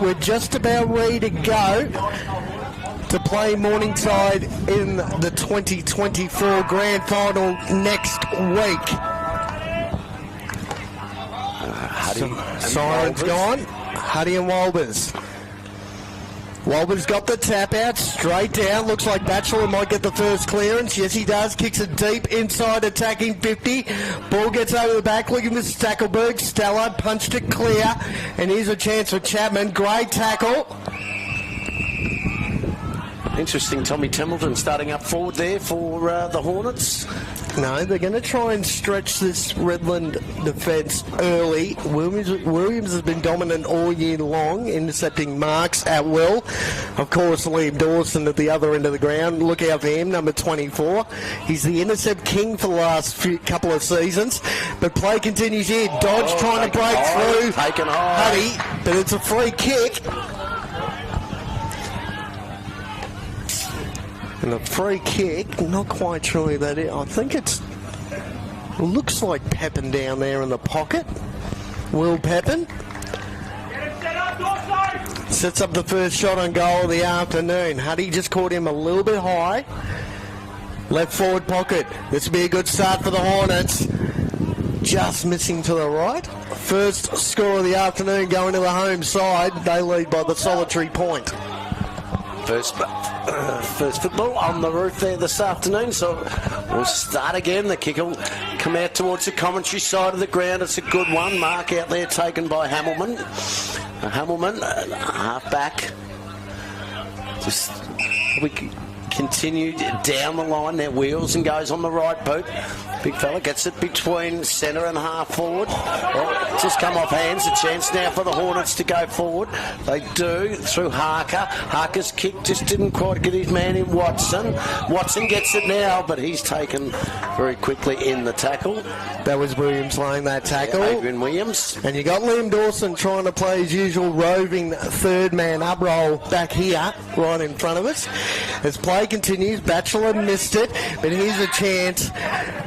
We're just about ready to go to play Morningside in the 2024 Grand Final next week. Siren's gone. Huddy and Walbers. Walbers got the tap out, straight down. Looks like Batchelor might get the first clearance. Yes, he does. Kicks it deep inside, attacking 50. Ball gets over the back, looking for Stackelberg. Stella punched it clear. And here's a chance for Chapman. Great tackle. Interesting, Tommy Templeton starting up forward there for the Hornets. No, they're going to try and stretch this Redland defence early. Williams has been dominant all year long, intercepting marks at will. Of course, Liam Dawson at the other end of the ground. Look out for him, number 24. He's the intercept king for the last couple of seasons. But play continues here. Dodge trying to break through. Taken high. Huddy, but it's a free kick. And a free kick, not quite sure that it. I think it looks like Pepin down there in the pocket. Will Pepin sets up the first shot on goal of the afternoon. Huddy just caught him a little bit high. Left forward pocket. This will be a good start for the Hornets. Just missing to the right. First score of the afternoon going to the home side. They lead by the solitary point. First football on the roof there this afternoon, so we'll start again. The kick will come out towards the commentary side of the ground. It's a good one. Mark out there taken by Hamilman. Half back. Just we continue down the line. Their wheels and goes on the right boot. Big fella gets it between centre and half forward. Oh, just come off hands. A chance now for the Hornets to go forward. They do through Harker. Harker's kick just didn't quite get his man in Watson. Watson gets it now, but he's taken very quickly in the tackle. That was Williams laying that tackle. Yeah, Adrian Williams. And you got Liam Dawson trying to play his usual roving third man up roll back here, right in front of us. As play continues, Batchelor missed it, but here's a chance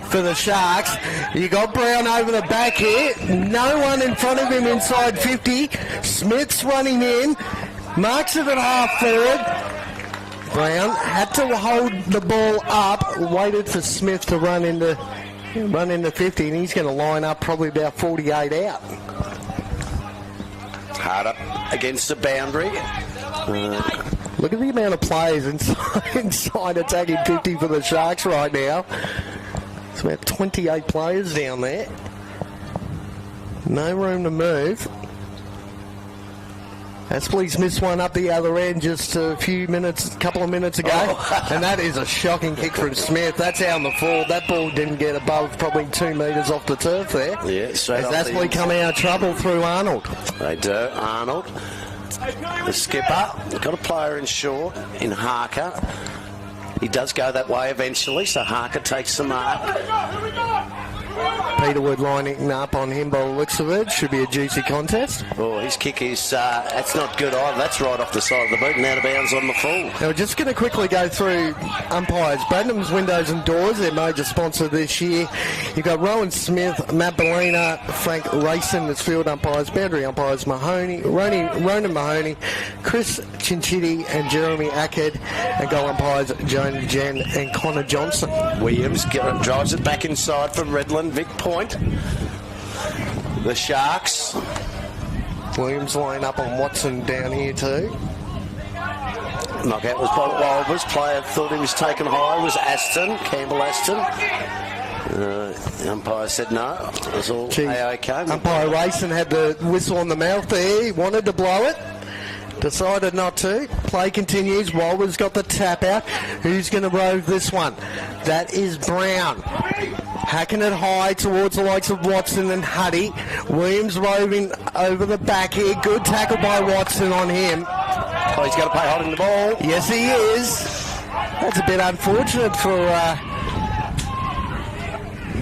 for the Sharks. You got Brown over the back here. No one in front of him inside 50. Smith's running in. Marks it at half forward. Brown had to hold the ball up. Waited for Smith to run into 50, and he's going to line up probably about 48 out. Hard up against the boundary. Look at the amount of players inside attacking 50 for the Sharks right now. It's about 28 players down there. No room to move. Aspley's missed one up the other end just a couple of minutes ago. And that is a shocking kick from Smith. That's out on the forward. That ball didn't get above probably 2 metres off the turf there. Yeah, straight off. As Aspley coming out of trouble through Arnold. They do. Arnold. The skipper. Got a player in short in Harker. He does go that way eventually, so Harker takes the mark. Peterwood lining up on him by the looks of it. Should be a juicy contest. Oh, his kick is, that's not good either. That's right off the side of the boot and out of bounds on the full. Now we're just going to quickly go through umpires. Bradham's Windows and Doors, their major sponsor this year. You've got Rowan Smith, Matt Bellina, Frank Rayson as field umpires, boundary umpires Ronan Mahoney, Chris Chinchidi and Jeremy Ackhead, and goal umpires Joan Jen and Connor Johnson. Williams drives it back inside for Redland-Vic point. The Sharks. Williams line up on Watson down here too. Knockout was by Walbers. Player thought he was taken high. Was Aston, Campbell Aston. The umpire said no. It was all A-OK. Umpire Rayson had the whistle on the mouth there. He wanted to blow it. Decided not to. Play continues. Walbers got the tap out. Who's going to rove this one? That is Brown. Hacking it high towards the likes of Watson and Huddy. Williams roving over the back here. Good tackle by Watson on him. Oh, he's got to play holding the ball. Yes, he is. That's a bit unfortunate for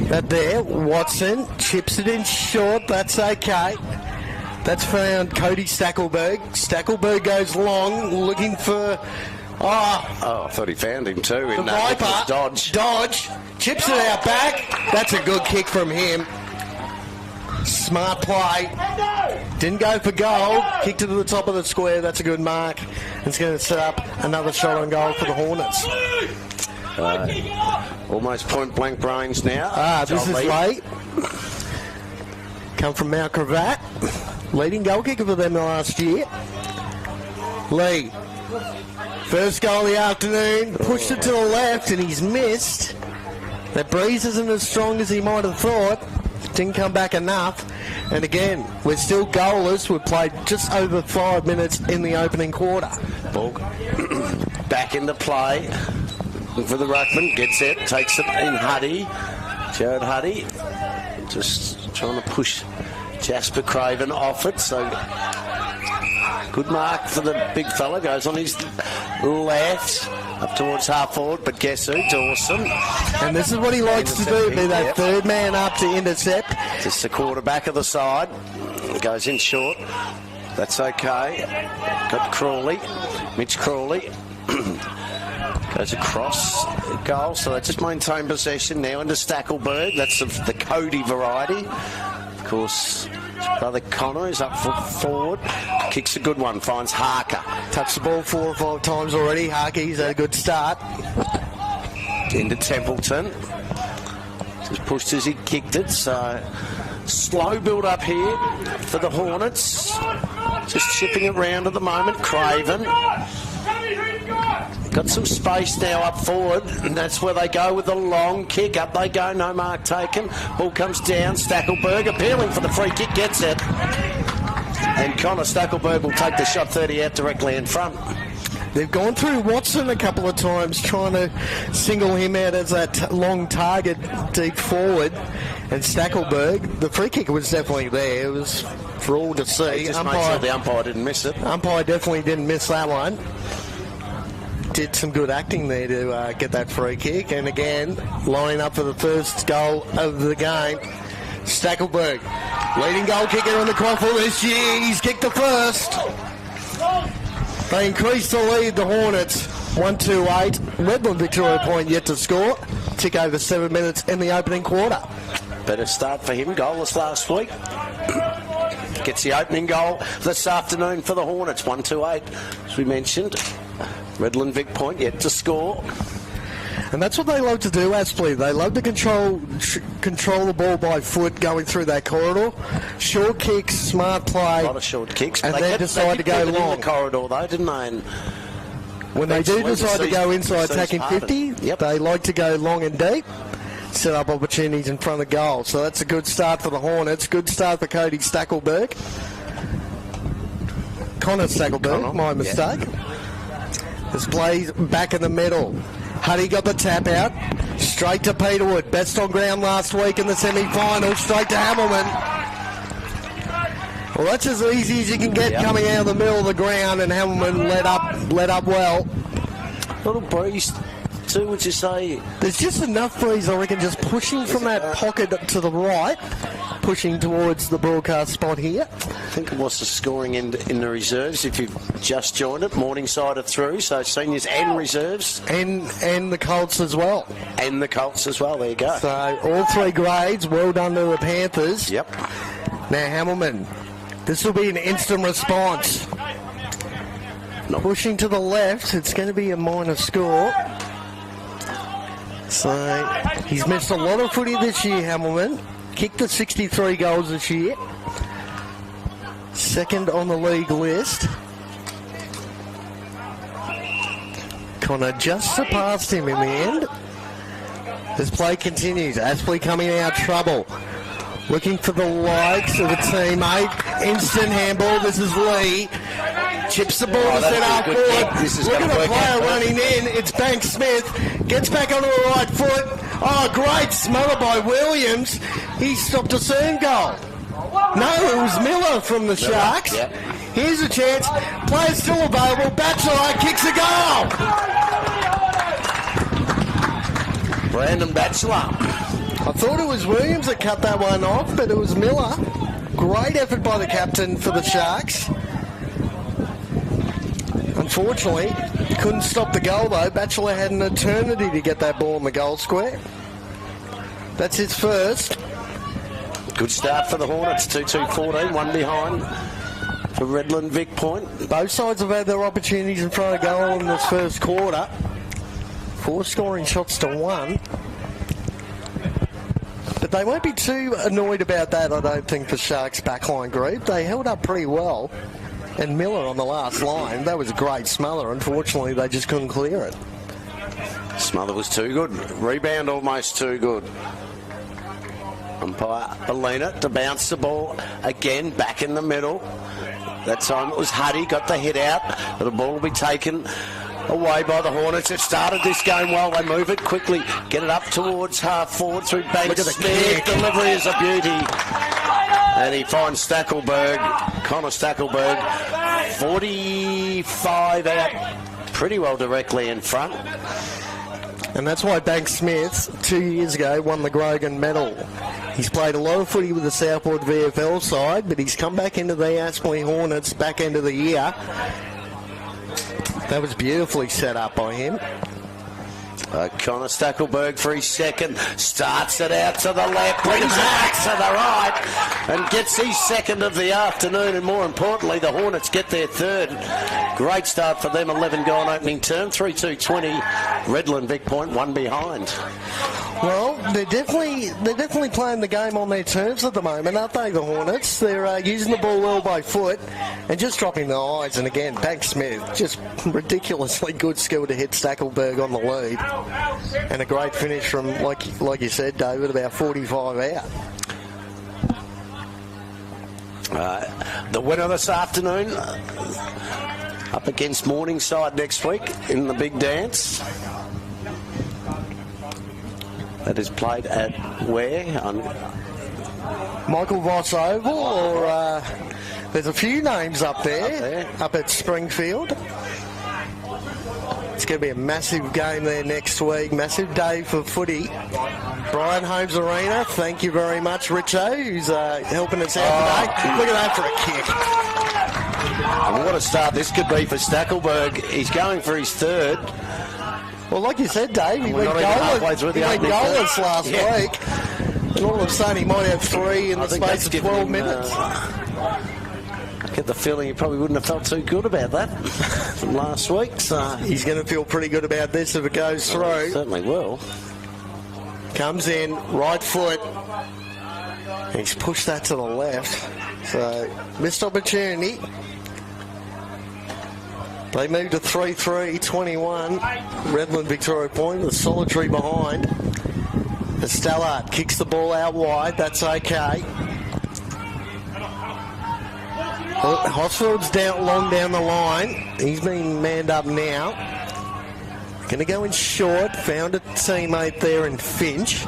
that there. Watson chips it in short. That's okay. That's found Cody Stackelberg. Stackelberg goes long, looking for... Oh, I thought he found him too in that Viper. dodge. Chips it out back. That's a good kick from him. Smart play. Didn't go for goal. Kicked to the top of the square. That's a good mark. It's going to set up another shot on goal for the Hornets. Almost point blank range now. This is late. Come from Mount Cravat. Leading goal kicker for them last year. Lee. First goal of the afternoon. Pushed it to the left and he's missed. That breeze isn't as strong as he might have thought. Didn't come back enough. And again, we're still goalless. We've played just over 5 minutes in the opening quarter. Ball back into play. Looking for the ruckman. Gets it. Takes it in Huddy. Jared Huddy. Just trying to push Jasper Craven off it. So good mark for the big fella. Goes on his left. Up towards half forward, but guess who? Dawson. And this is what he likes to do, be that third man up to intercept. Just the quarterback of the side. Goes in short. That's okay. Got Crawley. Mitch Crawley. Goes across goal, so they just maintain possession now into Stackelberg. That's the Cody variety. Of course, his brother Connor is up forward. Kicks a good one, finds Harker. Touched the ball 4 or 5 times already. Harky's had a good start. Into Templeton. Just pushed as he kicked it, so slow build up here for the Hornets. Just chipping it round at the moment. Craven. Got some space now up forward, and that's where they go with the long kick. Up they go, no mark taken. Ball comes down, Stackelberg appealing for the free kick, gets it. And Connor Stackelberg will take the shot 30 out directly in front. They've gone through Watson a couple of times trying to single him out as that long target deep forward. And Stackelberg, the free kick was definitely there. It was for all to see. Just made sure the umpire didn't miss it. Umpire definitely didn't miss that one. Did some good acting there to get that free kick. And again, lining up for the first goal of the game. Stackelberg, leading goal kicker on the QAFL this year. He's kicked the first. They increased the lead, the Hornets. 1-2-8. Redland-Victoria point yet to score. Tick over 7 minutes in the opening quarter. Better start for him. Goalless last week. Gets the opening goal this afternoon for the Hornets. 1-2-8, as we mentioned. Redland-Vic point yet to score. And that's what they love to do, Aspley. They love to control the ball by foot going through that corridor. Short kicks, smart play. A lot of short kicks. And then decide to go long. In the corridor, though, didn't they? And when they do decide to go inside attacking 50, they like to go long and deep. Set up opportunities in front of goal. So that's a good start for the Hornets. Good start for Cody Stackelberg. Connor Stackelberg, my mistake. This plays back in the middle. Huddy got the tap out. Straight to Peterwood. Best on ground last week in the semi-final. Straight to Hamilton. Well, that's as easy as you can get coming out of the middle of the ground, and Hamilton let up well. Little breeze too, would you say? There's just enough breeze, I reckon, just pushing from that pocket to the right, pushing towards the broadcast spot here. I think it was the scoring in the reserves. If you've just joined it, Morningside are through, so seniors and reserves. And the Colts as well. And the Colts as well, there you go. So all 3 grades, well done to the Panthers. Yep. Now Hamilton, this will be an instant response. Pushing to the left, it's going to be a minor score. So he's missed a lot of footy this year, Hamilton. Kicked the 63 goals this year. Second on the league list. Connor just surpassed him in the end. This play continues. Aspley coming out of trouble. Looking for the likes of a teammate. Instant handball. This is Lee. Chips the ball to set up forward. Look at the player running in. It's Banks Smith. Gets back onto the right foot. Oh, great smother by Williams. He stopped a soon goal. No, it was Miller from the Sharks. Yep. Here's a chance. Player's still available. Batchelor kicks a goal. Brandon Batchelor. I thought it was Williams that cut that one off, but it was Miller. Great effort by the captain for the Sharks. Unfortunately, couldn't stop the goal though. Batchelor had an eternity to get that ball in the goal square. That's his first. Good start for the Hornets. 2-2-14, one behind for Redland-Vic Point. Both sides have had their opportunities in front of goal in this first quarter. 4 scoring shots to 1. But they won't be too annoyed about that, I don't think, the Sharks backline group. They held up pretty well. And Miller on the last line, that was a great smother. Unfortunately, they just couldn't clear it. Smother was too good. Rebound almost too good. Umpire Alina to bounce the ball again back in the middle. That time it was Huddy, got the hit out. But the ball will be taken away by the Hornets. They've started this game well. They move it quickly, get it up towards half forward through Banks. Look at the kick. Delivery is a beauty. And he finds Stackelberg, Connor Stackelberg, 45 out, pretty well directly in front. And that's why Banks Smith, 2 years ago, won the Grogan medal. He's played a lot of footy with the Southport VFL side, but he's come back into the Aspley Hornets back end of the year. That was beautifully set up by him. Connor Stackelberg for his second, starts it out to the left, brings it back to the right, and gets his second of the afternoon, and more importantly, the Hornets get their third. Great start for them, 11 gone opening term, 3-2-20, Redland-Vic Point, one behind. Well, they're definitely playing the game on their terms at the moment, aren't they, the Hornets? They're using the ball well by foot and just dropping the eyes. And again, Banks Smith, just ridiculously good skill to hit Stackelberg on the lead. And a great finish from, like you said, David, about 45 out. The winner this afternoon, up against Morningside next week in the big dance. That is played at where? Michael Voss Oval, or there's a few names up there, up at Springfield. It's going to be a massive game there next week, massive day for footy. Brian Holmes Arena, thank you very much, Richo, who's helping us out today. Look at that for a kick. And what a start this could be for Stackelberg. He's going for his third. Well, like you said, Dave, he went goalless last week. And all of a sudden he might have 3 in the space of 12 minutes. I get the feeling he probably wouldn't have felt too good about that from last week. So he's going to feel pretty good about this if it goes through. He certainly will. Comes in, right foot. He's pushed that to the left. So, missed opportunity. They moved to 3-3, 21. Redland-Victoria Point with solitary behind. Estella kicks the ball out wide. That's okay. Hosfield's long down the line. He's been manned up now. Going to go in short. Found a teammate there in Finch.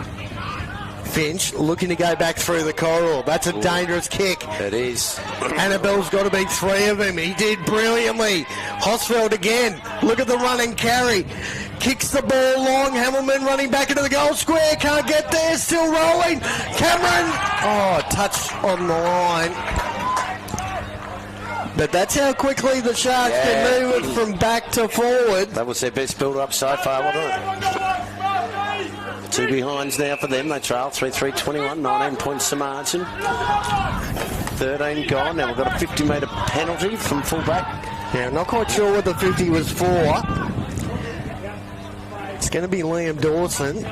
Finch looking to go back through the corridor. That's a dangerous kick. It is. Annabelle's got to be 3 of him. He did brilliantly. Hosfeld again. Look at the run and carry. Kicks the ball long. Hamilman running back into the goal square. Can't get there. Still rolling. Cameron. Oh, touch on the line. But that's how quickly the Sharks can move it from back to forward. That was their best build-up so far, wasn't it? 2 behinds now for them. They trail 3-3-21, 19 points to margin. 13 gone. Now we've got a 50-metre penalty from fullback. Yeah, not quite sure what the 50 was for. It's going to be Liam Dawson.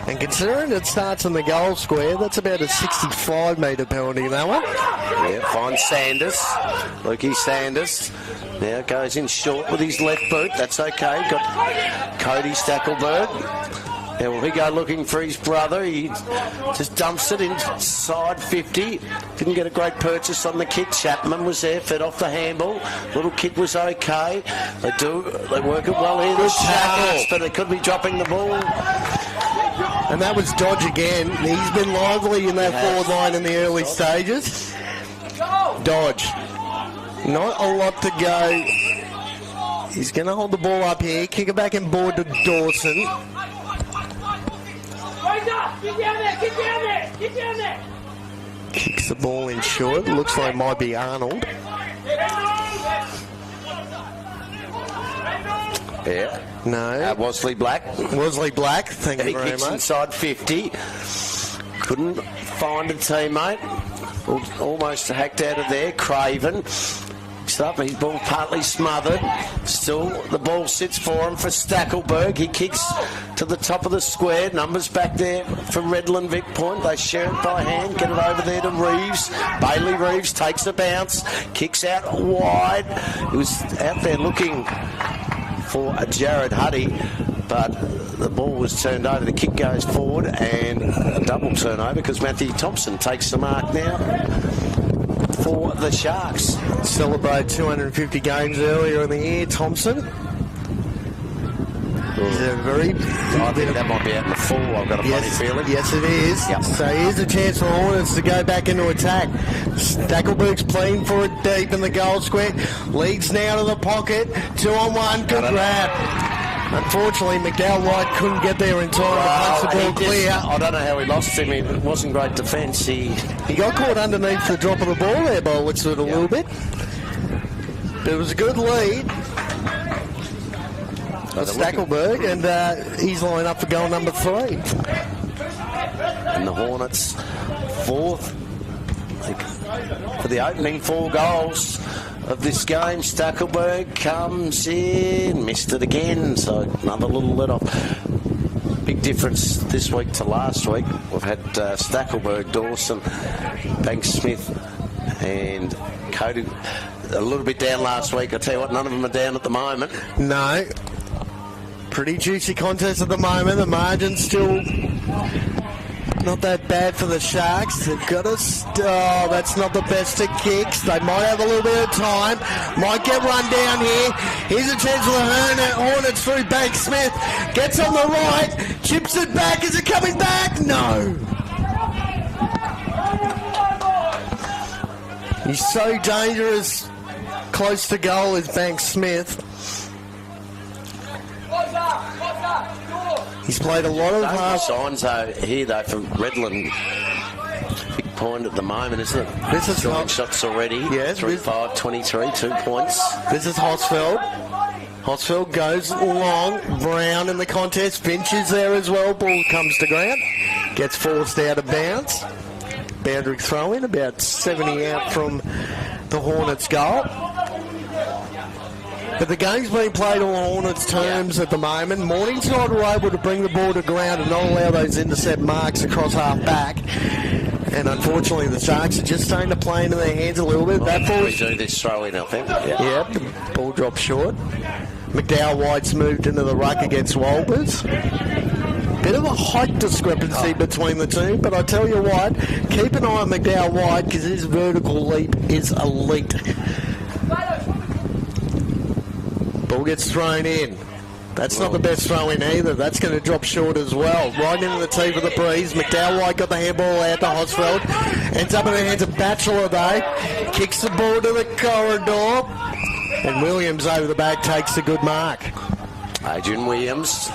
And considering it starts in the goal square, that's about a 65-metre penalty, that one. Yeah, finds Sanders. Lukey Sanders. Now goes in short with his left boot. That's okay. Got Cody Stackelberg. Now will he go looking for his brother? He just dumps it inside 50. Didn't get a great purchase on the kick. Chapman was there, fed off the handball. Little kick was okay. They work it well here. Good tackle. But they could be dropping the ball. And that was Dodge again. He's been lively in that forward line in the early stages. Dodge. Not a lot to go. He's going to hold the ball up here. Kick it back and board to Dawson. Get down there! Get down there! Get down there! Kicks the ball in short. Looks like it might be Arnold. Yeah. No. Wesley Black. Wesley Black, thank you He very kicks much. inside 50. Couldn't find a teammate. Almost hacked out of there. Craven. Up, his ball partly smothered. Still, the ball sits for him for Stackelberg. He kicks to the top of the square. Numbers back there for Redland-Vic Point. They share it by hand. Get it over there to Reeves. Bailey Reeves takes a bounce. Kicks out wide. He was out there looking for a Jared Huddy, but the ball was turned over. The kick goes forward and a double turnover because Matthew Thompson takes the mark now for the Sharks. Celebrate 250 games earlier in the year, Thompson. He's a very... I think that might be out in the full. I've got a funny feeling. Yes, it is. Yep. So here's a chance for Hornets to go back into attack. Stackelberg's playing for it deep in the goal square. Leads now to the pocket. 2-on-1. Good grab. Unfortunately, McDowell White couldn't get there in time to punch the ball clear. I don't know how he lost him. It wasn't great defence. He got caught underneath the drop of the ball there by the looks of it a little bit. But it was a good lead for Stackelberg, and he's lined up for goal number 3. And the Hornets, 4th for the opening 4 goals of this game. Stackelberg comes in, missed it again, so another little let off. Big difference this week to last week. We've had Stackelberg, Dawson, Banks Smith and Cody a little bit down last week. I tell you what, none of them are down at the moment. No. Pretty juicy contest at the moment. The margin's still not that bad for the Sharks. They've got a... Oh, that's not the best of kicks. They might have a little bit of time. Might get run down here. Here's a chance for the Hornets through Banks Smith. Gets on the right. Chips it back. Is it coming back? No. He's so dangerous. Close to goal is Banks Smith. He's played a lot of hard signs here though for Redland. Big point at the moment, isn't it? This is shots already. Yes, 3-5, 23, 2 points. This is Hosfeld. Hosfeld goes long. Brown in the contest. Finch is there as well. Ball comes to ground. Gets forced out of bounds. Boundary throw in, about 70 out from the Hornets' goal. But the game's being played on Hornets' terms at the moment. Morningside were able to bring the ball to ground and not allow those intercept marks across half back. And unfortunately, the Sharks are just starting to play into their hands a little bit. That ball. We do this throw in, I think. Yeah, the ball dropped short. McDowell White's moved into the ruck against Walbers. Bit of a height discrepancy between the two, but I tell you what, keep an eye on McDowell White because his vertical leap is elite. Ball gets thrown in. That's not the best throw in either. That's going to drop short as well. Right into the teeth of the breeze. McDowell White got the handball out to Hosfeld. Ends up in the hands of Batchelor though. Kicks the ball to the corridor. And Williams over the back takes a good mark. Adrian Williams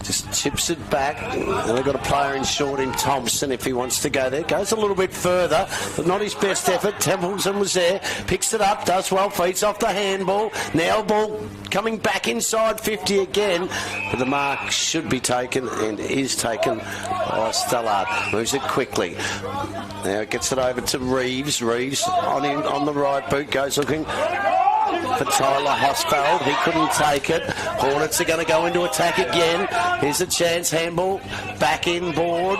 just chips it back. And they've got a player in short in Thompson if he wants to go there. Goes a little bit further, but not his best effort. Templeton was there, picks it up, does well, feeds off the handball. Now ball coming back inside 50 again. But the mark should be taken and is taken by Stallard. Moves it quickly. Now it gets it over to Reeves. Reeves on the right boot goes looking for Tyler Hosfeld. He couldn't take it. Hornets are going to go into attack again. Here's a chance. Handball back in board.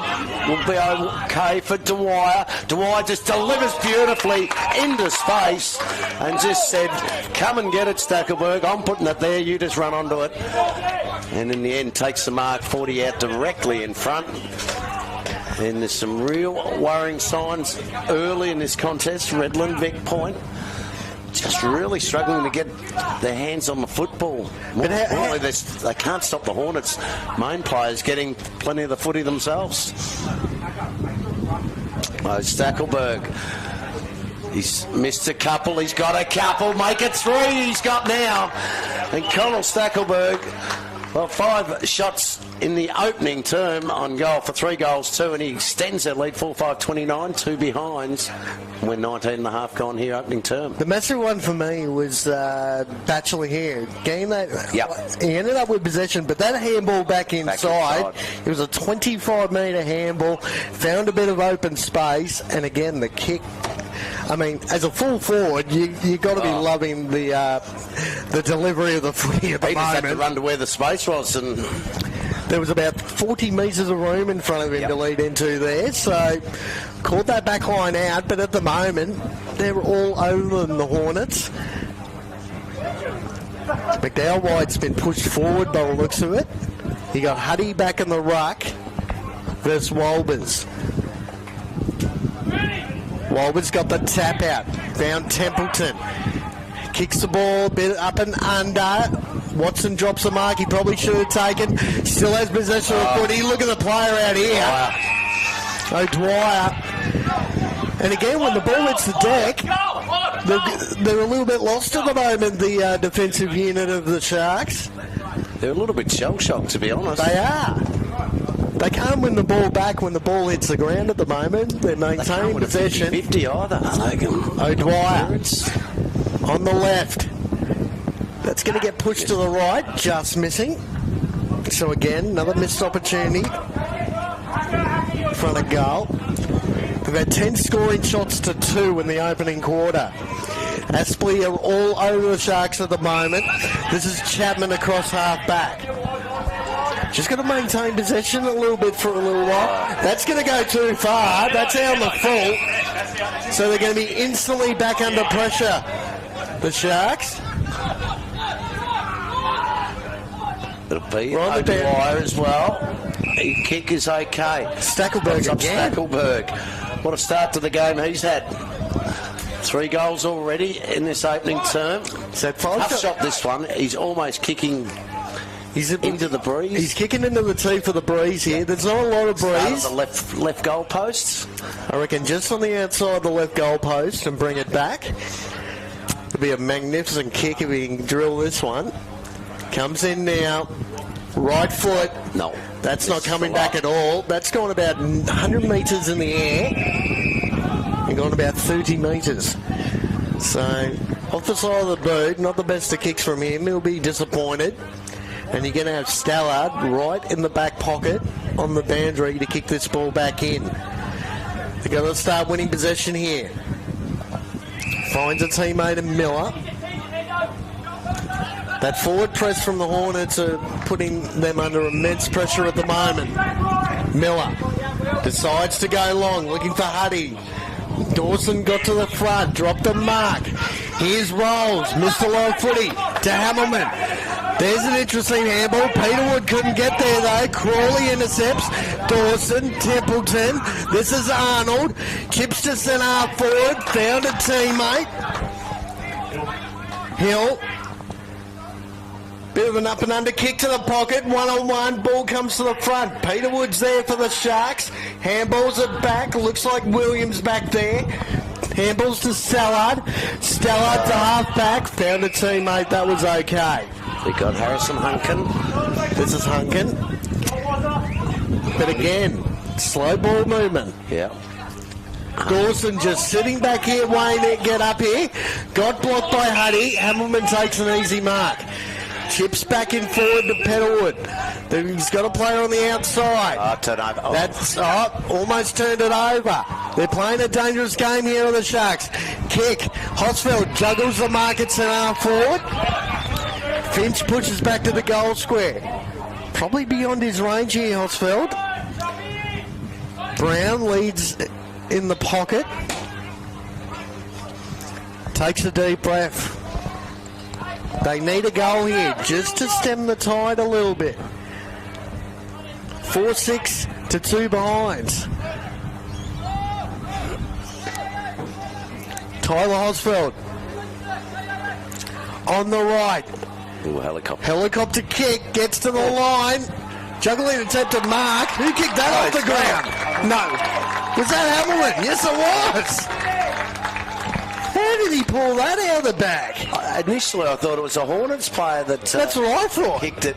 Will be okay for Dwyer. Dwyer just delivers beautifully into space and just said, come and get it, Stackelberg. I'm putting it there. You just run onto it. And in the end, takes the mark 40 out directly in front. And there's some real worrying signs early in this contest. Redland-Vic Point just really struggling to get their hands on the football. But they can't stop the Hornets' main players getting plenty of the footy themselves. Stackelberg, he's missed a couple, he's got a couple, make it 3 he's got now. And Connell Stackelberg, Well, 5 shots in the opening term on goal for 3 goals, 2, and he extends their lead 4-5-29, 2 behinds. We're 19 and a half gone here opening term. The massive one for me was Batchelor here. Game that he ended up with possession, but that handball back inside. It was a 25-metre handball. Found a bit of open space, and again the kick. I mean, as a full forward, you got to be loving the delivery of the footy at the moment. He just had to run to where the space was, and there was about 40 metres of room in front of him to lead into there. So caught that back line out, but at the moment they're all over them, the Hornets. McDowell White's been pushed forward by the looks of it. He got Huddy back in the ruck versus Walbers. Walbers got the tap out. Found Templeton. Kicks the ball a bit up and under. Watson drops the mark. He probably should have taken. Still has possession of the footy. Look at the player out here. O'Dwyer. And again, when the ball hits the deck, they're a little bit lost at the moment, the defensive unit of the Sharks. They're a little bit shell-shocked, to be honest. They are. They can't win the ball back when the ball hits the ground at the moment. They're maintaining possession. 50 either. O'Dwyer on the left. That's going to get pushed to the right, just missing. So again, another missed opportunity in front of goal. They've had 10 scoring shots to 2 in the opening quarter. Aspley are all over the Sharks at the moment. This is Chapman across half back. Just going to maintain possession a little bit for a little while. That's going to go too far. That's out the full. So they're going to be instantly back under pressure, the Sharks. It'll be O'Dwyer as well. The kick is okay. Stackelberg again. Stackelberg. What a start to the game he's had. 3 goals already in this opening term. Tough shot this one. He's almost kicking into the breeze. He's kicking into the tee for the breeze here. There's not a lot of breeze. The left goal post. I reckon just on the outside of the left goal post and bring it back. It'll be a magnificent kick if he can drill this one. Comes in now. Right foot. No. That's not coming back at all. That's gone about 100 metres in the air. And gone about 30 metres. So, off the side of the boot, not the best of kicks from him. He'll be disappointed. And you're going to have Stallard right in the back pocket on the boundary to kick this ball back in. They've got to start winning possession here. Finds a teammate in Miller. That forward press from the Hornets are putting them under immense pressure at the moment. Miller decides to go long, looking for Huddy. Dawson got to the front, dropped the mark. Here's Rolls, missed a low footy to Hamilman. There's an interesting handball. Peterwood couldn't get there though. Crawley intercepts. Dawson, Templeton. This is Arnold. Chips to centre half forward. Found a teammate. Hill. Bit of an up and under kick to the pocket. 1-on-1. Ball comes to the front. Peterwood's there for the Sharks. Handballs are back. Looks like Williams back there. Handballs to Stallard. Stallard to half back. Found a teammate. That was okay. We got Harrison Hunkin. This is Hunkin. But again, slow ball movement. Yeah. Dawson just sitting back here, waiting to get up here. Got blocked by Huddy. Hamilman takes an easy mark. Chips back in forward to Petalwood. He's got a player on the outside. Turn over. Oh. That's almost turned it over. They're playing a dangerous game here on the Sharks. Kick. Hosfeld juggles the mark at centre half forward. Finch pushes back to the goal square. Probably beyond his range here, Hosfeld. Brown leads in the pocket. Takes a deep breath. They need a goal here just to stem the tide a little bit. 4-6 to 2 behinds. Tyler Hosfeld on the right. Ooh, helicopter. Helicopter kick, gets to the line. Juggling attempt to mark. Who kicked that off the ground? No. Was that Hamilton? Yes, it was. How did he pull that out of the bag? Initially, I thought it was a Hornets player that... That's what I thought. Kicked it.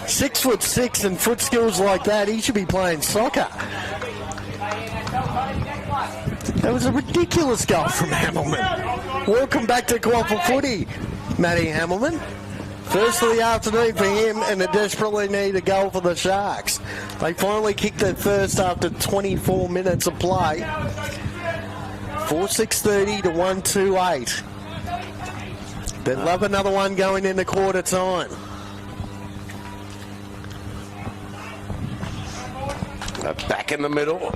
6'6" and foot skills like that, he should be playing soccer. That was a ridiculous goal from Hamilman. Welcome back to QAFL footy, Matty Hamilman. First of the afternoon for him, and they desperately need a goal for the Sharks. They finally kicked their first after 24 minutes of play. 4-6-30 to 1-2-8. They'd love another one going into quarter time. Back in the middle.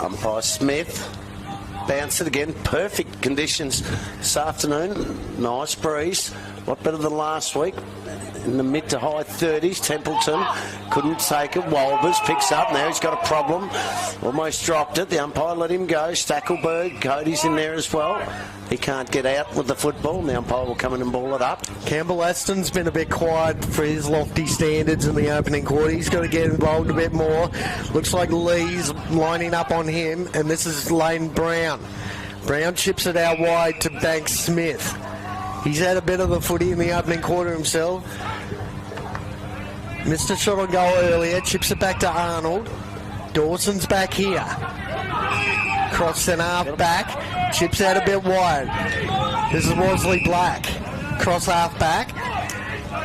Umpire Smith. Bounce it again. Perfect conditions this afternoon. Nice breeze. A lot better than last week. In the mid to high 30s. Templeton couldn't take it. Walbers picks up. Now he's got a problem. Almost dropped it. The umpire let him go. Stackelberg. Cody's in there as well. He can't get out with the football. The umpire will come in and ball it up. Campbell Aston's been a bit quiet for his lofty standards in the opening quarter. He's got to get involved a bit more. Looks like Lee's lining up on him, and this is Lane Brown. Brown chips it out wide to Banks Smith. He's had a bit of the footy in the opening quarter himself. Missed a shot on goal earlier. Chips it back to Arnold. Dawson's back here. Cross and half back. Chips out a bit wide. This is Worsley Black. Cross half back.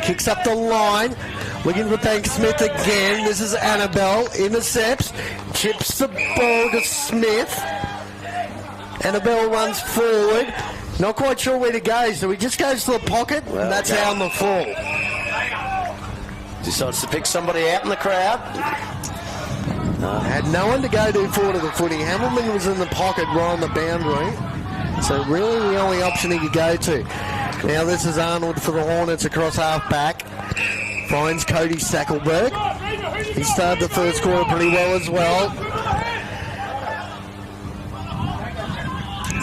Kicks up the line. Looking for Banks Smith again. This is Annabelle. Intercepts. Chips the ball to Smith. Annabelle runs forward. Not quite sure where to go, so he just goes to the pocket, and that's how on the fall. Decides to pick somebody out in the crowd. Had no one to go to forward of the footy. Hamilman was in the pocket right on the boundary, so really the only option he could go to. Now this is Arnold for the Hornets across half back. Finds Cody Stackelberg. He started the first quarter pretty well as well.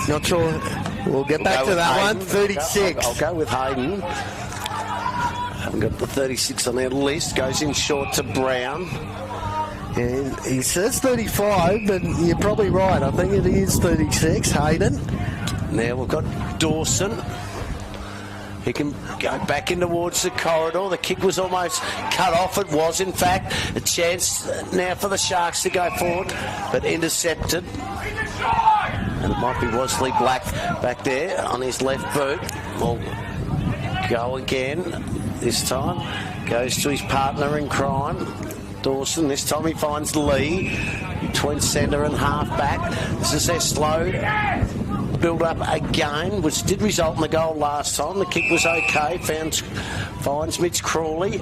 Not sure. We'll get back to that one. 36. I'll go with Hayden. Haven't got the 36 on their list. Goes in short to Brown. And he says 35, but you're probably right. I think it is 36, Hayden. Now we've got Dawson. He can go back in towards the corridor. The kick was almost cut off. It was, in fact, a chance now for the Sharks to go forward, but intercepted. And it might be Worsley Black back there on his left boot. Will go again this time. Goes to his partner in crime, Dawson. This time he finds Lee between centre and half back. This is their slow build up again, which did result in the goal last time. The kick was okay. Finds Mitch Crawley.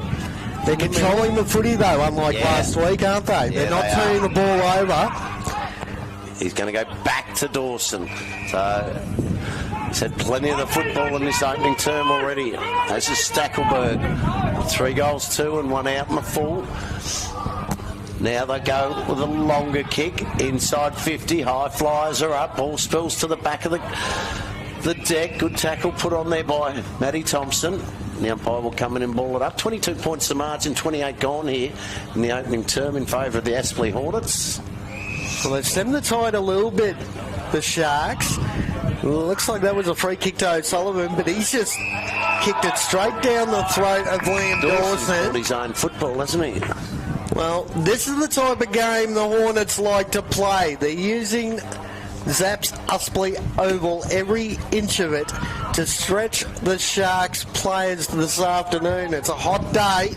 They're controlling the footy though, unlike last week, aren't they? They're not turning the ball over. He's going to go back to Dawson. So he's had plenty of the football in this opening term already. This is Stackelberg. 3 goals, 2 and 1 out in the full. Now they go with a longer kick. Inside 50. High flyers are up. Ball spills to the back of the deck. Good tackle put on there by Matty Thompson. The umpire will come in and ball it up. 22 points the margin. 28 gone here in the opening term in favour of the Aspley Hornets. Well, they've stemmed the tide a little bit, the Sharks. Well, looks like that was a free kick to O'Sullivan, but he's just kicked it straight down the throat of Liam Dawson. Got his own football, hasn't he? Well, this is the type of game the Hornets like to play. They're using Zapp's Aspley Oval, every inch of it, to stretch the Sharks players this afternoon. It's a hot day.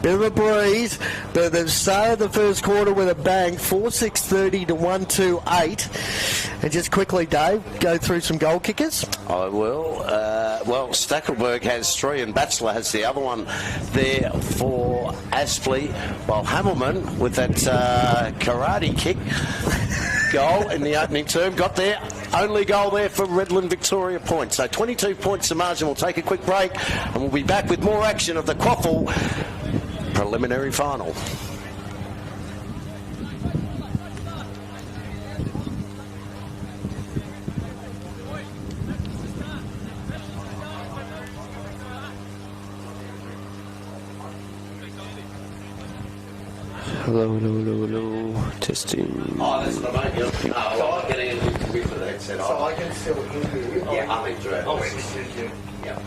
Bit of a breeze, but they've started the first quarter with a bang, 4-6-30 to 1-2-8. And just quickly, Dave, go through some goal kickers. I will. Well, Stackelberg has 3 and Batchelor has the other one there for Aspley, while Hamilman, with that karate kick goal in the opening term, got their only goal there for Redland-Victoria points. So 22 points the margin. We'll take a quick break and we'll be back with more action of the QAFL preliminary final. Hello, hello, hello, hello. Testing. Oh, that's what I mean. No, I'm getting a new computer that headset on. So I can still hear you. Yeah, I'm into it. Yeah.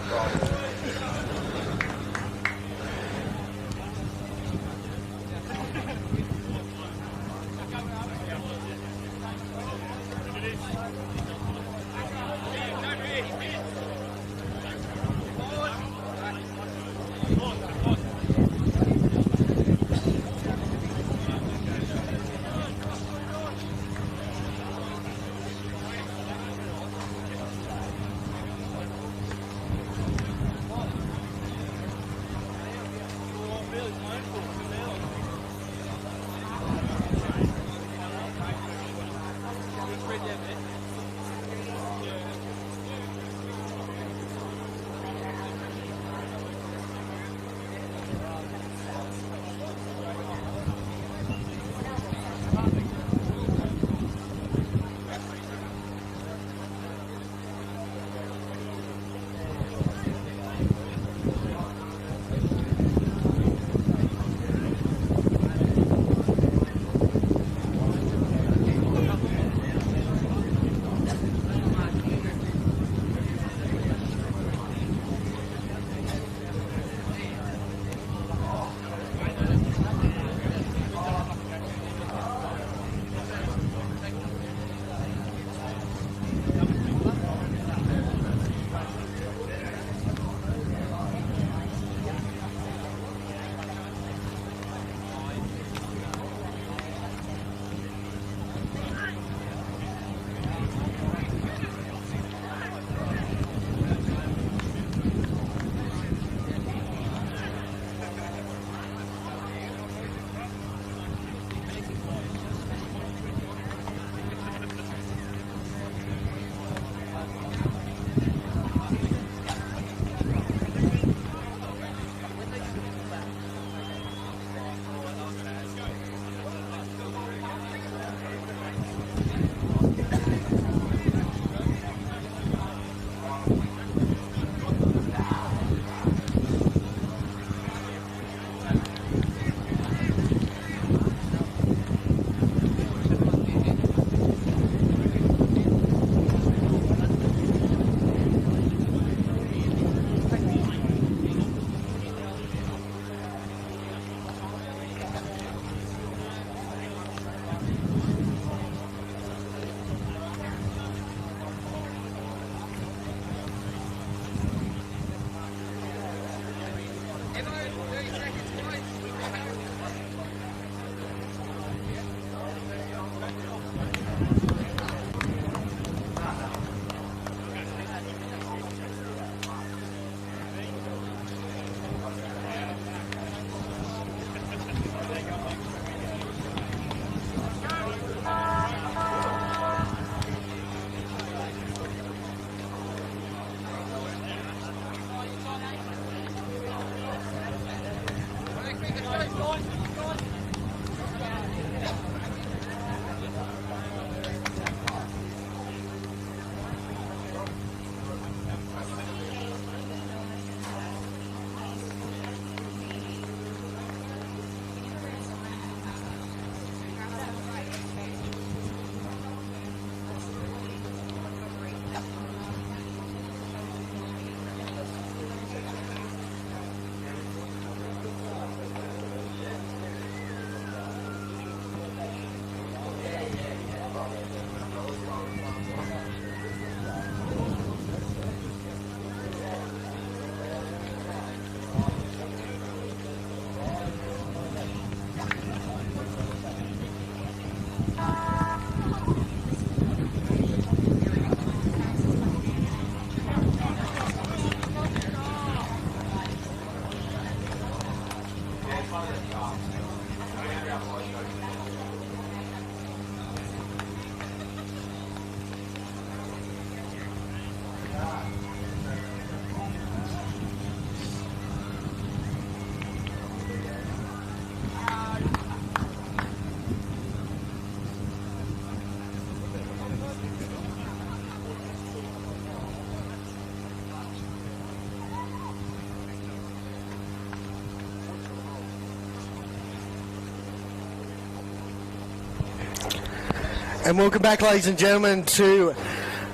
And welcome back, ladies and gentlemen, to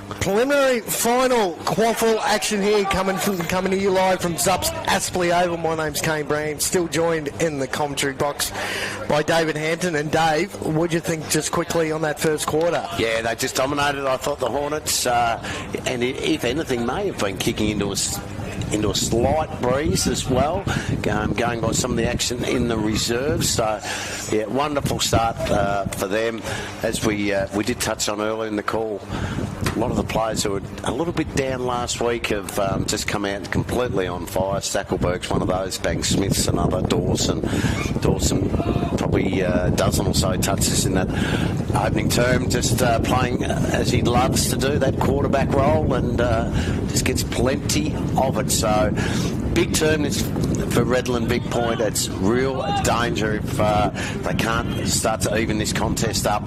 preliminary final QAFL action here, coming to you live from Zups Aspley Oval. My name's Kane Brand, still joined in the commentary box by David Hampton. And Dave, what do you think just quickly on that first quarter? Yeah, they just dominated. I thought the Hornets, and if anything, may have been kicking into a into a slight breeze as well, going by some of the action in the reserves. So, yeah, wonderful start for them. As we did touch on earlier in the call, a lot of the players who were a little bit down last week have just come out completely on fire. Stackelberg's one of those. Bang Smith's another. Dawson probably a dozen or so touches in that opening term, just playing as he loves to do, that quarterback role, and just gets plenty of it. So big term is for Redland-Vic Point. It's real danger if they can't start to even this contest up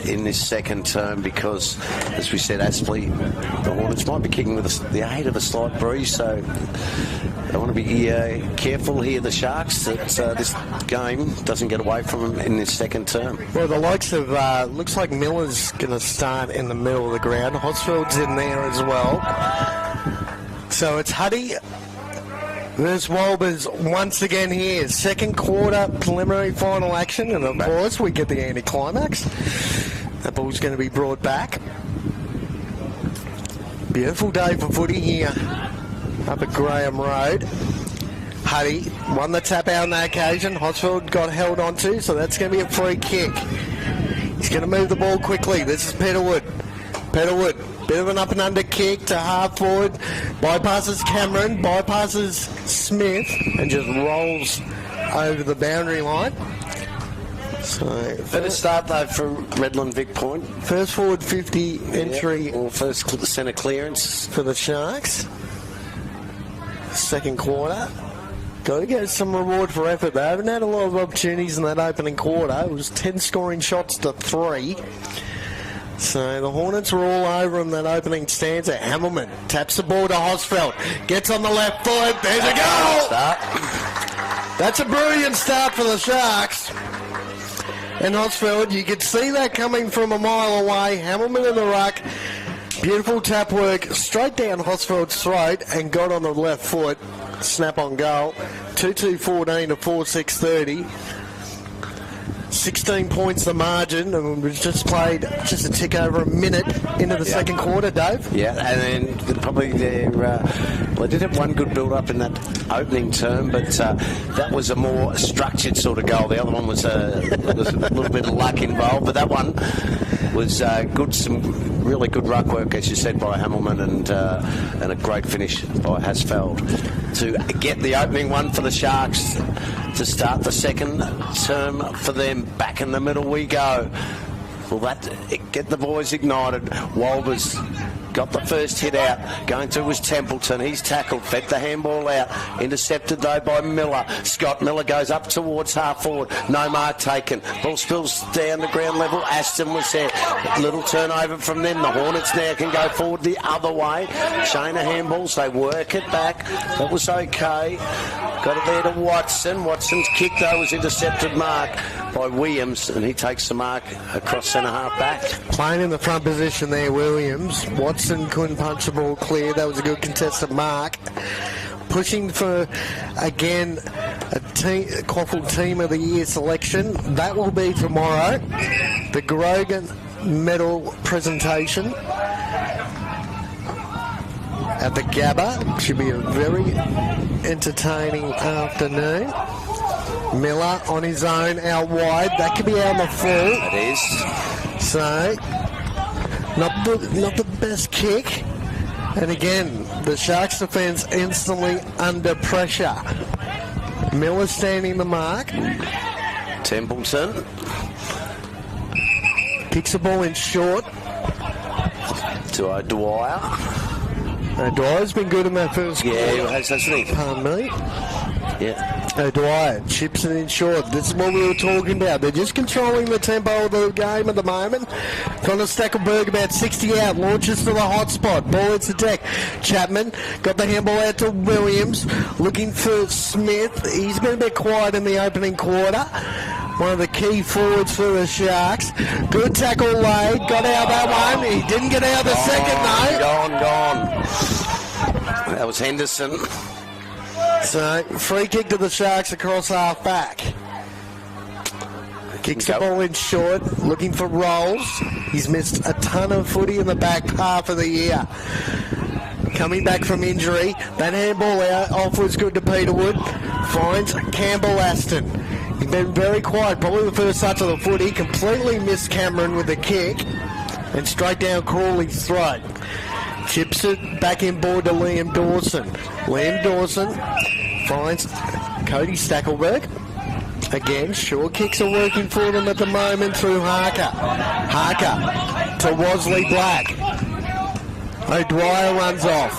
in this second term, because, as we said, Aspley, the Hornets might be kicking with the aid of a slight breeze, so they want to be careful here, the Sharks, that this game doesn't get away from them in this second term. Well, the likes of, looks like Miller's going to start in the middle of the ground. Hosfield's in there as well. So it's Huddy versus Wolbers once again here. Second quarter preliminary final action, and of course we get the anticlimax. That ball's going to be brought back. Beautiful day for footy here up at Graham Road. Huddy won the tap out on that occasion. Hosfield got held onto, so that's going to be a free kick. He's going to move the ball quickly. This is Peterwood. Bit of an up and under kick to half forward. Bypasses Cameron, bypasses Smith, and just rolls over the boundary line. So better start though for Redland-Vic Point. First forward 50 entry, or first centre clearance for the Sharks. Second quarter. Got to get some reward for effort. They haven't had a lot of opportunities in that opening quarter. It was 10 scoring shots to 3. So the Hornets were all over him that opening stanza. Hamilman taps the ball to Hosfeld. Gets on the left foot. There's a goal! That's a brilliant start for the Sharks. And Hosfeld, you could see that coming from a mile away. Hamilman in the ruck. Beautiful tap work straight down Hosfeld's throat and got on the left foot. Snap on goal. 2-2-14 to 4-6-30. 16 points the margin, and we've just played just a tick over a minute into the second quarter, Dave. Yeah, and then probably they did have one good build-up in that opening term, but that was a more structured sort of goal. The other one was a little bit of luck involved, but that one was good, some really good ruck work, as you said, by Hamilman, and a great finish by Hasfeld to get the opening one for the Sharks to start the second term for them. Back in the middle we go. Will that get the boys ignited? Wolbers got the first hit out. Going through was Templeton. He's tackled, fed the handball out. Intercepted though by Miller. Scott Miller goes up towards half forward. No mark taken. Ball spills down to ground level. Aston was there. Little turnover from them. The Hornets now can go forward the other way. Shayna handballs. They work it back. That was okay. Got it there to Watson. Watson's kick though was intercepted mark by Williams, and he takes the mark across centre half back. Playing in the front position there, Williams. Watson couldn't punch the ball clear. That was a good contested mark. Pushing for, again, a QAFL Team of the Year selection. That will be tomorrow. The Grogan medal presentation at the Gabba. Should be a very entertaining afternoon. Miller on his own out wide. That could be out on the full. It is. So, not the best kick. And again, the Sharks defence instantly under pressure. Miller standing the mark. Templeton kicks the ball in short to O'Dwyer. O'Dwyer's been good in that first quarter. Yeah, he has, hasn't he? Pardon me. Yeah. O'Dwyer chips it in short. This is what we were talking about. They're just controlling the tempo of the game at the moment. Connor Stackelberg about 60 out. Launches to the hot spot. Ball hits the deck. Chapman got the handball out to Williams. Looking for Smith. He's been a bit quiet in the opening quarter. One of the key forwards for the Sharks. Good tackle laid. Got out that one. He didn't get out the second though. Gone. That was Henderson. So, free kick to the Sharks across half back. Kicks the ball in short, looking for rolls. He's missed a ton of footy in the back half of the year. coming back from injury. That handball out off was good to Peterwood. Finds Campbell Aston. He's been very quiet. Probably the first touch of the foot. He completely missed Cameron with the kick. And straight down Crawley's throat. Chips it back in board to Liam Dawson. Liam Dawson finds Cody Stackelberg. Again, short kicks are working for them at the moment through Harker. Harker to Wosley Black. O'Dwyer runs off.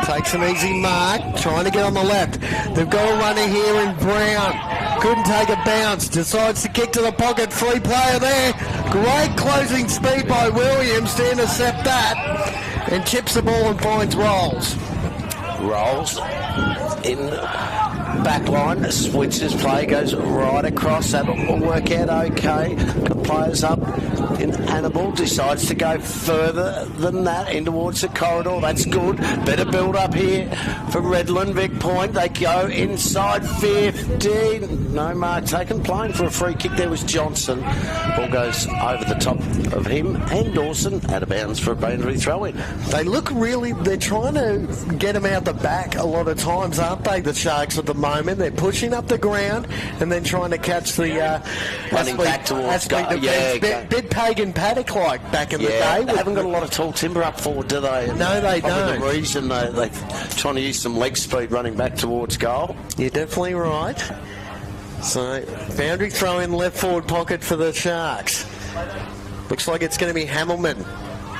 Takes an easy mark, trying to get on the left. They've got a runner here in Brown. Couldn't take a bounce. Decides to kick to the pocket. Free player there. Great closing speed by Williams to intercept that. And chips the ball and finds Rolls. Rolls in back line, switches play, goes right across. That'll work out okay. Got players up in Hannibal, decides to go further than that in towards the corridor. That's good. Better build up here for Redland. Vic Point. They go inside 15. No mark taken. Playing for a free kick there was Johnson. Ball goes over the top of him and Dawson out of bounds for a boundary throw in. They look really, they're trying to get them out the back a lot of times, aren't they, the Sharks at the moment? They're pushing up the ground and then trying to catch the running back towards goal. Yeah, bit Pagan Paddock like back in the day. They haven't got a lot of tall timber up forward, do they? No, they don't. The reason they're trying to use some leg speed running back towards goal. You're definitely right. So, boundary throw in left forward pocket for the Sharks. Looks like it's going to be Hamilman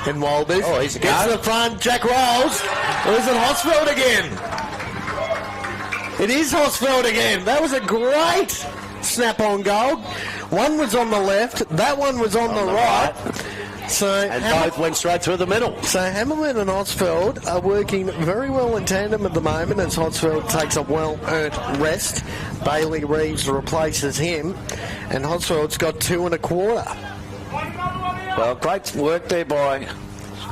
and Walbers. Oh, he's gets to the front. Jack Rolls. Or is it Hosfeld again? It is Hosfeld again. That was a great snap-on goal. One was on the left. That one was on the right. So and both went straight through the middle. So Hamilman and Hosfeld are working very well in tandem at the moment as Hosfeld takes a well-earned rest. Bailey Reeves replaces him. And Hosfeld's got 2 1/4. Well, great work there by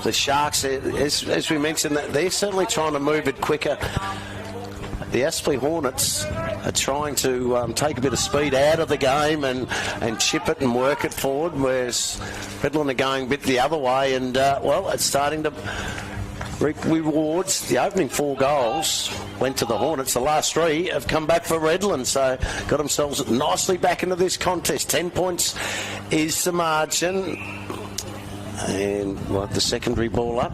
the Sharks. As we mentioned, they're certainly trying to move it quicker. The Aspley Hornets are trying to take a bit of speed out of the game and chip it and work it forward, whereas Redland are going a bit the other way. And, it's starting to reap rewards. The opening 4 goals went to the Hornets. The last 3 have come back for Redland, so got themselves nicely back into this contest. 10 points is the margin. And the secondary ball up.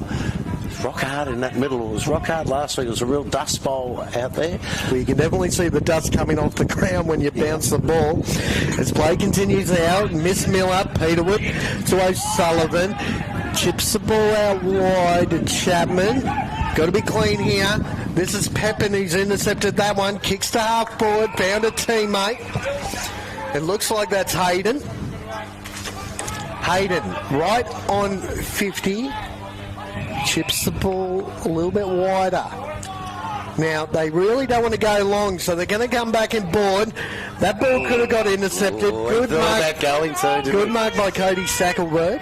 Rock hard in that middle. It was rock hard last week. It was a real dust bowl out there. Well, you can definitely see the dust coming off the ground when you bounce the ball. As play continues out, Miss Miller, Peterwood to O'Sullivan. Chips the ball out wide to Chapman. Got to be clean here. This is Pepin who's intercepted that one. Kicks to half forward. Found a teammate. It looks like that's Hayden. Hayden right on 50. Chips the ball a little bit wider. Now, they really don't want to go long, so they're going to come back and board. That ball could have got intercepted. Good mark. Good mark by Cody Stackelberg.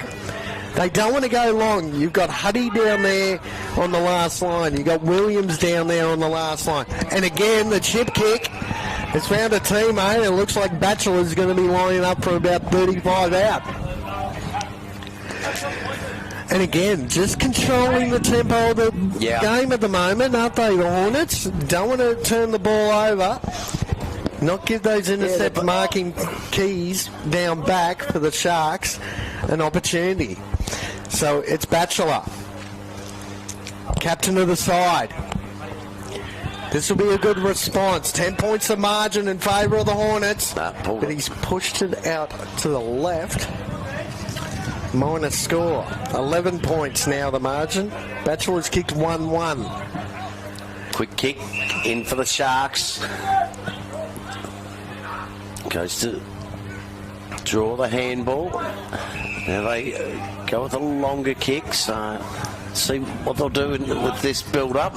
They don't want to go long. You've got Huddy down there on the last line. You've got Williams down there on the last line. And again, the chip kick has found a teammate. It looks like Batchelor's going to be lining up for about 35 out. And again, just controlling the tempo of the game at the moment, aren't they, the Hornets? Don't want to turn the ball over. Not give those intercept marking keys down back for the Sharks an opportunity. So it's Batchelor, captain of the side. This will be a good response. 10 points of margin in favour of the Hornets. But he's pushed it out to the left. Minor score. 11 points now the margin. Batchelor's kicked 1-1. Quick kick in for the Sharks. Goes to draw the handball. Now they go with a longer kick. So see what they'll do with this build-up.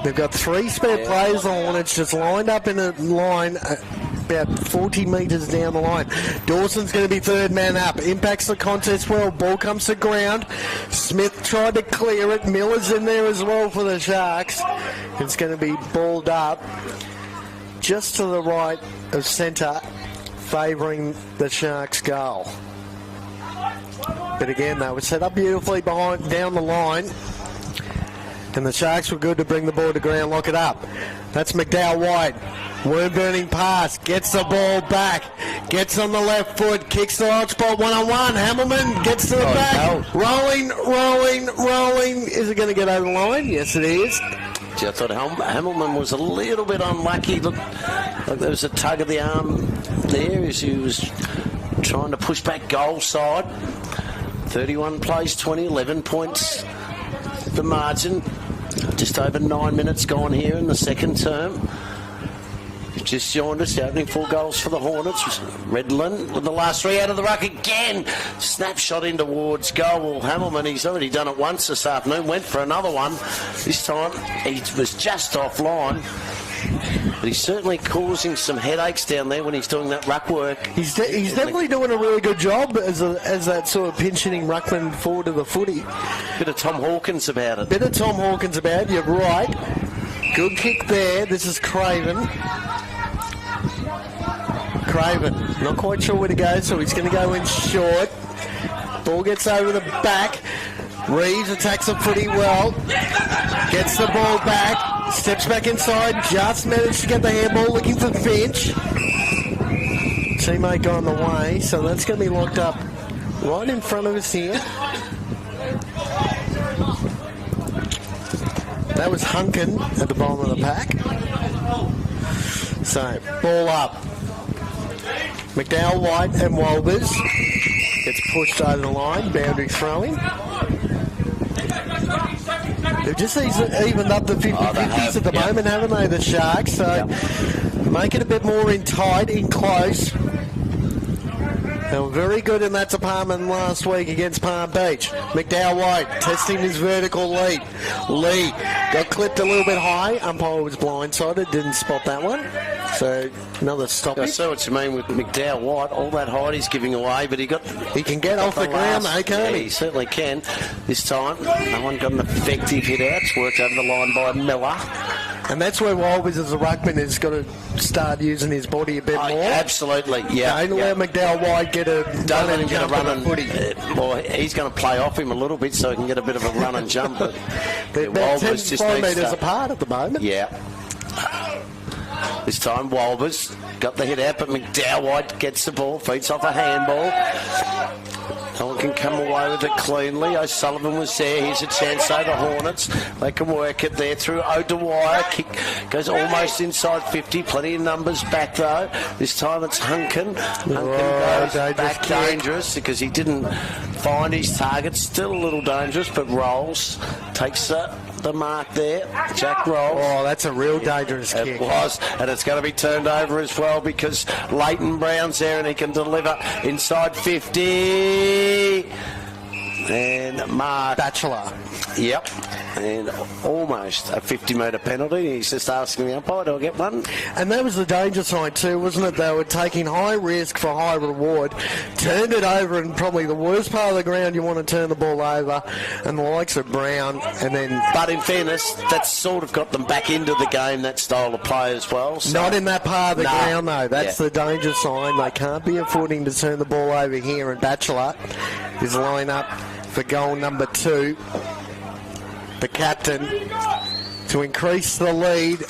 They've got 3 spare players. The Hornets just lined up in a line about 40 metres down the line. Dawson's going to be third man up. Impacts the contest well. Ball comes to ground. Smith tried to clear it. Miller's in there as well for the Sharks. It's going to be balled up just to the right of centre, favouring the Sharks' goal. But again, they were set up beautifully down the line. And the Sharks were good to bring the ball to ground, lock it up. That's McDowell White. Worm-burning pass, gets the ball back, gets on the left foot, kicks the hot spot one-on-one. Hamilman gets to the back, rolling. Is it going to get over the line? Yes, it is. Gee, I thought Hamilman was a little bit unlucky. Looked like there was a tug of the arm there as he was trying to push back goal side. 31 plays 20, 11 points the margin. Just over 9 minutes gone here in the second term. Just joined us, the opening 4 goals for the Hornets. Redland with the last 3 out of the ruck again. Snapshot in towards goal. Well, Hamilman, he's already done it once this afternoon. Went for another one. This time he was just offline. But he's certainly causing some headaches down there when he's doing that ruck work. He's definitely doing a really good job as that sort of pinching ruckman forward to the footy. Bit of Tom Hawkins about it. You're right. Good kick there. This is Craven, not quite sure where to go, so he's going to go in short. Ball gets over the back. Reeves attacks the footy well. Gets the ball back. Steps back inside. Just managed to get the handball, looking for Finch. Teammate gone the way, so that's going to be locked up right in front of us here. That was Hunkin at the bottom of the pack. So, ball up. McDowell, White and Walbers gets pushed over the line, boundary throwing. They've just evened up the 50-50s at the moment, haven't they, the Sharks? So make it a bit more in tight, in close. They were very good in that department last week against Palm Beach. McDowell White testing his vertical lead. Lee got clipped a little bit high. Umpire was blindsided, didn't spot that one. So another stoppage. I see what you mean with McDowell White. All that height he's giving away, but he can get off the ground though, can't he? He certainly can. This time, no one got an effective hit out. It's worked over the line by Miller. And that's where Walbers as a ruckman has got to start using his body a bit more. Absolutely, yeah. Don't let McDowell White get a run and footy. Well, he's going to play off him a little bit so he can get a bit of a run and jump. But they're about 10 metres apart at the moment. Yeah. This time, Walbers got the hit out, but McDowell White gets the ball, feeds off a handball. No one can come away with it cleanly. O'Sullivan was there. Here's a chance, though, the Hornets. They can work it there through O'Dwyer. Kick goes almost inside 50. Plenty of numbers back, though. This time it's Hunkin. Hunkin goes back dangerous because he didn't find his target. Still a little dangerous, but rolls. Takes the mark there. Jack rolls. Oh, that's a real dangerous kick. It was, and it's going to be turned over as well because Leighton Brown's there and he can deliver inside 50. And Mark Batchelor. Yep. And almost a 50-metre penalty. He's just asking the umpire, do I get one? And that was the danger sign too, wasn't it? They were taking high risk for high reward. Turned it over in probably the worst part of the ground you want to turn the ball over. And the likes of Brown. And then, but in fairness, that's sort of got them back into the game, that style of play as well. So. Not in that part of the ground though. That's the danger sign. They can't be affording to turn the ball over here. And Batchelor is lined up for goal number 2. The captain to increase the lead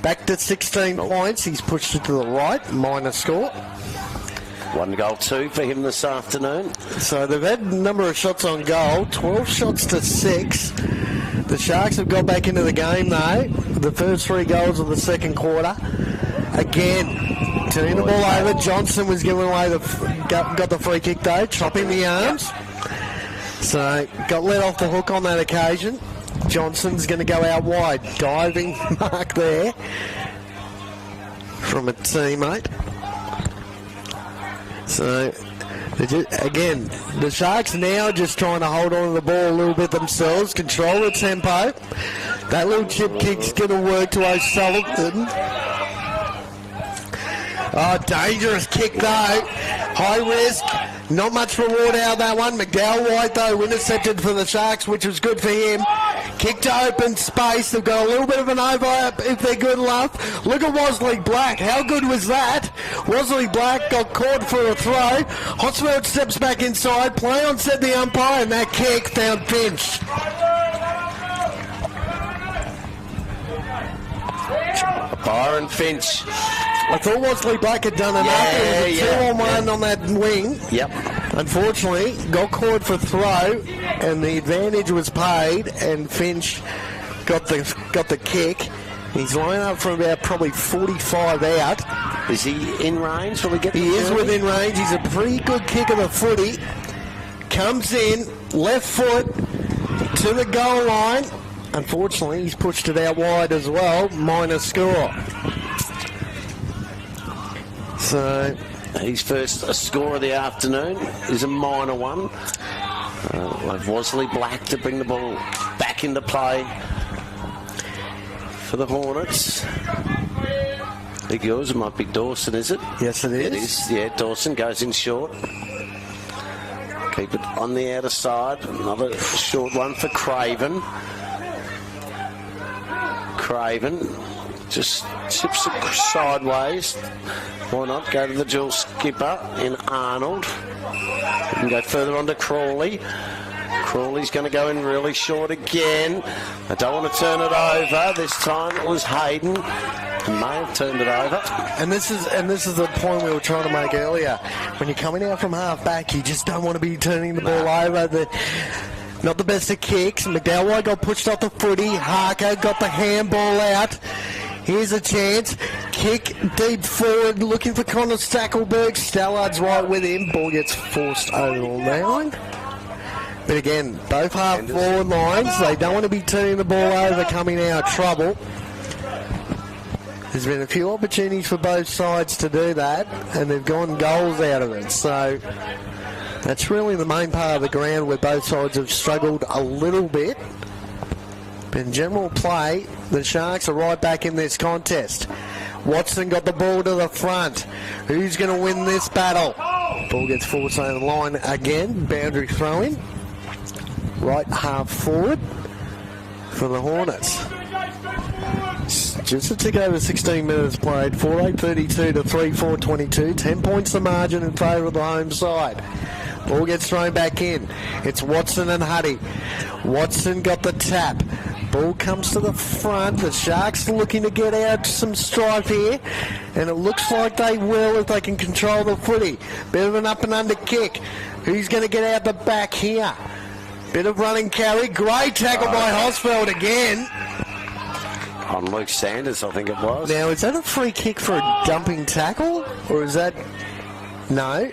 back to 16 points. He's pushed it to the right, minor score. 1 goal 2 for him this afternoon. So they've had a number of shots on goal, 12 shots to 6. The Sharks have got back into the game though. The first 3 goals of the second quarter. Again, turning the ball over. Johnson was giving away got the free kick though, chopping the arms. So got let off the hook on that occasion. Johnson's going to go out wide. Diving mark there from a teammate. So, again, the Sharks now just trying to hold on to the ball a little bit themselves, control the tempo. That little chip kick's going to work to O'Sullivan. Oh, dangerous kick though. High risk. Not much reward out of that one. McDowell White though intercepted for the Sharks, which was good for him. Kick to open space. They've got a little bit of an overlap if they're good enough. Look at Wosley Black. How good was that? Wosley Black got caught for a throw. Hotspur steps back inside. Play on, said the umpire, and that kick found Finch. Warren Finch. I thought Wesley Black had done enough. Yeah, It was a 2-on-1 on that wing. Yep. Unfortunately, got caught for throw, and the advantage was paid, and Finch got the kick. He's lined up from about probably 45 out. Is he in range? Will he get the He is 30? within range. He's a pretty good kick of the footy. Comes in, left foot to the goal line. Unfortunately, he's pushed it out wide as well. Minor score. So his first score of the afternoon is a minor one. Like Wesley Black to bring the ball back into play for the Hornets. I think yours might be Dawson, is it? yes, it is. It is. Yeah, Dawson goes in short. Keep it on the outer side. Another short one for Craven. Craven just chips it sideways. Why not go to the dual skipper in Arnold? We can go further on to Crawley. Crawley's going to go in really short again. I don't want to turn it over. This time it was Hayden. He may have turned it over. And this is the point we were trying to make earlier. When you're coming out from half back, you just don't want to be turning the ball over. Not the best of kicks. McDowell got pushed off the footy. Harker got the handball out. Here's a chance. Kick deep forward, looking for Connor Stackelberg. Stallard's right with him. Ball gets forced over the line. But again, both half forward lines, they don't want to be turning the ball over, coming out of trouble. There's been a few opportunities for both sides to do that, and they've gone goals out of it. So that's really the main part of the ground where both sides have struggled a little bit. But in general play, the Sharks are right back in this contest. Watson got the ball to the front. Who's going to win this battle? Ball gets forced over the line again. Boundary throw-in. Right half forward for the Hornets. Just a tick over 16 minutes played. 4:8:32 to 3:4:22. 10 points the margin in favour of the home side. Ball gets thrown back in. It's Watson and Huddy. Watson got the tap. Ball comes to the front. The Sharks looking to get out some strife here. And it looks like they will if they can control the footy. Bit of an up and under kick. Who's going to get out the back here? Bit of running carry. Great tackle by Hosfeld again. On Luke Sanders, I think it was. Now, is that a free kick for a dumping tackle? Or is that... No.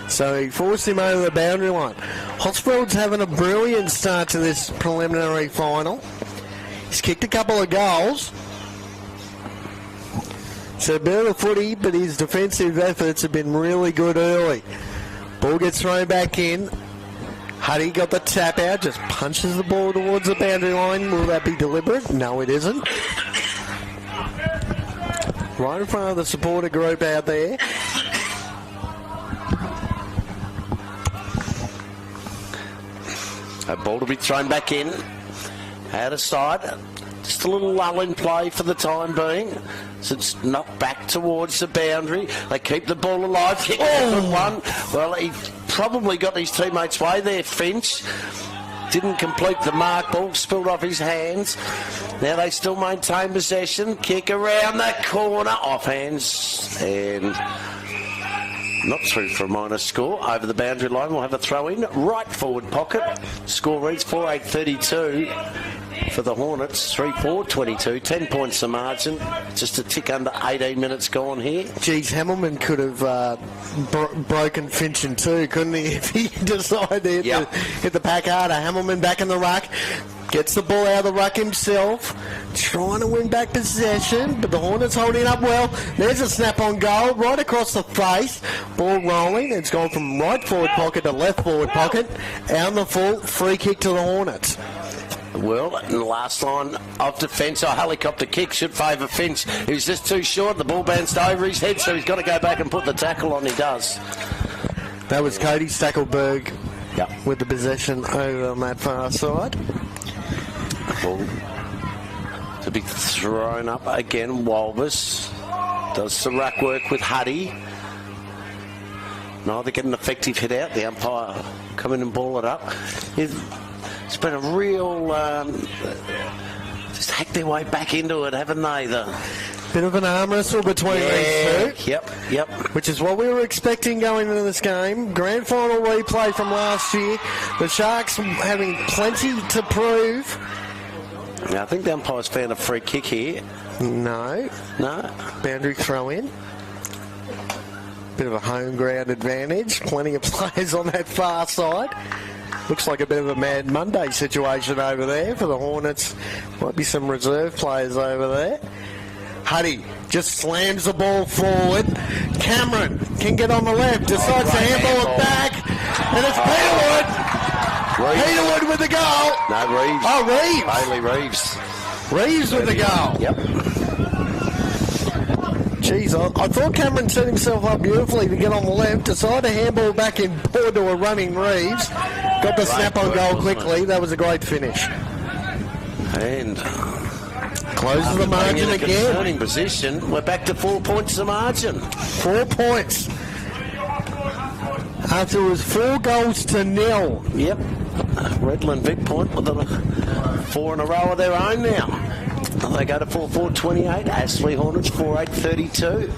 So he forced him over the boundary line. Hosfeld's having a brilliant start to this preliminary final. He's kicked a couple of goals. So a bit of a footy, but his defensive efforts have been really good early. Ball gets thrown back in. Huddy got the tap out, just punches the ball towards the boundary line. Will that be deliberate? No, it isn't. Right in front of the supporter group out there. A ball to be thrown back in. Out of sight. Just a little lull in play for the time being. So it's knocked back towards the boundary. They keep the ball alive. Kick one. Well, he probably got his teammates' way there, Finch. Didn't complete the mark. Ball spilled off his hands. Now they still maintain possession. Kick around that corner. Off hands. And not through for a minor score. Over the boundary line, we'll have a throw in. Right forward pocket. Score reads 4:8:32 for the Hornets. 3:4:22. 10 points the margin. Just a tick under 18 minutes gone here. Geez, Hamilman could have broken Finch in two, couldn't he, if he decided to hit the pack harder. Hamilman back in the ruck. Gets the ball out of the ruck himself. Trying to win back possession, but the Hornets holding up well. There's a snap on goal right across the face. Ball rolling. It's gone from right forward pocket to left forward pocket. Out in the full. Free kick to the Hornets. Well, in the last line of defence, a helicopter kick should favour Finch. He was just too short. The ball bounced over his head, so he's got to go back and put the tackle on. He does. That was Cody Stackelberg with the possession over on that far side. Ball to be thrown up again. Walbus does some ruck work with Huddy. Neither get an effective hit out. The umpire come in and ball it up. It's been a real... just hacked their way back into it, haven't they? Bit of an arm wrestle between these two. Yep. Which is what we were expecting going into this game. Grand final replay from last year. The Sharks having plenty to prove. I think the umpire's found a free kick here. No. Boundary throw in. Bit of a home ground advantage. Plenty of players on that far side. Looks like a bit of a Mad Monday situation over there for the Hornets. Might be some reserve players over there. Huddy just slams the ball forward. Cameron can get on the left. Decides to handball it back. And it's Peterwood. Peterwood with the goal. No, Reeves. Oh, Reeves. Bailey Reeves. Reeves with the goal. Yep. Jeez, I thought Cameron set himself up beautifully to get on the left. Decided to handball back in forward to a running Reeves. Got the snap on goal quickly. That was a great finish. And closes the margin again. Concerning position. We're back to 4 points the margin. 4 points. After it was 4 goals to 0. Yep. Redland-Vic point with 4 in a row of their own now. They go to 4-4-28. Aspley Hornets 4-8-32.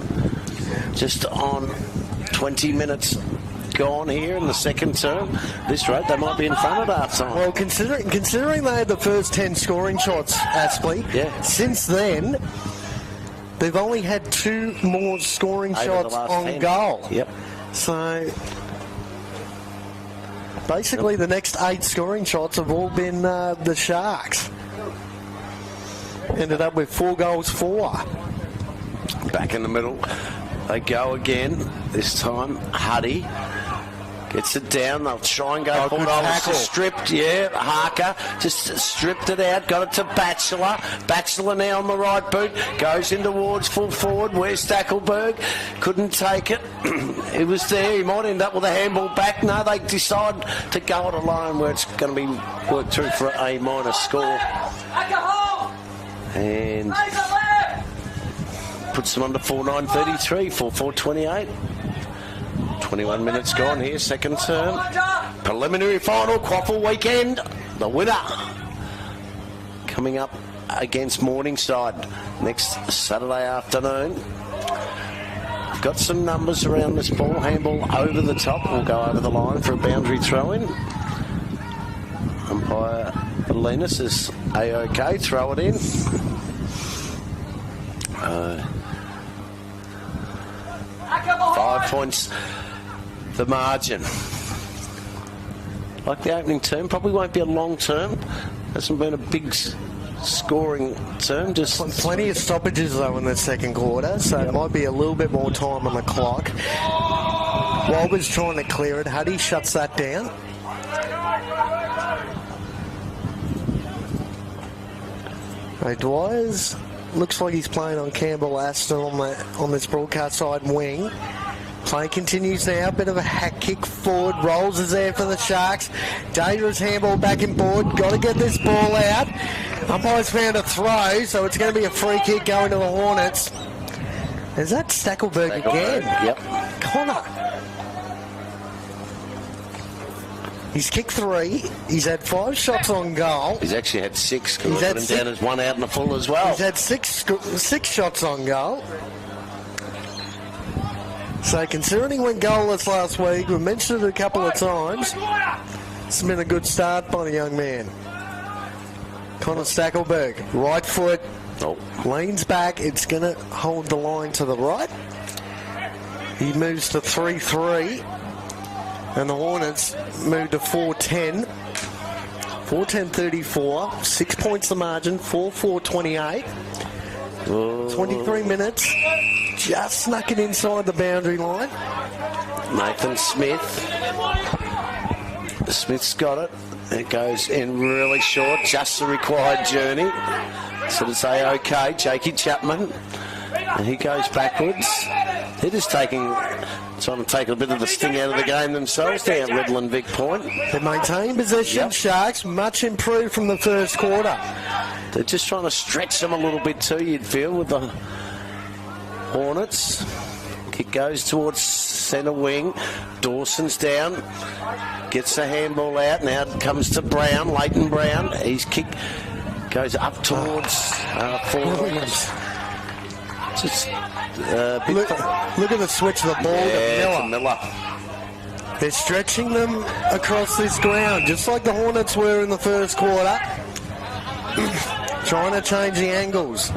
Just on 20 minutes gone here in the second term. This rate, they might be in front at half time. Well, considering they had the first 10 scoring shots, Aspley, since then, they've only had 2 more scoring shots on 10. Goal. Yep. So, basically, the next 8 scoring shots have all been the Sharks. Ended up with 4 goals for. Back in the middle. They go again. This time, Huddy gets it down. They'll try and go forward. Just stripped, Harker just stripped it out. Got it to Batchelor. Batchelor now on the right boot. Goes in towards full forward. Where's Stackelberg? Couldn't take it. It was there. He might end up with a handball back. No, they decide to go it alone where it's going to be worked through for a minus score. And puts them under 4-9-33, 4-4-28. 21 minutes gone here, second term. Preliminary final, QAFL weekend. The winner coming up against Morningside next Saturday afternoon. We've got some numbers around this ball. Handball over the top. We'll go over the line for a boundary throw-in. Umpire Linus is A-OK. Throw it in. 5 points the margin. Like the opening term, probably won't be a long term. Hasn't been a big scoring term. Just plenty of stoppages though in the second quarter, so it might be a little bit more time on the clock. Walber's trying to clear it. Huddy shuts that down. Dwyer's looks like he's playing on Campbell Aston on this broadcast side wing. Play continues now. Bit of a hack kick forward. Rolls is there for the Sharks. Dangerous handball back and forward. Got to get this ball out. Umpire's found a throw, so it's going to be a free kick going to the Hornets. Is that Stackelberg again? Yep. Connor. He's kicked 3. He's had 5 shots on goal. He's actually had 6. He's had him down as 1 out in the full as well. He's had six shots on goal. So considering he went goalless last week, we mentioned it a couple of times. It's been a good start by the young man. Connor Stackelberg, right foot, leans back. It's going to hold the line to the right. He moves to 3-3. And the Hornets move to 4-10. 4-10-34. 6 points the margin. 4-4-28. 23 minutes. Just snuck it inside the boundary line. Nathan Smith. Smith's got it. It goes in really short. Just the required journey. So to say, okay, Jakey Chapman. And he goes backwards. They're just trying to take a bit of the sting out of the game themselves down at Redland-Vic point. They maintain possession, Sharks, much improved from the first quarter. They're just trying to stretch them a little bit too, you'd feel, with the Hornets. Kick goes towards centre wing. Dawson's down. Gets the handball out. Now it comes to Brown, Leighton Brown. His kick goes up towards forward. Just Look at the switch of the ball to Miller. They're stretching them across this ground, just like the Hornets were in the first quarter. Trying to change the angles.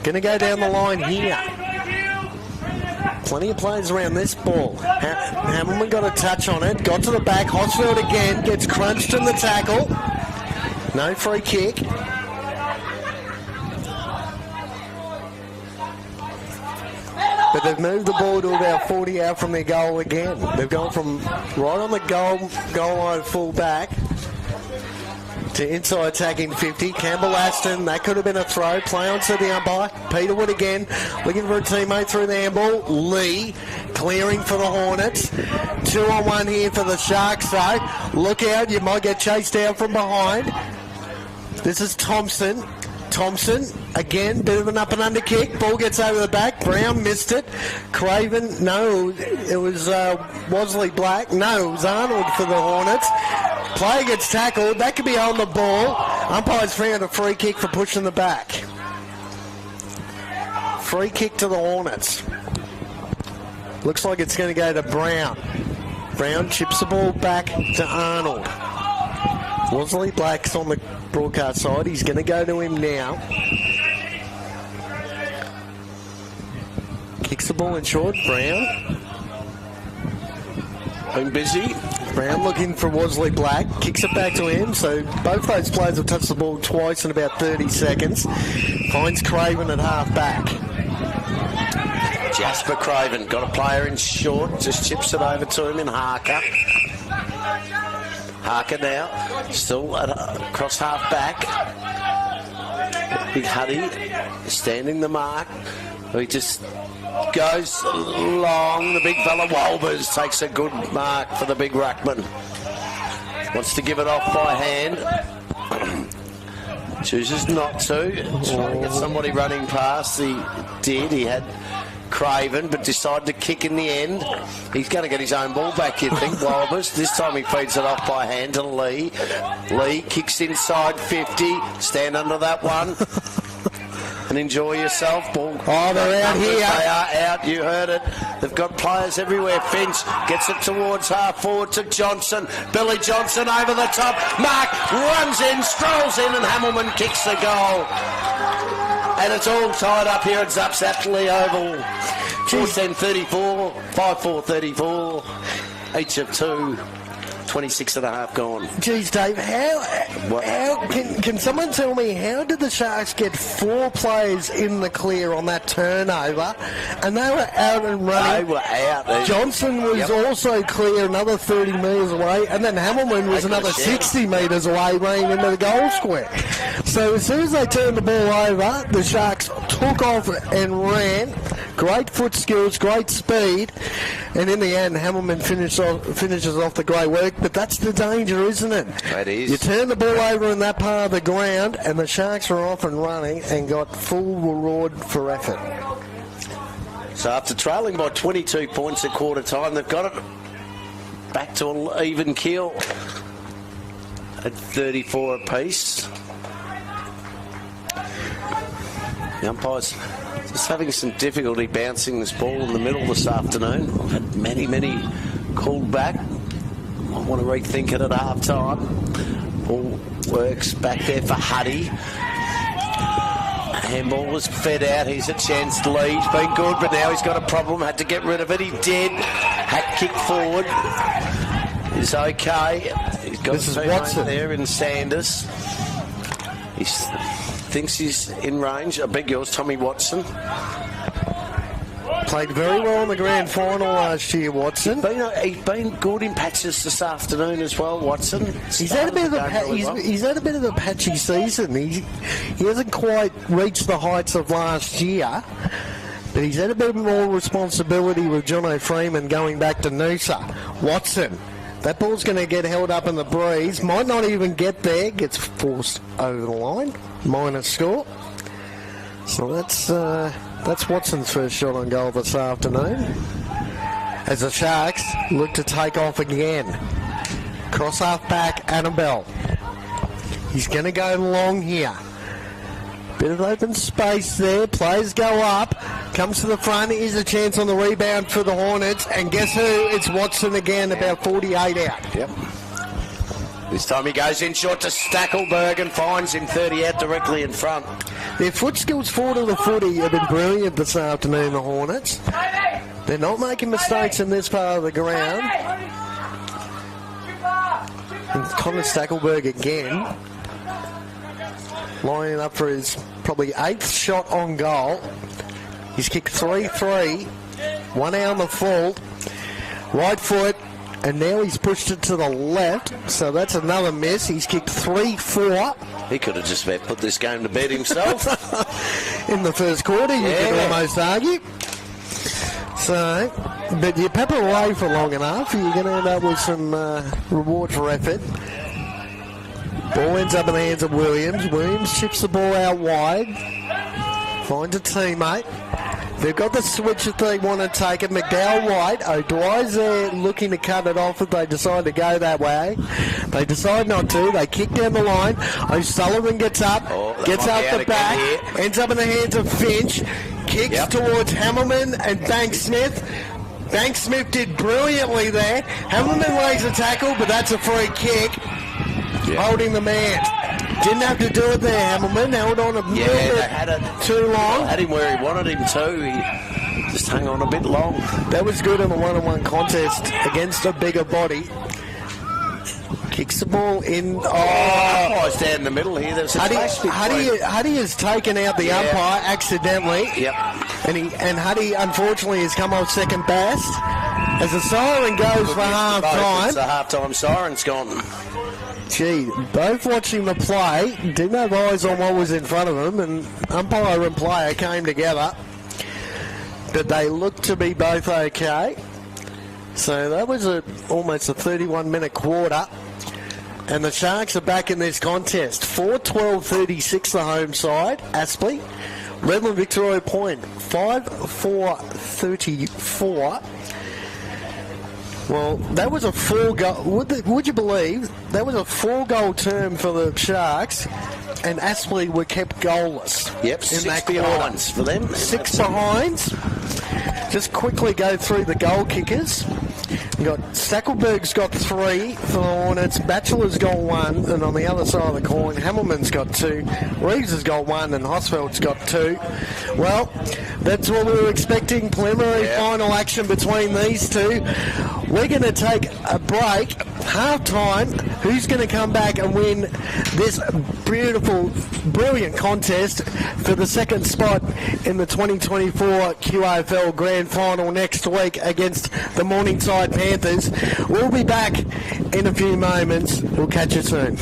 Going to go down the line here. Plenty of players around this ball. Hamilton got a touch on it. Got to the back. Hosfeld again. Gets crunched in the tackle. No free kick. But they've moved the ball to about 40 out from their goal again. They've gone from right on the goal line full back to inside attacking 50. Campbell Aston, that could have been a throw. Play on to the umpire. Peterwood again, looking for a teammate through the handball. Lee clearing for the Hornets. 2-on-1 here for the Sharks though. Look out, you might get chased down from behind. This is Thompson. Thompson, again, bit of an up and under kick. Ball gets over the back. Brown missed it. Craven, no, it was Wosley Black. No, it was Arnold for the Hornets. Player gets tackled. That could be on the ball. Umpire's found a free kick for pushing the back. Free kick to the Hornets. Looks like it's going to go to Brown. Brown chips the ball back to Arnold. Wosley Black's on the broadcast side. He's going to go to him now. Kicks the ball in short. Brown. Been busy. Brown looking for Wosley Black. Kicks it back to him. So both those players have touched the ball twice in about 30 seconds. Finds Craven at half back. Jasper Craven got a player in short. Just chips it over to him in Harker. Harker now, still across half back. Big Huddy standing the mark. He just goes long. The big fella Walbers takes a good mark for the big ruckman. Wants to give it off by hand. Chooses not to. Trying to get somebody running past. He did. He had Craven, but decided to kick in the end. He's going to get his own ball back, you think, Walbers. This time he feeds it off by hand to Lee. Lee kicks inside 50. Stand under that one. And enjoy yourself. Ball. Oh, they're out here. They are out. You heard it. They've got players everywhere. Finch gets it towards half forward to Johnson. Billy Johnson over the top. Mark runs in, strolls in, and Hamilton kicks the goal. And it's all tied up here at Zups Aspley Oval. 4-10-34, 5-4-34. Each of two. 26 and a half gone. Geez, Dave, how can someone tell me how did the Sharks get 4 players in the clear on that turnover, and they were out and running? They were out. Johnson was also clear, another 30 metres away, and then Hamilton was another 60 metres away, running into the goal square. So as soon as they turned the ball over, the Sharks took off and ran. Great foot skills, great speed, and in the end, Hamilton finishes off the great work. But that's the danger, isn't it? That is. You turn the ball over in that part of the ground, and the Sharks are off and running and got full reward for effort. So after trailing by 22 points at quarter time, they've got it back to an even keel at 34 apiece. The umpires just having some difficulty bouncing this ball in the middle this afternoon. I've had many called back. I want to rethink it at half time. Ball works back there for Huddy. Handball was fed out. He's a chance to lead. He's been good, but now he's got a problem. Had to get rid of it. He did. Hat kick forward. Is okay. He's got this is Watson there in Sanders. He thinks he's in range. I beg yours, Tommy Watson. Played very well in the grand final last year, Watson. He's been good in patches this afternoon as well, Watson. He's had a bit of a patchy season. He hasn't quite reached the heights of last year, but he's had a bit more responsibility with Jono Freeman going back to Noosa. Watson, that ball's going to get held up in the breeze. Might not even get there. Gets forced over the line. Minus score. So that's Watson's first shot on goal this afternoon. As the Sharks look to take off again. Cross half back, Annabelle. He's going to go long here. Bit of open space there. Players go up. Comes to the front. Here's a chance on the rebound for the Hornets. And guess who? It's Watson again, about 48 out. Yep. This time he goes in short to Stackelberg and finds him 30 out directly in front. Their foot skills forward of the footy have been brilliant this afternoon, the Hornets. They're not making mistakes in this part of the ground. And Connor Stackelberg again, lining up for his probably 8th shot on goal. He's kicked 3-3, 1 out on the full, right foot, and now he's pushed it to the left, so that's another miss. He's kicked 3-4. He could have just about put this game to bed himself. In the first quarter, you could almost argue. So, but you pepper away for long enough, you're going to end up with some reward for effort. Ball ends up in the hands of Williams. Williams chips the ball out wide. Finds a teammate. They've got the switch if they want to take it. McDowell White. O'Dwyer's there looking to cut it off if they decide to go that way. They decide not to. They kick down the line. O'Sullivan gets up. Gets out the back. Ends up in the hands of Finch. Kicks towards Hamilman and Banks Smith. Banks Smith did brilliantly there. Hamilman lays a tackle, but that's a free kick. Holding the man. Didn't have to do it there, Hamilman. Held on a little bit too long. Had him where he wanted him to. He just hung on a bit long. That was good in a one-on-one contest against a bigger body. Kicks the ball in. Umpire's down in the middle here. There's Huddy has taken out the umpire accidentally. Yep. And Huddy, unfortunately, has come off second best. As the siren goes for half-time. It's the half-time siren's gone. Gee, both watching the play, didn't have eyes on what was in front of them, and umpire and player came together. But they looked to be both okay. So that was almost a 31-minute quarter. And the Sharks are back in this contest. 4-12-36 the home side, Aspley. Redland-Victoria point, 5-4-34. Well, that was a 4-goal. Would you believe that was a 4-goal term for the Sharks, and Aspley were kept goalless. Yep, in 6 that behinds for them. 6 behinds. Just quickly go through the goal kickers. You got Stackelberg's got 3 for the Hornets. Batchelor's got 1, and on the other side of the coin, Hamilman's got 2. Reeves has got 1, and Hosfeld's got 2. Well, that's what we were expecting. Preliminary final action between these two. We're going to take a break. Half-time. Who's going to come back and win this beautiful, brilliant contest for the second spot in the 2024 QAFL Grand Final next week against the Morningside Panthers? We'll be back in a few moments. We'll catch you soon.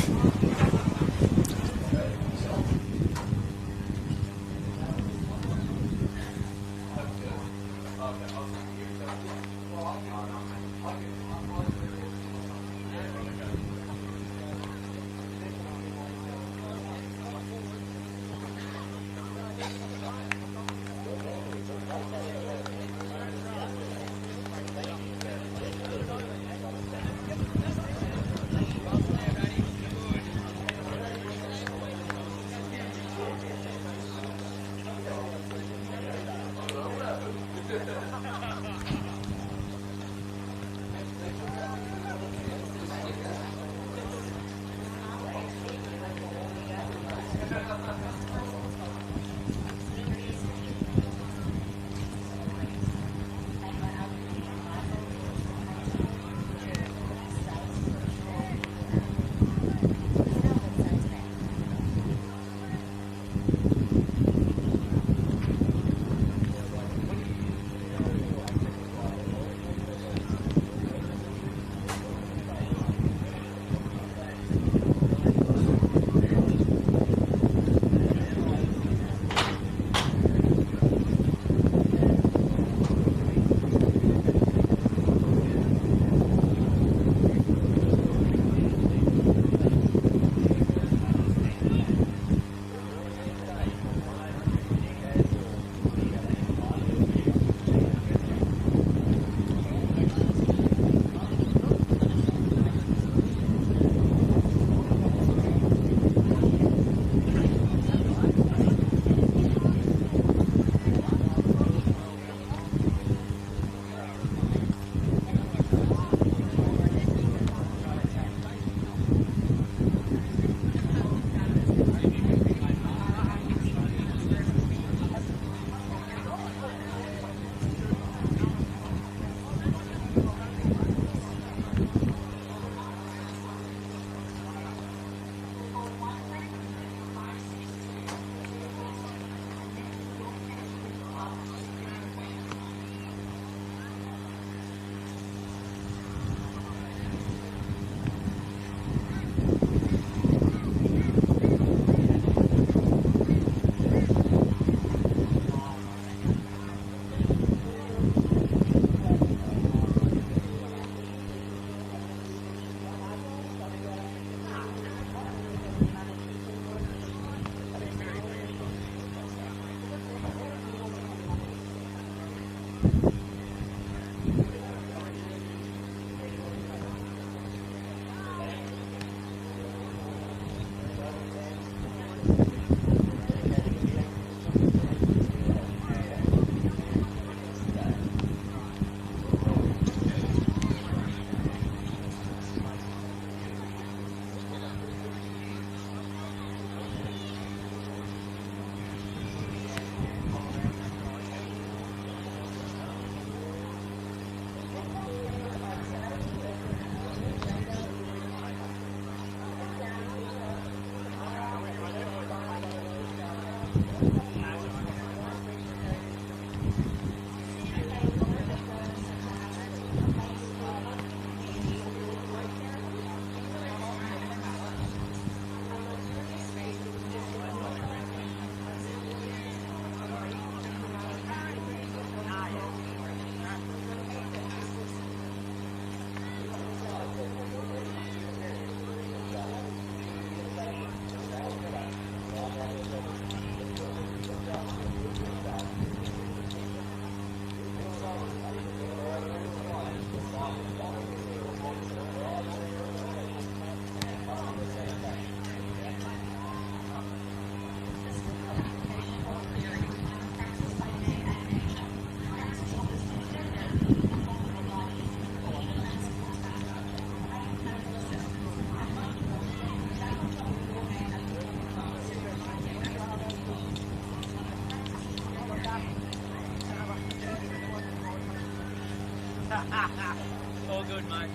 All good, mate.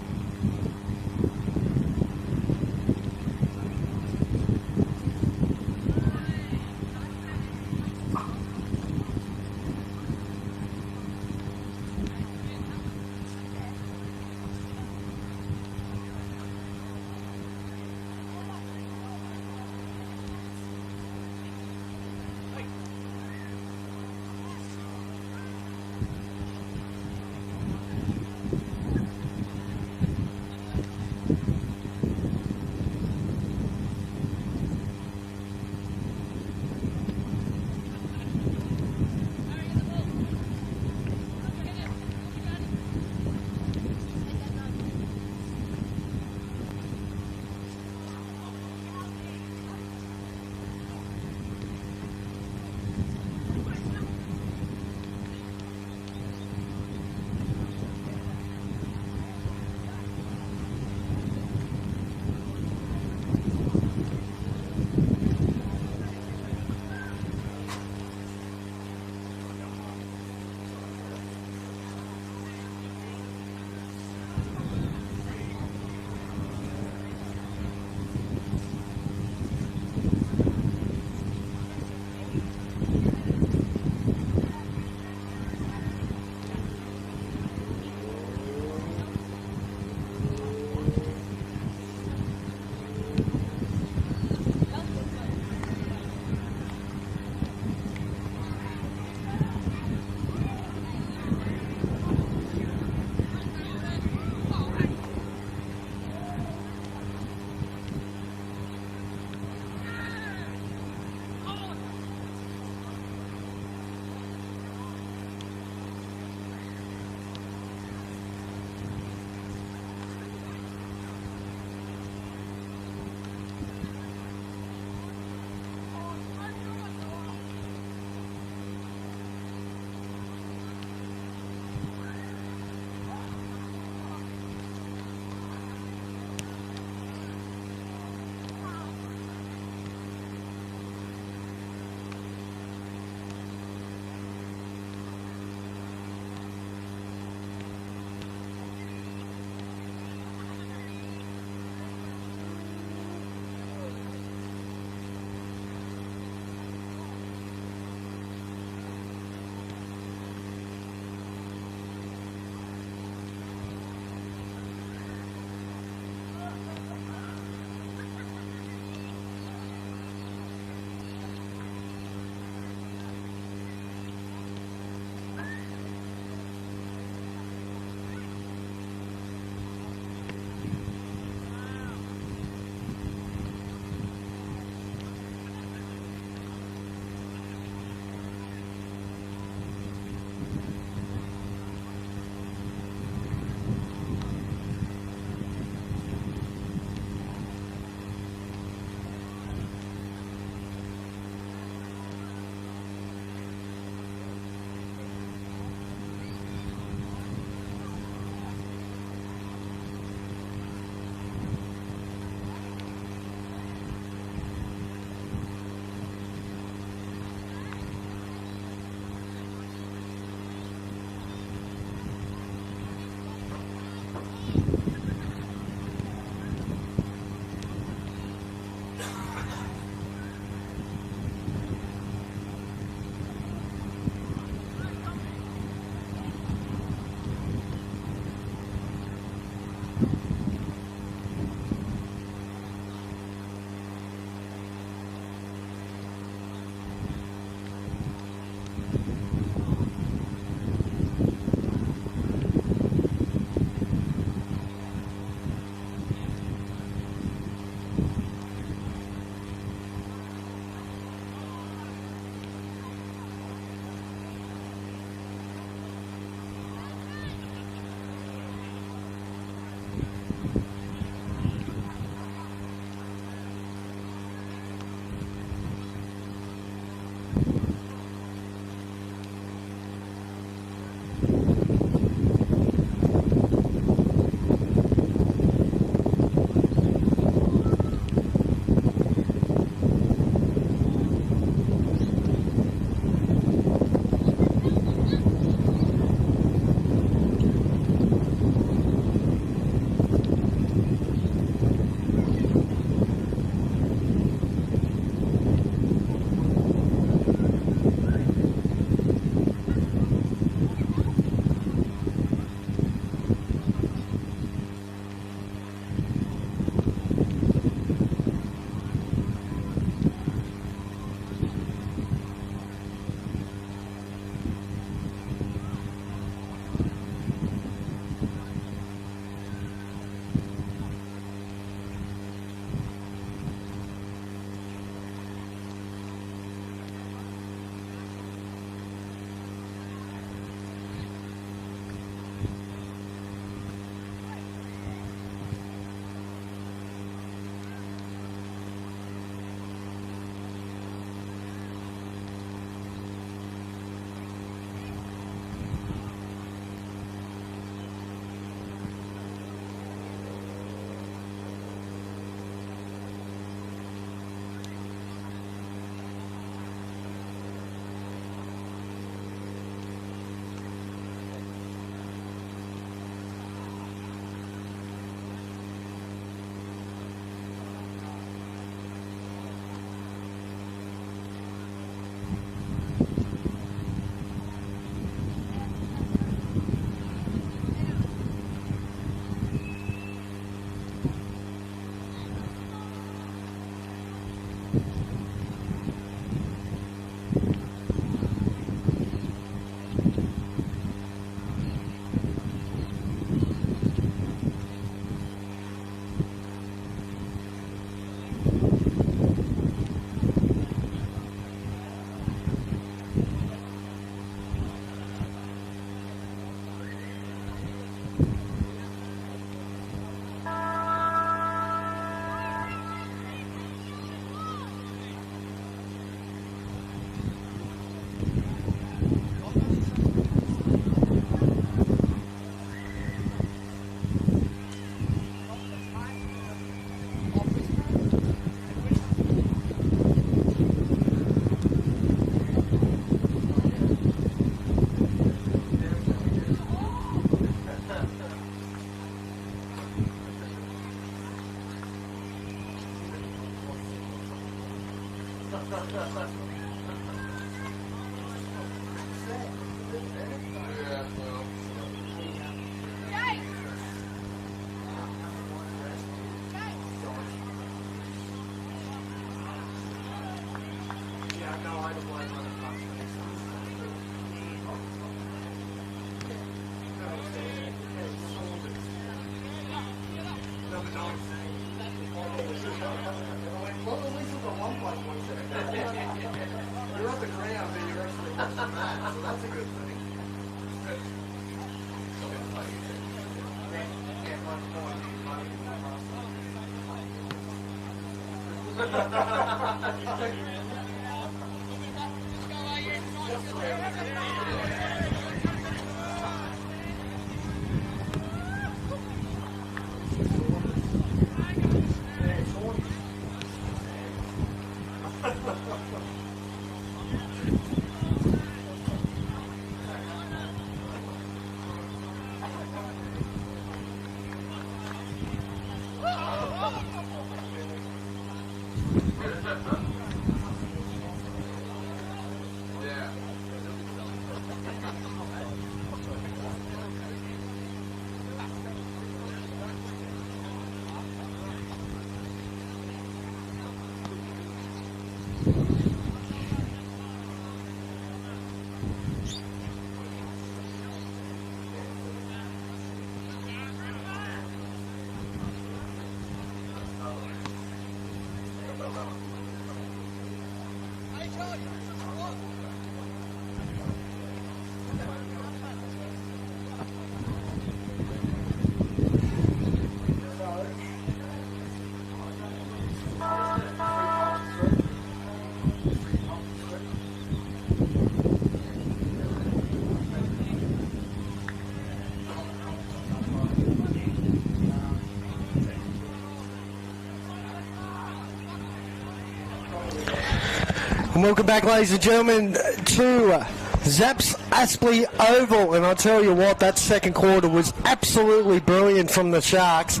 And welcome back, ladies and gentlemen, to Zapp's Aspley Oval. And I'll tell you what, that second quarter was absolutely brilliant from the Sharks.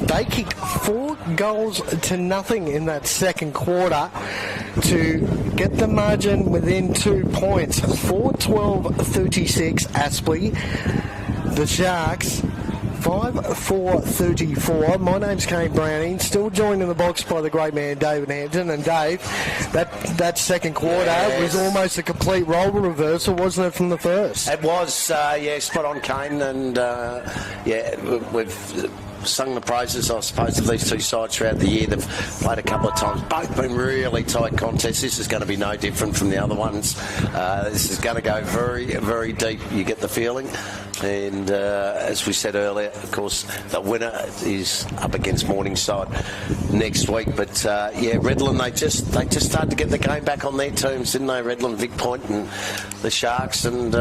They kicked 4 goals to nothing in that second quarter to get the margin within 2 points. 4-12-36 Aspley. The Sharks 5-4-34. My name's Kane Browning, still joined in the box by the great man David Hampton. And Dave, that second quarter was almost a complete role reversal, wasn't it, from the first? It was, spot on, Kane. And we've sung the praises, I suppose, of these two sides throughout the year. They've played a couple of times, both been really tight contests. This is going to be no different from the other ones. This is going to go very, very deep, you get the feeling. And as we said earlier, of course, the winner is up against Morningside next week. But Redland, they just started to get the game back on their terms, didn't they? Redland, Vic Point, and the Sharks, and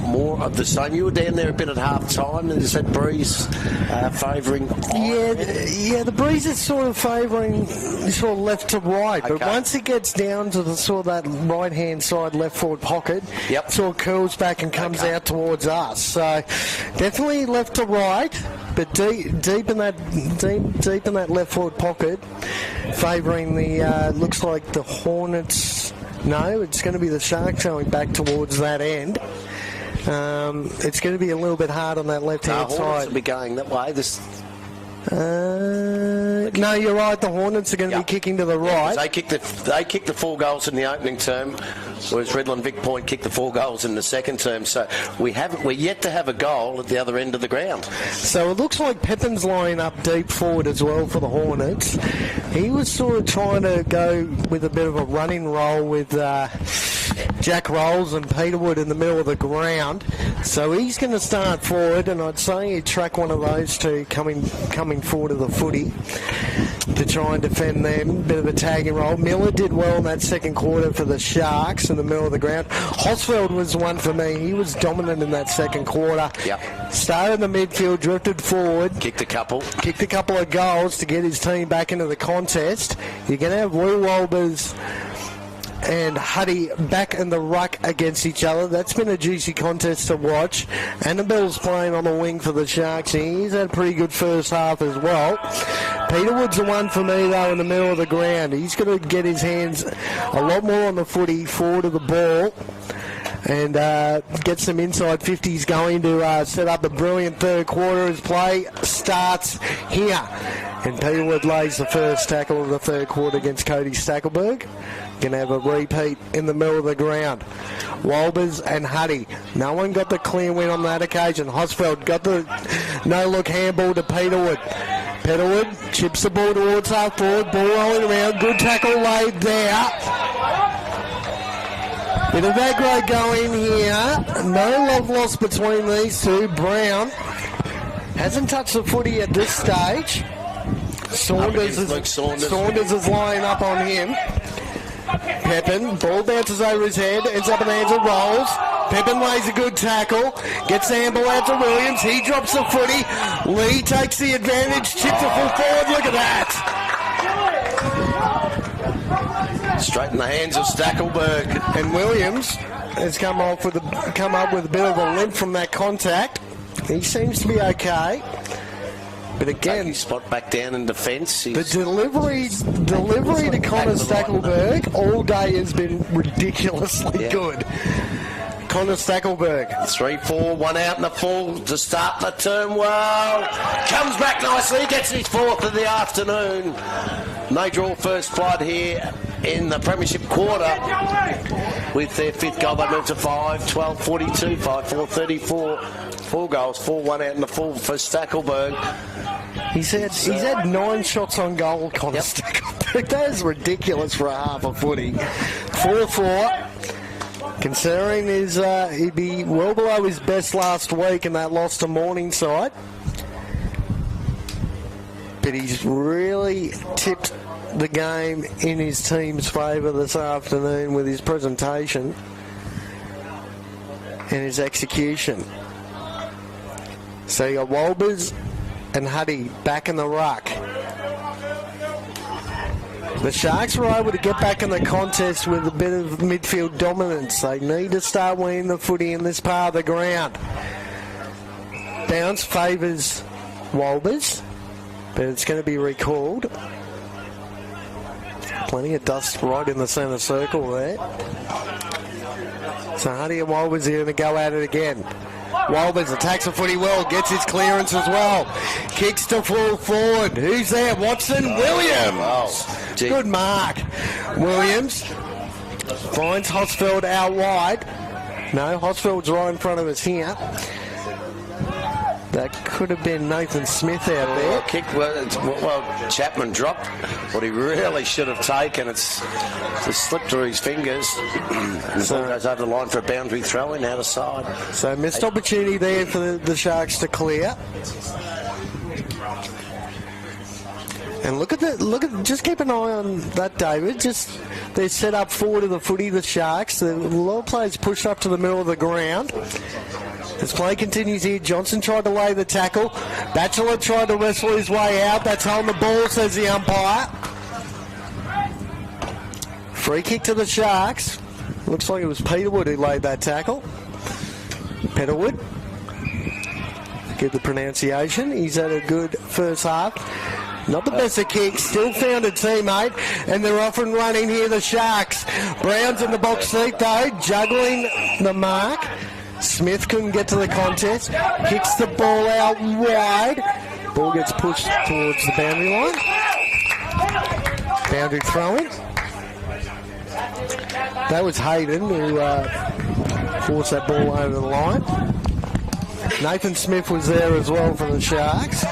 more of the same. You were down there a bit at half time. Is that breeze favouring? Yeah, the breeze is sort of favouring sort of left to right. But once it gets down to the sort of that right hand side left forward pocket, it sort of curls back and comes out towards us. So definitely left to right, but deep in that left forward pocket, favouring the looks like the Hornets. No, it's going to be the Sharks going back towards that end. It's going to be a little bit hard on that left-hand side. Hornets will be going that way. No, you're right. The Hornets are going to be kicking to the right. They kicked the 4 goals in the opening term, whereas Redland Vic Point kicked the 4 goals in the second term. So we're yet to have a goal at the other end of the ground. So it looks like Pepin's lying up deep forward as well for the Hornets. He was sort of trying to go with a bit of a running roll with Jack Rolls and Peterwood in the middle of the ground. So he's going to start forward, and I'd say he'd track one of those two coming forward to the footy to try and defend them. Bit of a tagging roll. Miller did well in that second quarter for the Sharks in the middle of the ground. Hosfeld was one for me. He was dominant in that second quarter. Started in the midfield, drifted forward. Kicked a couple of goals to get his team back into the contest. You're going to have Woolwolbers and Huddy back in the ruck against each other. That's been a juicy contest to watch. Annabelle's playing on the wing for the Sharks. He's had a pretty good first half as well. Peterwood's the one for me, though, in the middle of the ground. He's going to get his hands a lot more on the footy, forward of the ball, and get some inside 50s going to set up a brilliant third quarter as play starts here. And Peterwood lays the first tackle of the third quarter against Cody Stackelberg. Going to have a repeat in the middle of the ground. Walbers and Huddy. No one got the clear win on that occasion. Hosfeld got the no-look handball to Peterwood. Peterwood chips the ball towards half forward. Ball rolling around. Good tackle laid there. Bit of aggro going here. No love lost between these two. Brown hasn't touched the footy at this stage. Saunders is lying up on him. Pepin, ball bounces over his head, ends up in the hands of Rolls. Pepin lays a good tackle, gets the handball out to Williams. He drops the footy. Lee takes the advantage, chips the full forward. Look at that. Straight in the hands of Stackelberg. And Williams has come up with a bit of a limp from that contact. He seems to be okay. But again, his spot back down in defence. The delivery to Connor Stackelberg all day has been ridiculously good. Connor Stackelberg. 3-4, one out in the full to start the turn well. Comes back nicely, gets his fourth of the afternoon. They draw first blood here in the Premiership quarter. With their fifth goal, they move to 5-12-42, 5-4-34. 4 goals, 4-1 out in the full for Stackelberg. He's had 9 shots on goal, Connor Stackelberg. That is ridiculous for a half a footy. 4-4. Considering he'd be well below his best last week in that loss to Morningside. But he's really tipped the game in his team's favour this afternoon with his presentation and his execution. So you got Walbers and Huddy back in the ruck. The Sharks were able to get back in the contest with a bit of midfield dominance. They need to start winning the footy in this part of the ground. Bounce favours Walbers, but it's going to be recalled. Plenty of dust right in the centre circle there. So Huddy and Walbers are going to go at it again. Walbers attacks the footy well, gets his clearance as well. Kicks to full forward. Who's there? Watson Williams. Good mark. Williams finds Hosfeld out wide. No, Hosfeld's right in front of us here. That could have been Nathan Smith out there. Well, Chapman dropped what he really should have taken. It's just slipped through his fingers. And the ball goes over the line for a boundary throw in out of side. So missed opportunity there for the Sharks to clear. And look at just keep an eye on that, David. Just they're set up forward of the footy, the Sharks. The lot of players pushed up to the middle of the ground. As play continues here, Johnson tried to lay the tackle. Batchelor tried to wrestle his way out. That's on the ball, says the umpire. Free kick to the Sharks. Looks like it was Peterwood who laid that tackle. Peterwood. Get the pronunciation. He's had a good first half. Not the best of kicks. Still found a teammate. And they're off and running here, the Sharks. Brown's in the box seat, though, juggling the mark. Smith couldn't get to the contest. Kicks the ball out wide. Ball gets pushed towards the boundary line. Boundary throwing. That was Hayden who forced that ball over the line. Nathan Smith was there as well for the Sharks.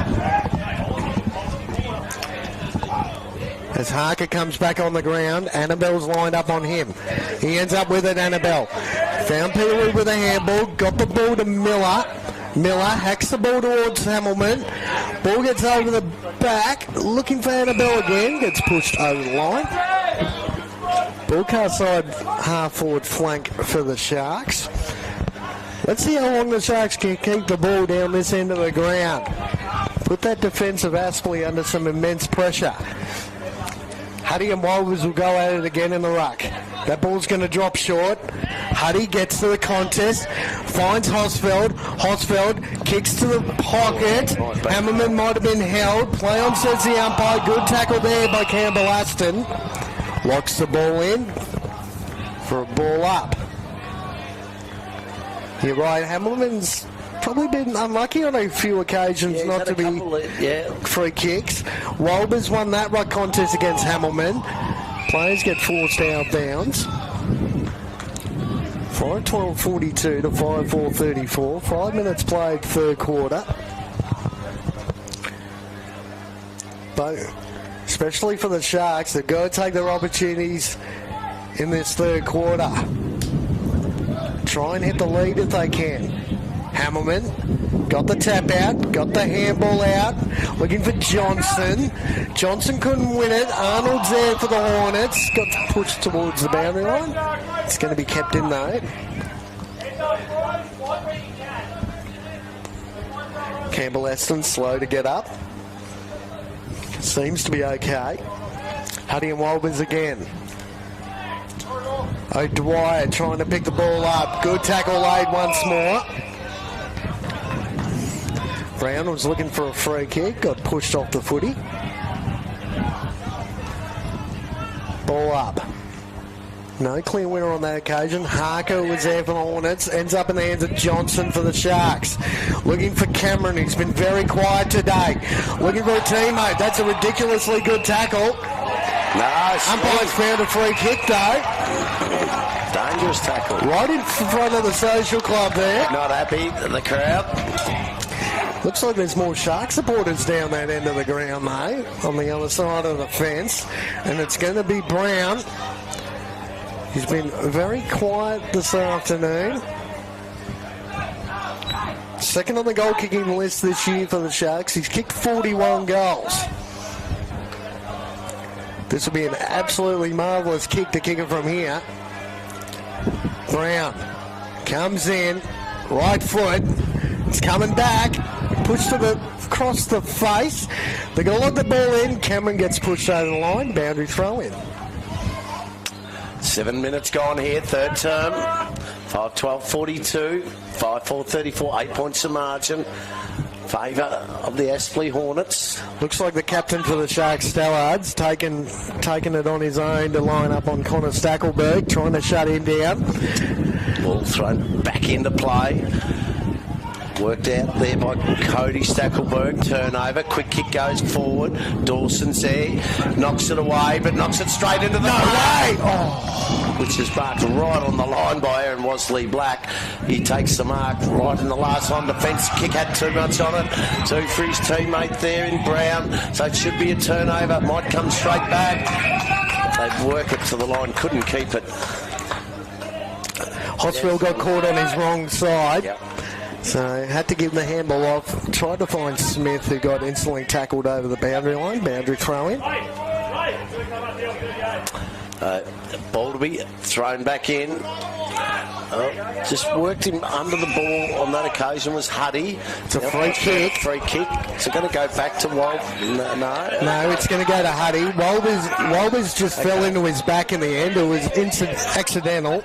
As Harker comes back on the ground, Annabelle's lined up on him. He ends up with it, Annabelle. Found Peterwood with a handball, got the ball to Miller. Miller hacks the ball towards Hamilton. Ball gets over the back, looking for Annabelle again, gets pushed over the line. Ball cast side half forward flank for the Sharks. Let's see how long the Sharks can keep the ball down this end of the ground. Put that defensive Aspley under some immense pressure. Huddy and Walbers will go at it again in the ruck. That ball's going to drop short. Huddy gets to the contest, finds Hosfeld. Hosfeld kicks to the pocket. Hammerman might have been held. Play on, says the umpire. Good tackle there by Campbell Aston. Locks the ball in for a ball up. You're right, Hammerman's probably been unlucky on a few occasions not to be free kicks. Walbers won that ruck contest against Hammerman. Players get forced out of bounds. 5:12:42 to 5:4:34. 5 minutes played third quarter. But especially for the Sharks, they've got to take their opportunities in this third quarter. Try and hit the lead if they can. Hammerman got the tap out, got the handball out, looking for Johnson. Johnson couldn't win it. Arnold's there for the Hornets. Got pushed towards the boundary line. It's going to be kept in though. Campbell Aston slow to get up. Seems to be okay. Huddy and Walbers again. O'Dwyer trying to pick the ball up. Good tackle laid once more. Brown was looking for a free kick. Got pushed off the footy. Ball up. No clear winner on that occasion. Harker was there for the Hornets. Ends up in the hands of Johnson for the Sharks. Looking for Cameron, who's been very quiet today. Looking for a teammate. That's a ridiculously good tackle. Nice. Umpire's found a free kick though. Dangerous tackle. Right in front of the social club there. Not happy, the crowd. Looks like there's more Shark supporters down that end of the ground though, on the other side of the fence. And it's going to be Brown. He's been very quiet this afternoon. Second on the goal kicking list this year for the Sharks. He's kicked 41 goals. This will be an absolutely marvellous kick to kick it from here. Brown comes in, right foot. It's coming back. Pushed to the across the face. They're going to lock the ball in. Cameron gets pushed over the line. Boundary throw in. 7 minutes gone here, third term. 5:12:42, 5:4:34, 8 points of margin. Favour of the Aspley Hornets. Looks like the captain for the Sharks, Stallard's taking it on his own to line up on Connor Stackelberg, trying to shut him down. Ball thrown back into play. Worked out there by Cody Stackelberg. Turnover. Quick kick goes forward. Dawson's there. Knocks it away, but knocks it straight into the play. Oh, which is marked right on the line by Aaron Wasley Black. He takes the mark right in the last line. Defence kick had too much on it. So for his teammate there in Brown. So it should be a turnover. Might come straight back. They work it to the line. Couldn't keep it. Hosfeld got caught on his wrong side. Yep. So had to give him the handball off. Tried to find Smith, who got instantly tackled over the boundary line. Boundary throw in. Ball to be thrown back in. Just worked him under the ball on that occasion was Huddy. It's a free kick. Free kick. Is it going to go back to Wal? No, it's going to go to Huddy. Walbers just fell into his back in the end. It was accidental.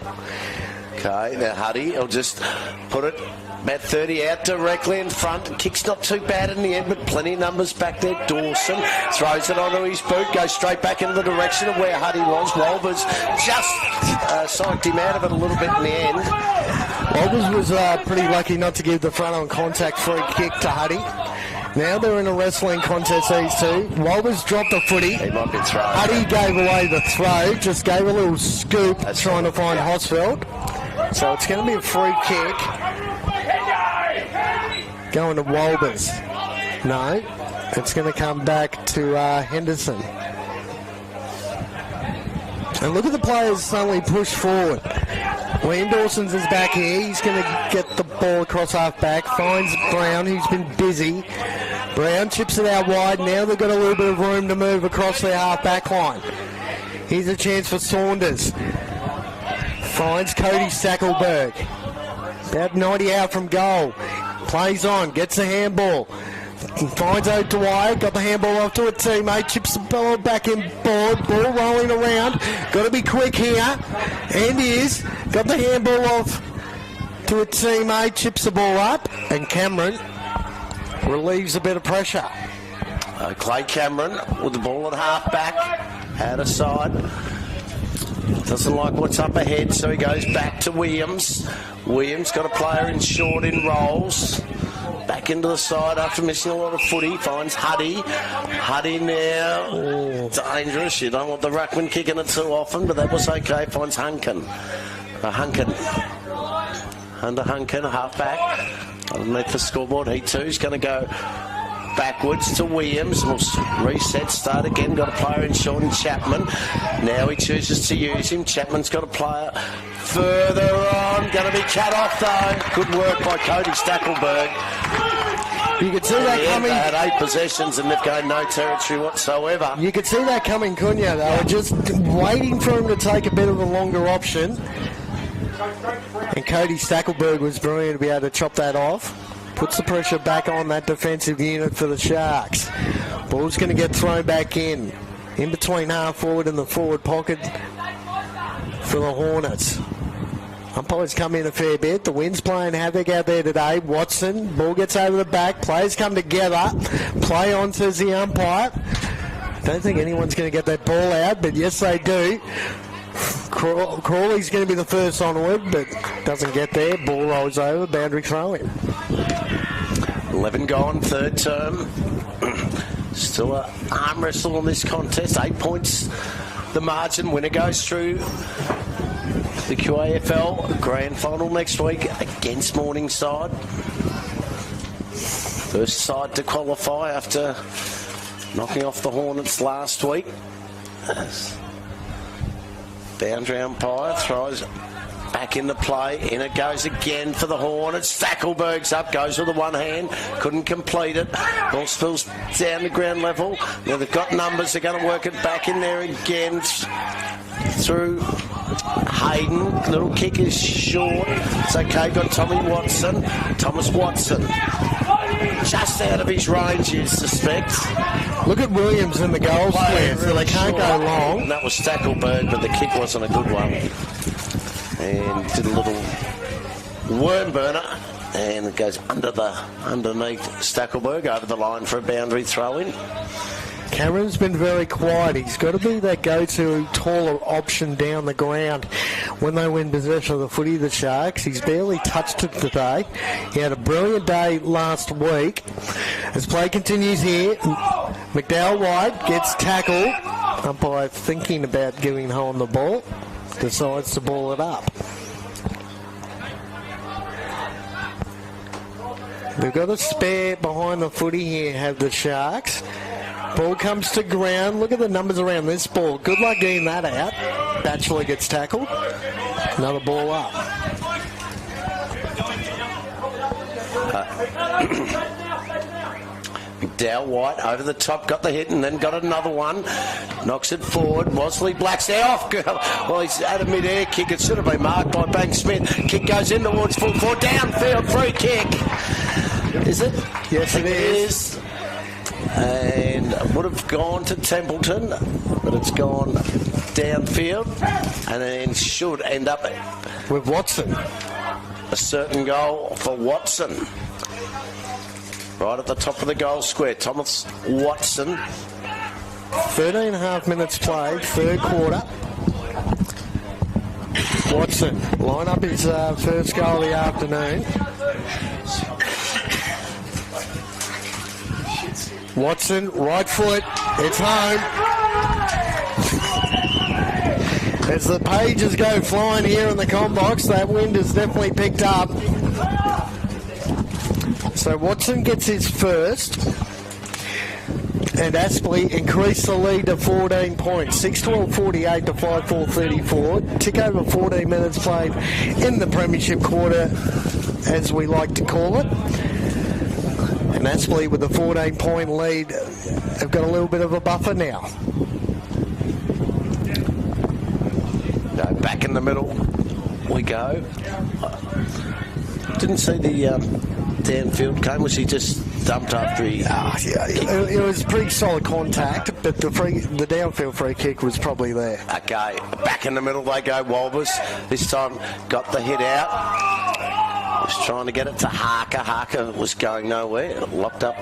Okay, now Huddy will just put it about 30 out directly in front. Kick's not too bad in the end, but plenty of numbers back there. Dawson throws it onto his boot, goes straight back in the direction of where Huddy was. Walbers just psyched him out of it a little bit in the end. Walbers was pretty lucky not to give the front on contact free kick to Huddy. Now they're in a wrestling contest, these two. Walbers dropped the footy. He might be thrown. Huddy gave away the throw, just gave a little scoop trying to find Hosfeld. So it's going to be a free kick. Going to Walbers. No, it's going to come back to Henderson. And look at the players suddenly push forward. Liam Dawson's is back here. He's going to get the ball across half back. Finds Brown, who's been busy. Brown chips it out wide. Now they've got a little bit of room to move across their half back line. Here's a chance for Saunders. Finds Cody Stackelberg. About 90 out from goal. Plays on, gets a handball. Finds out Dwyer, got the handball off to a teammate, chips the ball back in board, ball rolling around, got to be quick here, and is, got the handball off to a teammate, chips the ball up, and Cameron relieves a bit of pressure. Clay Cameron with the ball at half back, out of side. Doesn't like what's up ahead, so he goes back to Williams. Williams got a player in short in rolls. Back into the side after missing a lot of footy. Finds Huddy. Huddy now. Oh, dangerous. You don't want the ruckman kicking it too often, but that was okay. Finds Hunkin. Under Hunkin, half back. Underneath the scoreboard. He too's going to go backwards to Williams. We'll reset, start again. Got a player in short in Chapman. Now he chooses to use him. Chapman's got a player further on. Going to be cut off though. Good work by Cody Stackelberg. You could see that coming. They had 8 possessions and they've gained no territory whatsoever. You could see that coming, couldn't you? They were just waiting for him to take a bit of a longer option. And Cody Stackelberg was brilliant to be able to chop that off. Puts the pressure back on that defensive unit for the Sharks. Ball's going to get thrown back in between half forward and the forward pocket for the Hornets. Umpires come in a fair bit. The wind's playing havoc out there today. Watson, ball gets over the back. Players come together. Play on, says the umpire. Don't think anyone's going to get that ball out, but yes, they do. Crawley's going to be the first onward, but doesn't get there. Ball rolls over. Boundary throw in. 11 gone, third term. Still an arm wrestle on this contest. 8 points the margin. Winner goes through the QAFL Grand Final next week against Morningside. First side to qualify after knocking off the Hornets last week. Boundary umpire throws back into play. In it goes again for the Hornets. Stackelberg's up, goes with the one hand. Couldn't complete it. Ball spills down to ground level. Now they've got numbers. They're going to work it back in there again through Hayden. Little kick is short. It's okay. Got Tommy Watson. Thomas Watson. Just out of his range, you suspect. Look at Williams in the goal square, so they can't go long. And that was Stackelberg, but the kick wasn't a good one. And did a little worm burner, and it goes underneath Stackelberg over the line for a boundary throw-in. Cameron's been very quiet. He's got to be that go-to taller option down the ground when they win possession of the footy, the Sharks. He's barely touched it today. He had a brilliant day last week. As play continues here, McDowell White gets tackled. Umpire thinking about giving home the ball. Decides to ball it up. They've got a spare behind the footy here, have the Sharks. Ball comes to ground. Look at the numbers around this ball. Good luck getting that out. Batchelor gets tackled. Another ball up. McDowell White over the top, got the hit and then got another one. Knocks it forward. Mosley Black's there off. Well, he's had a mid-air kick. It should have been marked by Bank Smith. Kick goes in towards full forward. Downfield, free kick. Is it? Yes, it is. And would have gone to Templeton, but it's gone downfield and then should end up with Watson. A certain goal for Watson. Right at the top of the goal square, Thomas Watson. 13.5 minutes played, third quarter. Watson line up his first goal of the afternoon. Watson, right foot, it's home. As the pages go flying here in the comm box, that wind has definitely picked up. So Watson gets his first, and Aspley increased the lead to 14 points, 6-12-48 to 5-4-34. Tick over 14 minutes played in the premiership quarter, as we like to call it. And Aspley with a 14-point lead have got a little bit of a buffer now. No, back in the middle we go. Didn't see the downfield came? Was he just dumped after he... It was pretty solid contact, but the downfield free kick was probably there. Okay, back in the middle they go, Walbers. This time got the hit out. Was trying to get it to Harker. Harker was going nowhere. Locked up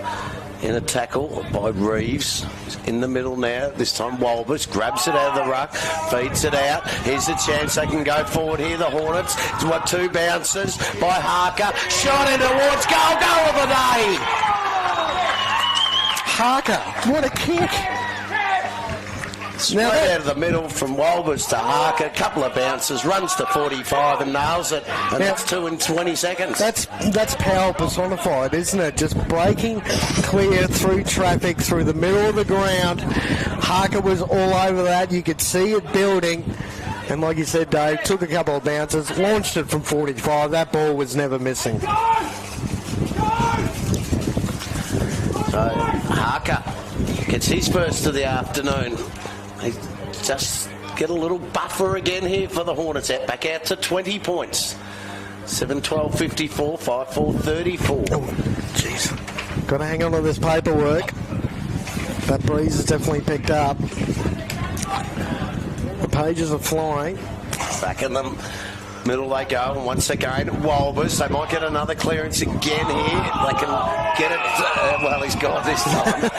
in a tackle by Reeves. In the middle now. This time Walbers grabs it out of the ruck, feeds it out. Here's a chance they can go forward here. The Hornets. It's what, 2 bounces by Harker. Shot in towards goal of the day. Harker, what a kick. Straight out of the middle from Walbers to Harker. A couple of bounces, runs to 45 and nails it. And that's 2 in 20 seconds. That's power personified, isn't it? Just breaking clear through traffic, through the middle of the ground. Harker was all over that. You could see it building. And like you said, Dave, took a couple of bounces, launched it from 45. That ball was never missing. So, Harker gets his first of the afternoon. They just get a little buffer again here for the Hornets. Back out to 20 points. 7-12-54, 5-4-34. Oh, jeez. Got to hang on to this paperwork. That breeze has definitely picked up. The pages are flying. Back in the middle they go, and once again, Walbers. They might get another clearance again here. They can get it. Well, he's got this time.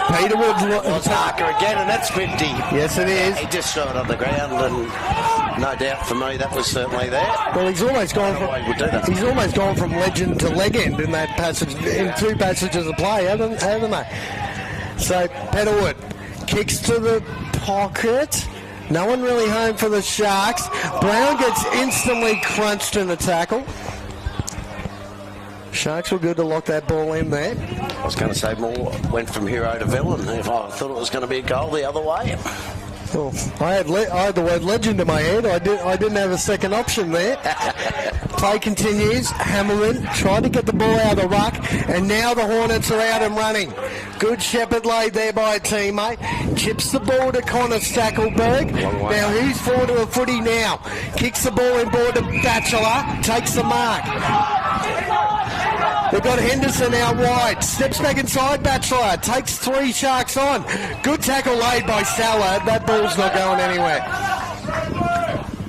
Peterwood was Harker again, and that's 50. Yes, it is. He just shot it on the ground, and no doubt for me that was certainly there. Well, he's almost gone from legend to legend in that passage, in 2 passages of play, haven't they? So Peterwood kicks to the pocket. No one really home for the Sharks. Brown gets instantly crunched in the tackle. Sharks were good to lock that ball in there. I was going to say more went from hero to villain. If I thought it was going to be a goal the other way. Well, I had the word legend in my head. I didn't have a second option there. Play continues. Hamilton tried to get the ball out of the ruck, and now the Hornets are out and running. Good shepherd laid there by a teammate. Chips the ball to Connor Stackelberg. Now who's forward to a footy now? Kicks the ball in board to Batchelor. Takes the mark. They've got Henderson out wide. Steps back inside Batchelor. Takes 3 Sharks on. Good tackle laid by Salah. That ball's not going anywhere.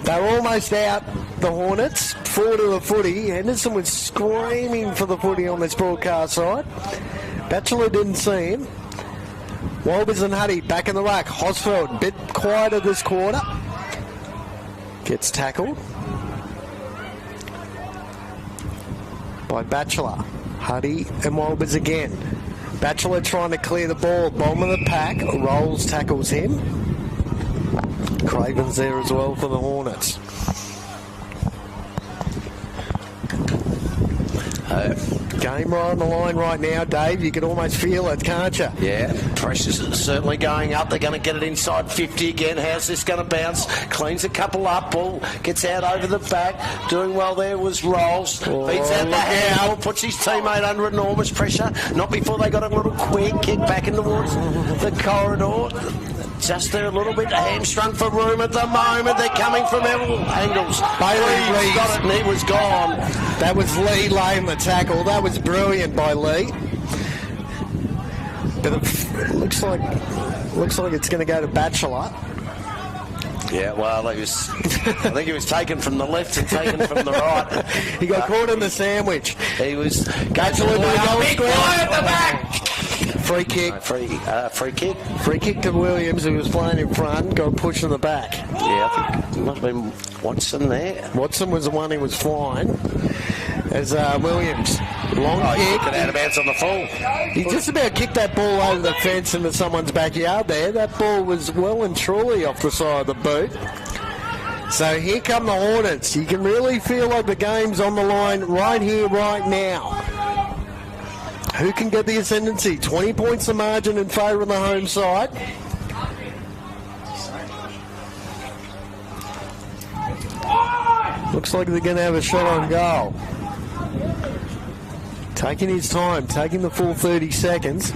They're almost out, the Hornets. Forward to the footy. Henderson was screaming for the footy on this broadcast side. Batchelor didn't see him. Walbers and Huddy back in the ruck. Hosfeld, bit quieter this quarter. Gets tackled by Batchelor. Huddy and Walbers again. Batchelor trying to clear the ball. Bottom of the pack. Rolls, tackles him. Craven's there as well for the Hornets. Game right on the line right now, Dave. You can almost feel it, can't you? Yeah, pressure's certainly going up. They're going to get it inside 50 again. How's this going to bounce? Cleans a couple up. Ball gets out over the back. Doing well there was Rolls. Beats out the handle. Puts his teammate under enormous pressure. Not before they got a little quick kick back in towards the corridor. Just there a little bit hamstrung for room at the moment. They're coming from all angles. Bailey's got it and he was gone. That was Lee laying the tackle. That was brilliant by Lee. But it looks like it's going to go to Batchelor. Yeah, well, I think he was taken from the left and taken from the right. He got caught in the sandwich. He was Batchelor to the goal square. At the back. Free kick. Free kick. Free kick to Williams, who was playing in front, got pushed in the back. Yeah, I think it might have been Watson there. Watson was the one who was flying. As Williams, long kick. He out of bounds on the full. He just about kicked that ball over the fence into someone's backyard there. That ball was well and truly off the side of the boot. So here come the Hornets. You can really feel like the game's on the line right here, right now. Who can get the ascendancy? 20 points the margin in favour of the home side. Looks like they're going to have a shot on goal. Taking his time, taking the full 30 seconds.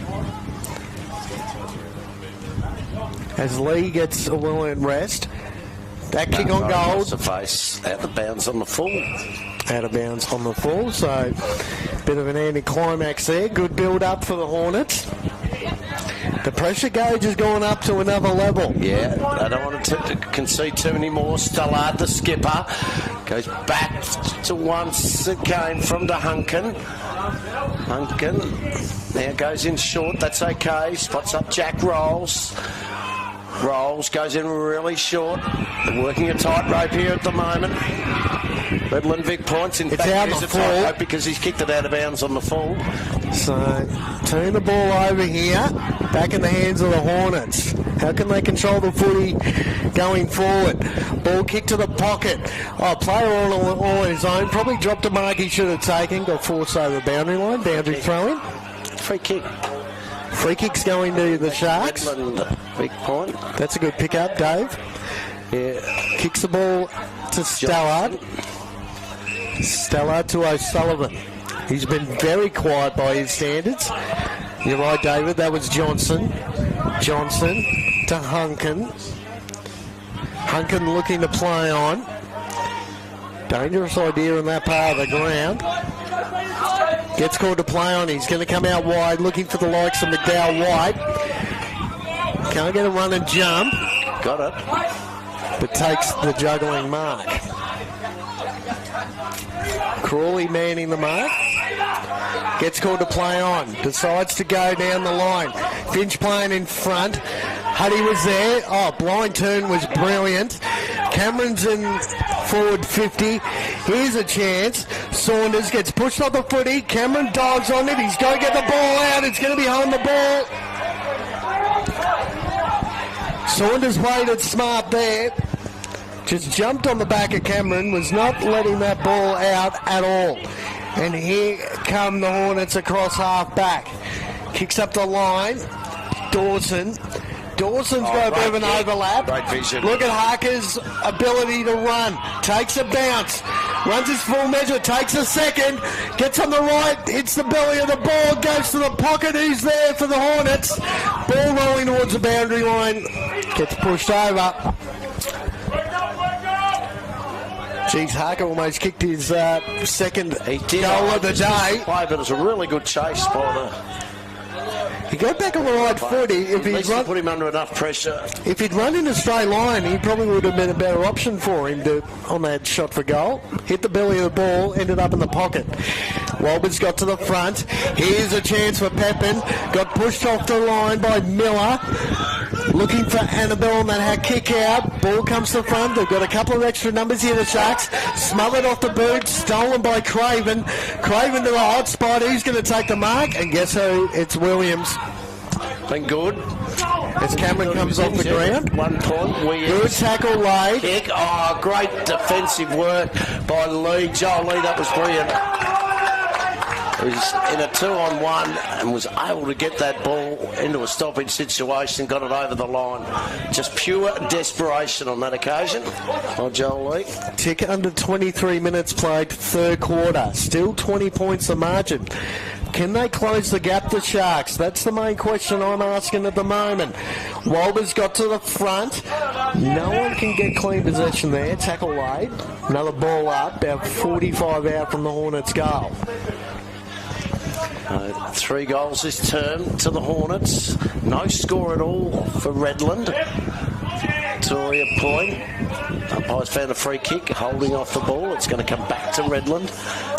As Lee gets a well-earned rest. That kick on goal. Across the face, out of bounds on the full. Out of bounds on the full, so bit of an anticlimax there. Good build up for the Hornets. The pressure gauge has gone up to another level. Yeah, I don't want to concede too many more. Stallard, the skipper, goes back to once it came from the Hunkin. Now goes in short, that's okay. Spots up Jack Rolls. Rolls goes in really short. They're working a tightrope here at the moment. Redland-Vic points. In fact, out there's the a full. tightrope because he's kicked it out of bounds on the full. So, turn the ball over here, back in the hands of the Hornets. How can they control the footy going forward? Ball kick to the pocket. Oh, player on his own. Probably dropped a mark he should have taken. Got forced over the boundary line. Boundary throw-in. Free kick. Free kick's going to the Sharks. Big point. That's a good pick-up, Dave. Yeah. Kicks the ball to Stallard. Stallard to O'Sullivan. He's been very quiet by his standards. You're right, David. That was Johnson. Johnson to Hunkin. Hunkin looking to play on. Dangerous idea in that part of the ground. Gets called to play on. He's going to come out wide, looking for the likes of McDowell White. Can't get a run and jump. Got it. But takes the juggling mark. Crawley manning the mark. Gets called to play on. Decides to go down the line. Finch playing in front. Huddy was there. Oh, blind turn was brilliant. Cameron's in forward 50. Here's a chance. Saunders gets pushed off the footy. Cameron dives on it. He's going to get the ball out. It's going to be on the ball. Saunders played it smart there. Just jumped on the back of Cameron. Was not letting that ball out at all. And here come the Hornets across half back. Kicks up the line. Dawson. Dawson's got a bit of an overlap. Great vision. Look at Harker's ability to run. Takes a bounce. Runs his full measure. Takes a second. Gets on the right. Hits the belly of the ball. Goes to the pocket. Who's there for the Hornets? Ball rolling towards the boundary line. Gets pushed over. Geez, Harker almost kicked his second goal of the day. Play, but it was a really good chase by the... He got back on the right foot. If he'd run, put him under enough pressure. If he'd run in a straight line, he probably would have been a better option for him on that shot for goal. Hit the belly of the ball, ended up in the pocket. Walbert's got to the front. Here's a chance for Pepin. Got pushed off the line by Miller. Looking for Annabelle on that hat kick out. Ball comes to the front. They've got a couple of extra numbers here, the Sharks. Smothered off the boot. Stolen by Craven. Craven to the hot spot. Who's going to take the mark? And guess who? It's Williams. Been good. As Cameron comes off the ground. 1 point. Good tackle laid. Kick. Oh, great defensive work by Lee. Joel Lee, that was brilliant. He was in a 2-on-1 and was able to get that ball into a stoppage situation, got it over the line. Just pure desperation on that occasion by Joel Lee. Tick under 23 minutes played, third quarter. Still 20 points the margin. Can they close the gap, the Sharks? That's the main question I'm asking at the moment. Walber's got to the front. No one can get clean possession there. Tackle laid. Another ball up, about 45 out from the Hornets' goal. 3 goals this term to the Hornets. No score at all for Redland. Victoria point. Umpires found a free kick, holding off the ball. It's going to come back to Redland.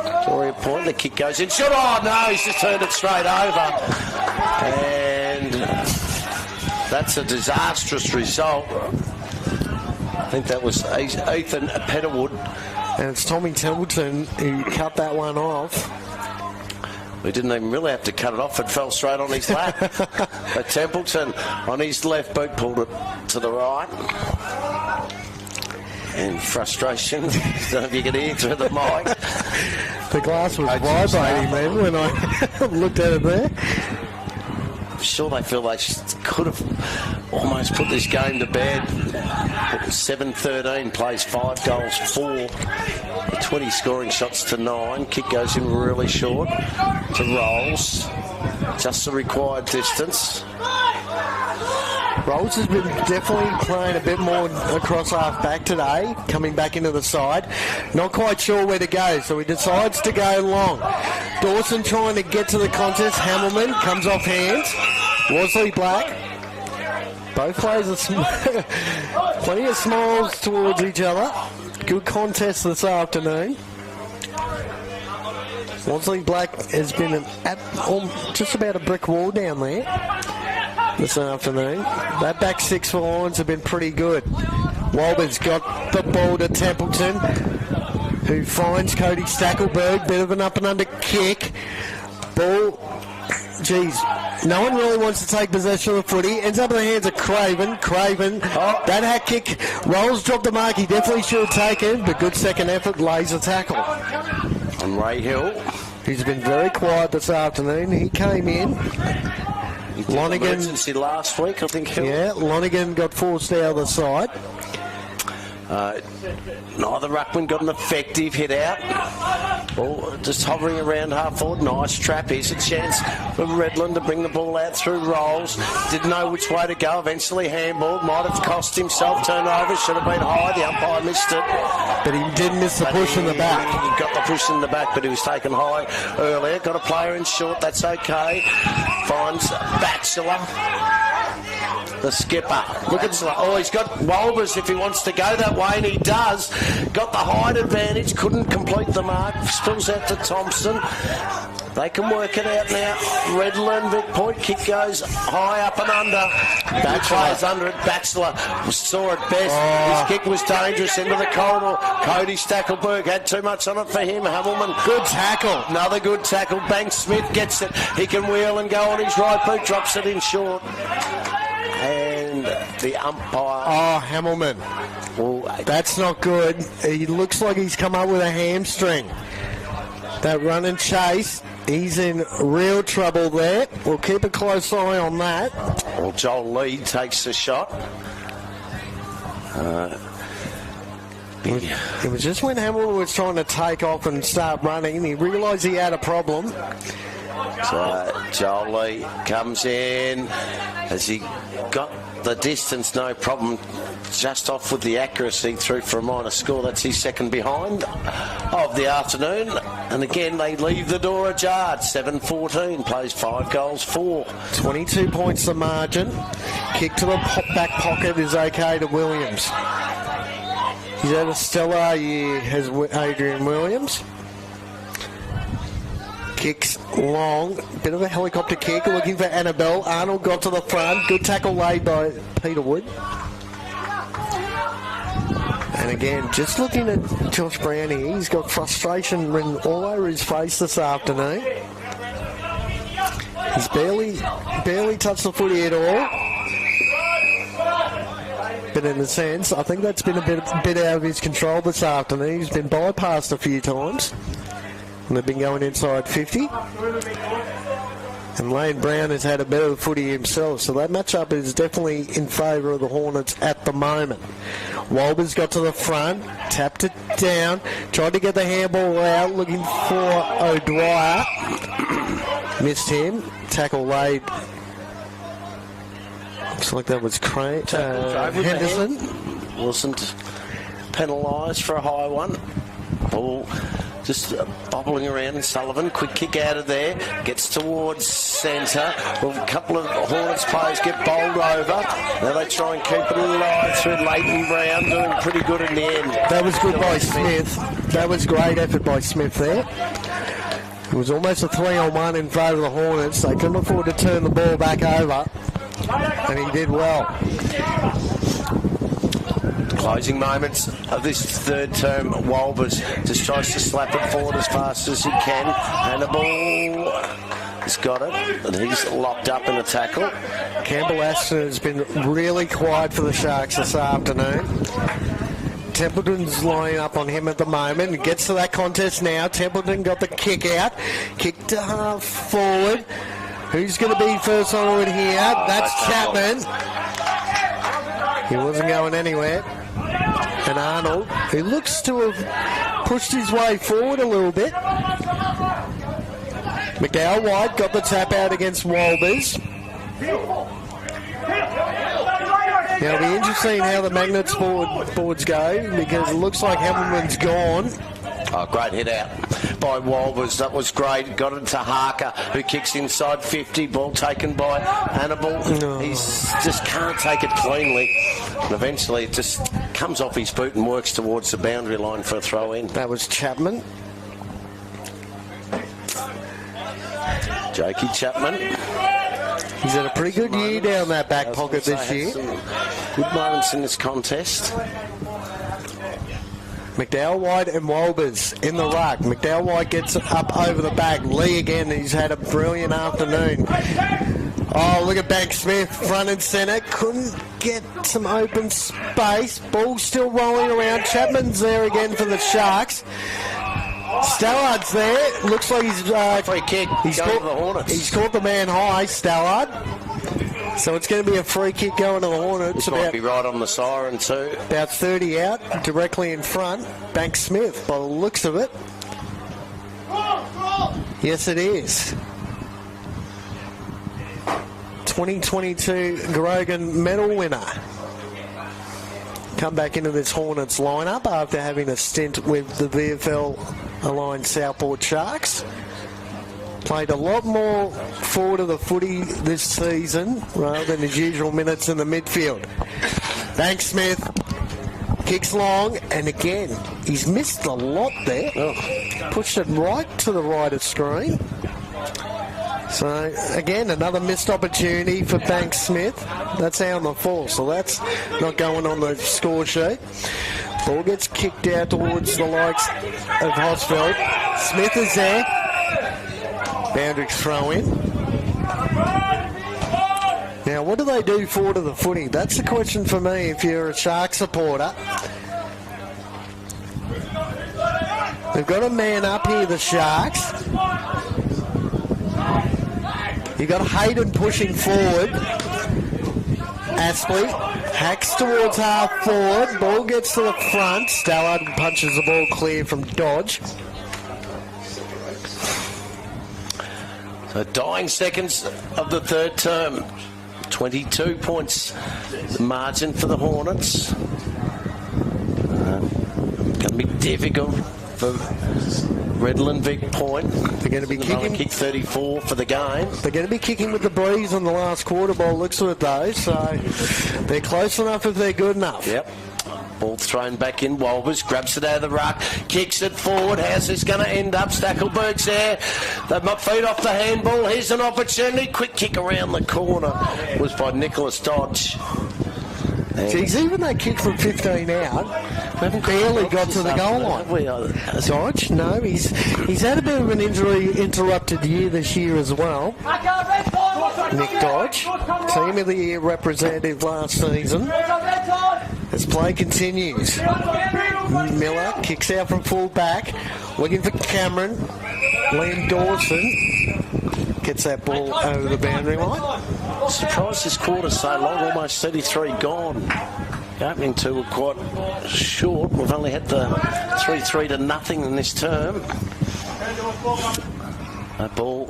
Victoria point. The kick goes in. Shot. Oh no, he's just turned it straight over. And that's a disastrous result. I think that was Ethan Petterwood. And it's Tommy Templeton who cut that one off. We didn't even really have to cut it off. It fell straight on his lap. But Templeton on his left boot pulled it to the right. And frustration. So if you can hear through the mic. The glass was vibrating then when I looked at it there. I'm sure they feel they could have almost put this game to bed. 7-13, plays 5 goals, 4. 20 scoring shots to 9. Kick goes in really short to Rolls. Just the required distance. Rolls has been definitely playing a bit more across half back today, coming back into the side. Not quite sure where to go, so he decides to go long. Dawson trying to get to the contest. Hamilman comes off hands. Worsley Black. Both players are plenty of smiles towards each other. Good contest this afternoon. Worsley Black has been just about a brick wall down there this afternoon. That back six for Lions have been pretty good. Walber's got the ball to Templeton, who finds Cody Stackelberg. Bit of an up and under kick. Ball, geez, no one really wants to take possession of the footy. Ends up in the hands of Craven. That hat kick. Rolls dropped the mark. He definitely should have taken, but good second effort, lays a tackle. And Ray Hill. He's been very quiet this afternoon. He came in. Lonigan last week, I think. Yeah, Lonigan got forced out of the side. Neither ruckman got an effective hit out. Ball just hovering around half forward. Nice trap. Here's a chance for Redland to bring the ball out through Rolls. Didn't know which way to go. Eventually handball. Might have cost himself. Turnover. Should have been high. The umpire missed it. But he did miss the push in the back. He got the push in the back, but he was taken high earlier. Got a player in short. That's okay. Finds Batchelor. The skipper. Look at he's got Walbers if he wants to go that way, and he does. Got the height advantage, couldn't complete the mark. Spills out to Thompson. They can work it out now. Redland, Vic point kick goes high up and under. Batchelor's under it. Batchelor saw it best. His kick was dangerous into the corridor. Cody Stackelberg had too much on it for him. Hamilman. Good tackle. Another good tackle. Banks Smith gets it. He can wheel and go on his right boot. Drops it in short. And the umpire. Hamilman. Well, that's not good. He looks like he's come up with a hamstring. That run and chase, he's in real trouble there. We'll keep a close eye on that. Well, Joel Lee takes the shot. It was just when Hamilton was trying to take off and start running, he realised he had a problem. So Joel Lee comes in. Has he got the distance? No problem. Just off with the accuracy through for a minor score. That's his second behind of the afternoon. And again, they leave the door ajar. 7-14. Plays 5 goals, 4. 22 points the margin. Kick to the back pocket is okay to Williams. He's had a stellar year, has Adrian Williams. Kicks long, bit of a helicopter kick, looking for Annabelle. Arnold got to the front, good tackle laid by Peter Wood. And again, just looking at Josh Brown here, he's got frustration written all over his face this afternoon. He's barely touched the footy at all. But in a sense, I think that's been a bit out of his control this afternoon. He's been bypassed a few times. And they've been going inside 50. And Lane Brown has had a bit of the footy himself, so that matchup is definitely in favour of the Hornets at the moment. Walber's got to the front, tapped it down, tried to get the handball out, looking for O'Dwyer. Missed him. Tackle laid. Looks like that was Henderson. Wasn't penalised for a high one. Ball just bobbling around. Sullivan, quick kick out of there, gets towards centre. Well, a couple of Hornets players get bowled over. Now they try and keep it alive through Leighton Brown, doing pretty good in the end. That was good by Smith. That was great effort by Smith there. It was almost a 3-on-1 in favour of the Hornets. They couldn't afford to turn the ball back over, and he did well. Closing moments of this third term, Walbers just tries to slap it forward as fast as he can. Hannibal has got it, and he's locked up in a tackle. Campbell Aston has been really quiet for the Sharks this afternoon. Templeton's lining up on him at the moment. He gets to that contest now. Templeton got the kick out. Kick to half forward. Who's going to be first onward here? That's Chapman. He wasn't going anywhere. And Arnold, who looks to have pushed his way forward a little bit. McDowell White got the tap out against Walbers. Now, it'll be interesting how the Magnets boards go, because it looks like Hamilton's gone. Oh, great hit out by Walbers. That was great. Got it to Harker, who kicks inside 50. Ball taken by Hannibal. No. He's just can't take it cleanly. And eventually it just comes off his boot and works towards the boundary line for a throw in. That was Chapman. Jakey Chapman. He's had a pretty good year down that back pocket this year. Some good moments in this contest. McDowell White and Walbers in the ruck. McDowell White gets up over the back. Lee again, he's had a brilliant afternoon. Oh, look at Bank Smith, front and centre. Couldn't get some open space. Ball still rolling around. Chapman's there again for the Sharks. Stallard's there. Looks like he's free kick. He's going caught to the Hornets. He's caught the man high, Stallard. So it's going to be a free kick going to the Hornets. This might be right on the siren too. About 30 out, directly in front. Bank Smith, by the looks of it. Yes, it is. 2022 Grogan medal winner. Come back into this Hornets lineup after having a stint with the VFL aligned Southport Sharks. Played a lot more forward of the footy this season rather than his usual minutes in the midfield. Bank Smith kicks long, and again, he's missed a lot there. Pushed it right to the right of screen. So, again, another missed opportunity for Bank Smith. That's out on the fall, so that's not going on the score sheet. Ball gets kicked out towards the likes of Hosfeld. Smith is there. Boundary throw in. Now, what do they do forward of the footy? That's the question for me if you're a Shark supporter. They've got a man up here, the Sharks. You've got Hayden pushing forward. Aspley hacks towards half forward. Ball gets to the front. Stallard punches the ball clear from Dodge. The dying seconds of the third term. 22 points margin for the Hornets. Going to be difficult for Redland-Vic Point. They're going to be kicking. Kick 34 for the game. They're going to be kicking with the breeze on the last quarter ball. Looks at it though, so they're close enough if they're good enough. Yep. Ball thrown back in. Walbers grabs it out of the ruck, kicks it forward. How's this going to end up? Stackelberg's there. They've got feet off the handball. Here's an opportunity. Quick kick around the corner was by Nicholas Dodge. Geez, even that kick from 15 out, barely got to the goal line. Dodge, no, he's had a bit of an injury-interrupted year this year as well. Nick Dodge, Team of the Year representative last season. As play continues, Miller kicks out from full back, looking for Cameron. Liam Dawson gets that ball over the boundary line. Surprised this quarter's so long, almost 33 gone. The opening two were quite short. We've only had the 3-3 to nothing in this term. That ball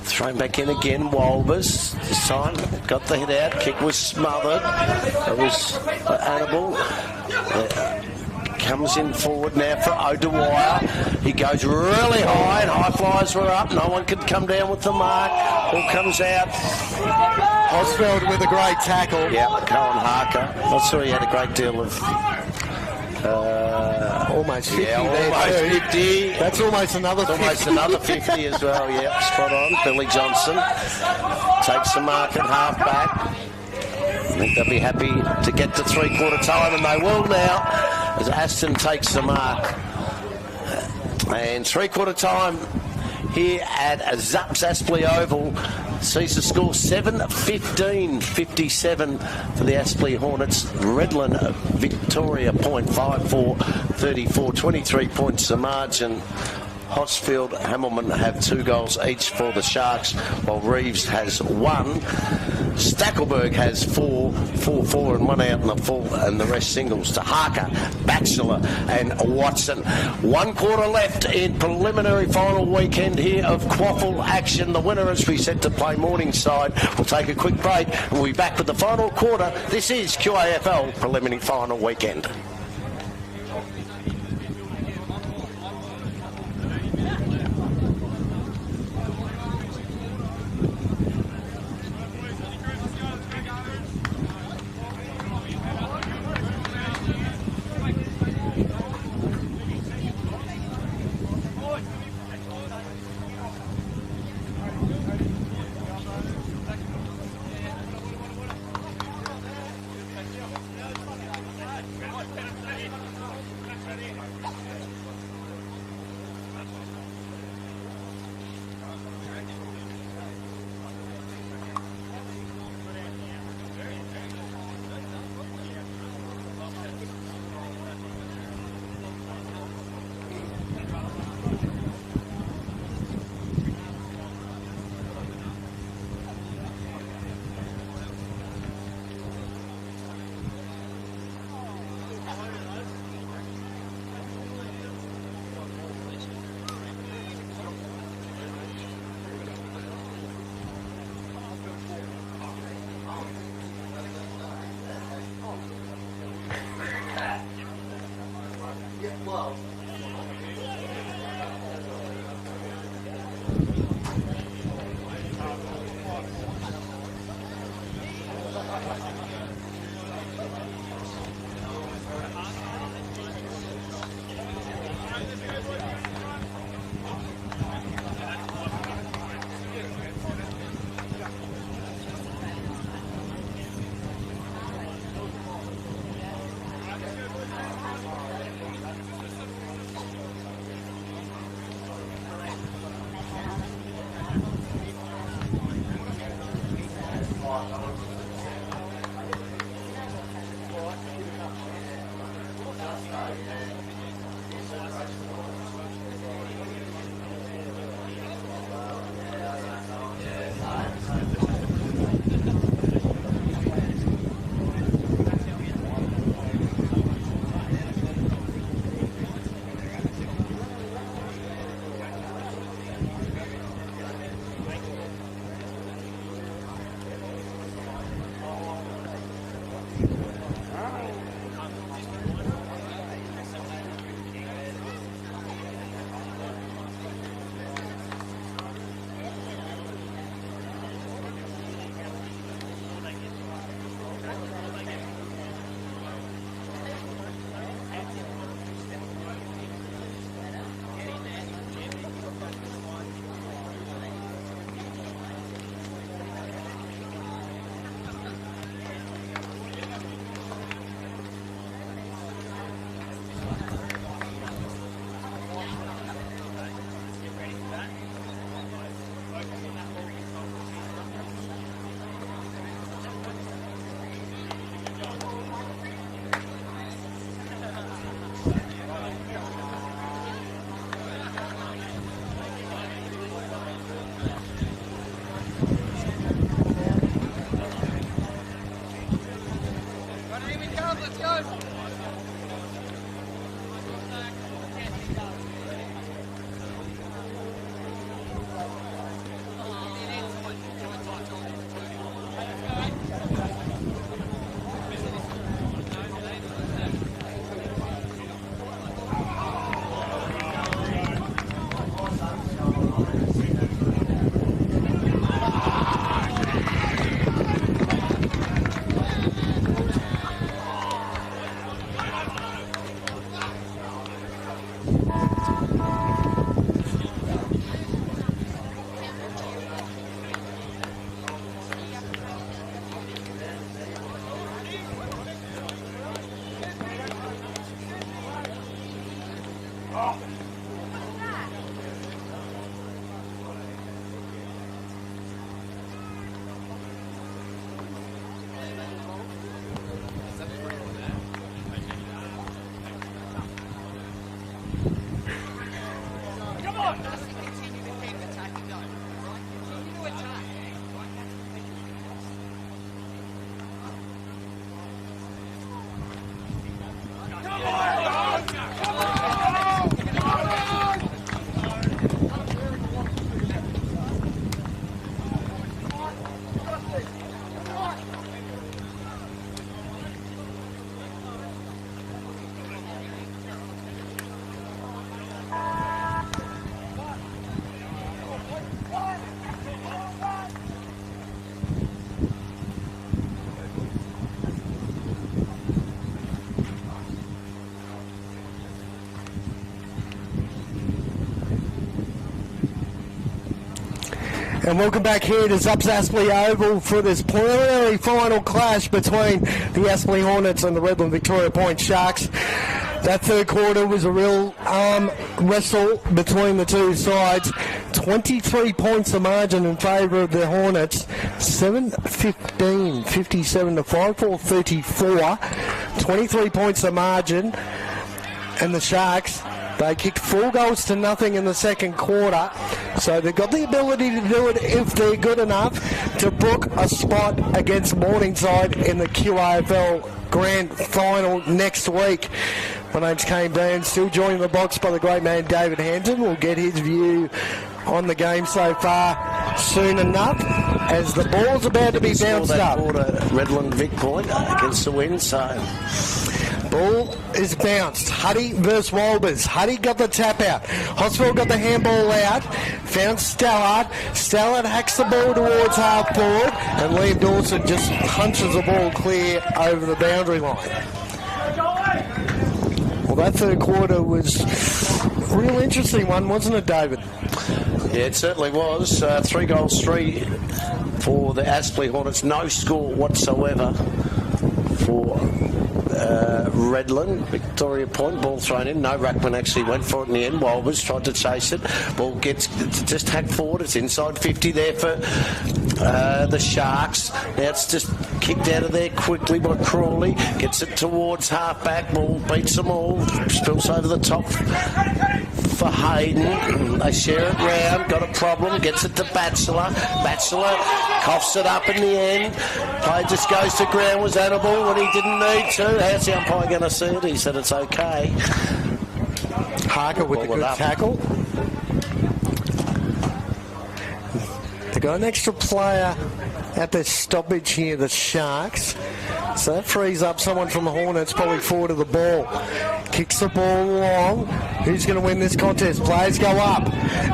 thrown back in again. Walbers this time got the hit out. Kick was smothered. It was Hannibal. Comes in forward now for O'Dwyer. He goes really high, and high flyers were up. No one could come down with the mark. Ball comes out. Osfeld with a great tackle. Yeah, Cohen Harker. Not sure he had a great deal of. Almost 50 yeah, there almost too. 50. That's almost another 50. Almost another 50 as well. Yeah, spot on. Billy Johnson takes the mark at half back. I think they'll be happy to get to three-quarter time, and they will now as Aston takes the mark. And three-quarter time here at Zaps Aspley Oval sees the score 7-15-57 for the Aspley Hornets. Redland-Victoria point 54-34, 23 points the margin. Hosfield, Hamilton have 2 goals each for the Sharks, while Reeves has 1. Stackelberg has 4, 4, and 1 out in the full, and the rest singles to Harker, Batchelor, and Watson. 1 quarter left in preliminary final weekend here of QAFL action. The winner, as we said, to play Morningside. We'll take a quick break and we'll be back with the final quarter. This is QAFL preliminary final weekend. And welcome back here to Zups Aspley Oval for this preliminary final clash between the Aspley Hornets and the Redland-Victoria Point Sharks. That third quarter was a real wrestle between the two sides. 23 points the margin in favour of the Hornets. 7-15, 57 to 5-4-34. 23 points the margin. And the Sharks, they kicked 4 goals to nothing in the second quarter. So they've got the ability to do it if they're good enough to book a spot against Morningside in the QAFL Grand Final next week. My name's Kane Dean, still joined in the box by the great man David Hampton. We'll get his view on the game so far soon enough as the ball's about to be bounced up. Redland-Vic point against the win, so... Ball is bounced. Huddy versus Walbers. Huddy got the tap out. Hospital got the handball out. Found Stallard. Stallard hacks the ball towards half forward. And Liam Dawson just punches the ball clear over the boundary line. Well, that third quarter was a real interesting one, wasn't it, David? Yeah, it certainly was. 3 goals, 3 for the Aspley Hornets. No score whatsoever for Redland-Victoria Point. Ball thrown in. No ruckman actually went for it in the end. Walbers tried to chase it. Ball gets just hacked forward. It's inside 50 there for the Sharks. Now it's just kicked out of there quickly by Crawley. Gets it towards half-back. Ball beats them all. Spills over the top for Hayden. They share it round. Got a problem. Gets it to Batchelor. Batchelor coughs it up in the end. Play just goes to ground. Was that a ball when he didn't need to? How's the umpire going to see it? He said it's okay. Harker with a good tackle. They got an extra player at their stoppage here, the Sharks. So that frees up someone from the Hornets, probably forward of the ball. Kicks the ball long. Who's going to win this contest? Players go up.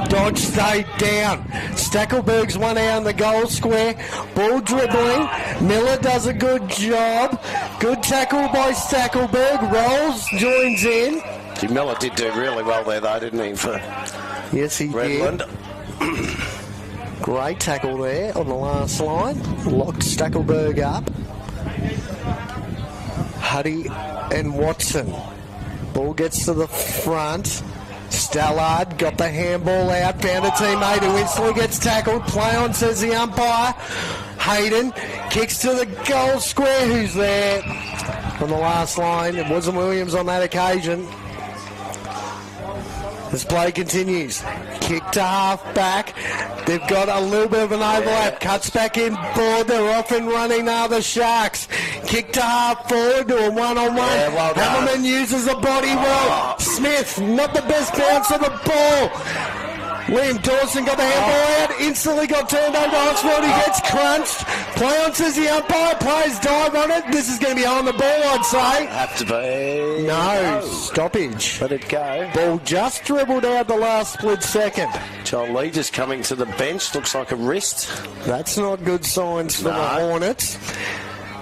Dodge stayed down. Stackelberg's one out in the goal square. Ball dribbling. Miller does a good job. Good tackle by Stackelberg. Rolls, joins in. Miller did do really well there, though, didn't he? For yes, he Redland. did. Great tackle there on the last line. Locked Stackelberg up. Huddy and Watson. Ball gets to the front. Stallard got the handball out. Found a teammate who instantly gets tackled. Play on, says the umpire. Hayden kicks to the goal square. Who's there on the last line? It wasn't Williams on that occasion. This play continues. Kick to half back. They've got a little bit of an overlap. Cuts back in board. They're off and running now, the Sharks. Kick to half forward to a one-on-one. Yeah, well done. Hammerman uses the body well. Smith, not the best bounce of the ball. Liam Dawson got the handball out. Instantly got turned over to Oxford. He gets crunched. Play on, says the umpire. Players dive on it. This is going to be on the ball, I'd say. Have to be. No, stoppage. Let it go. Ball just dribbled out the last split second. Joel Lee just coming to the bench. Looks like a wrist. That's not good signs for the Hornets.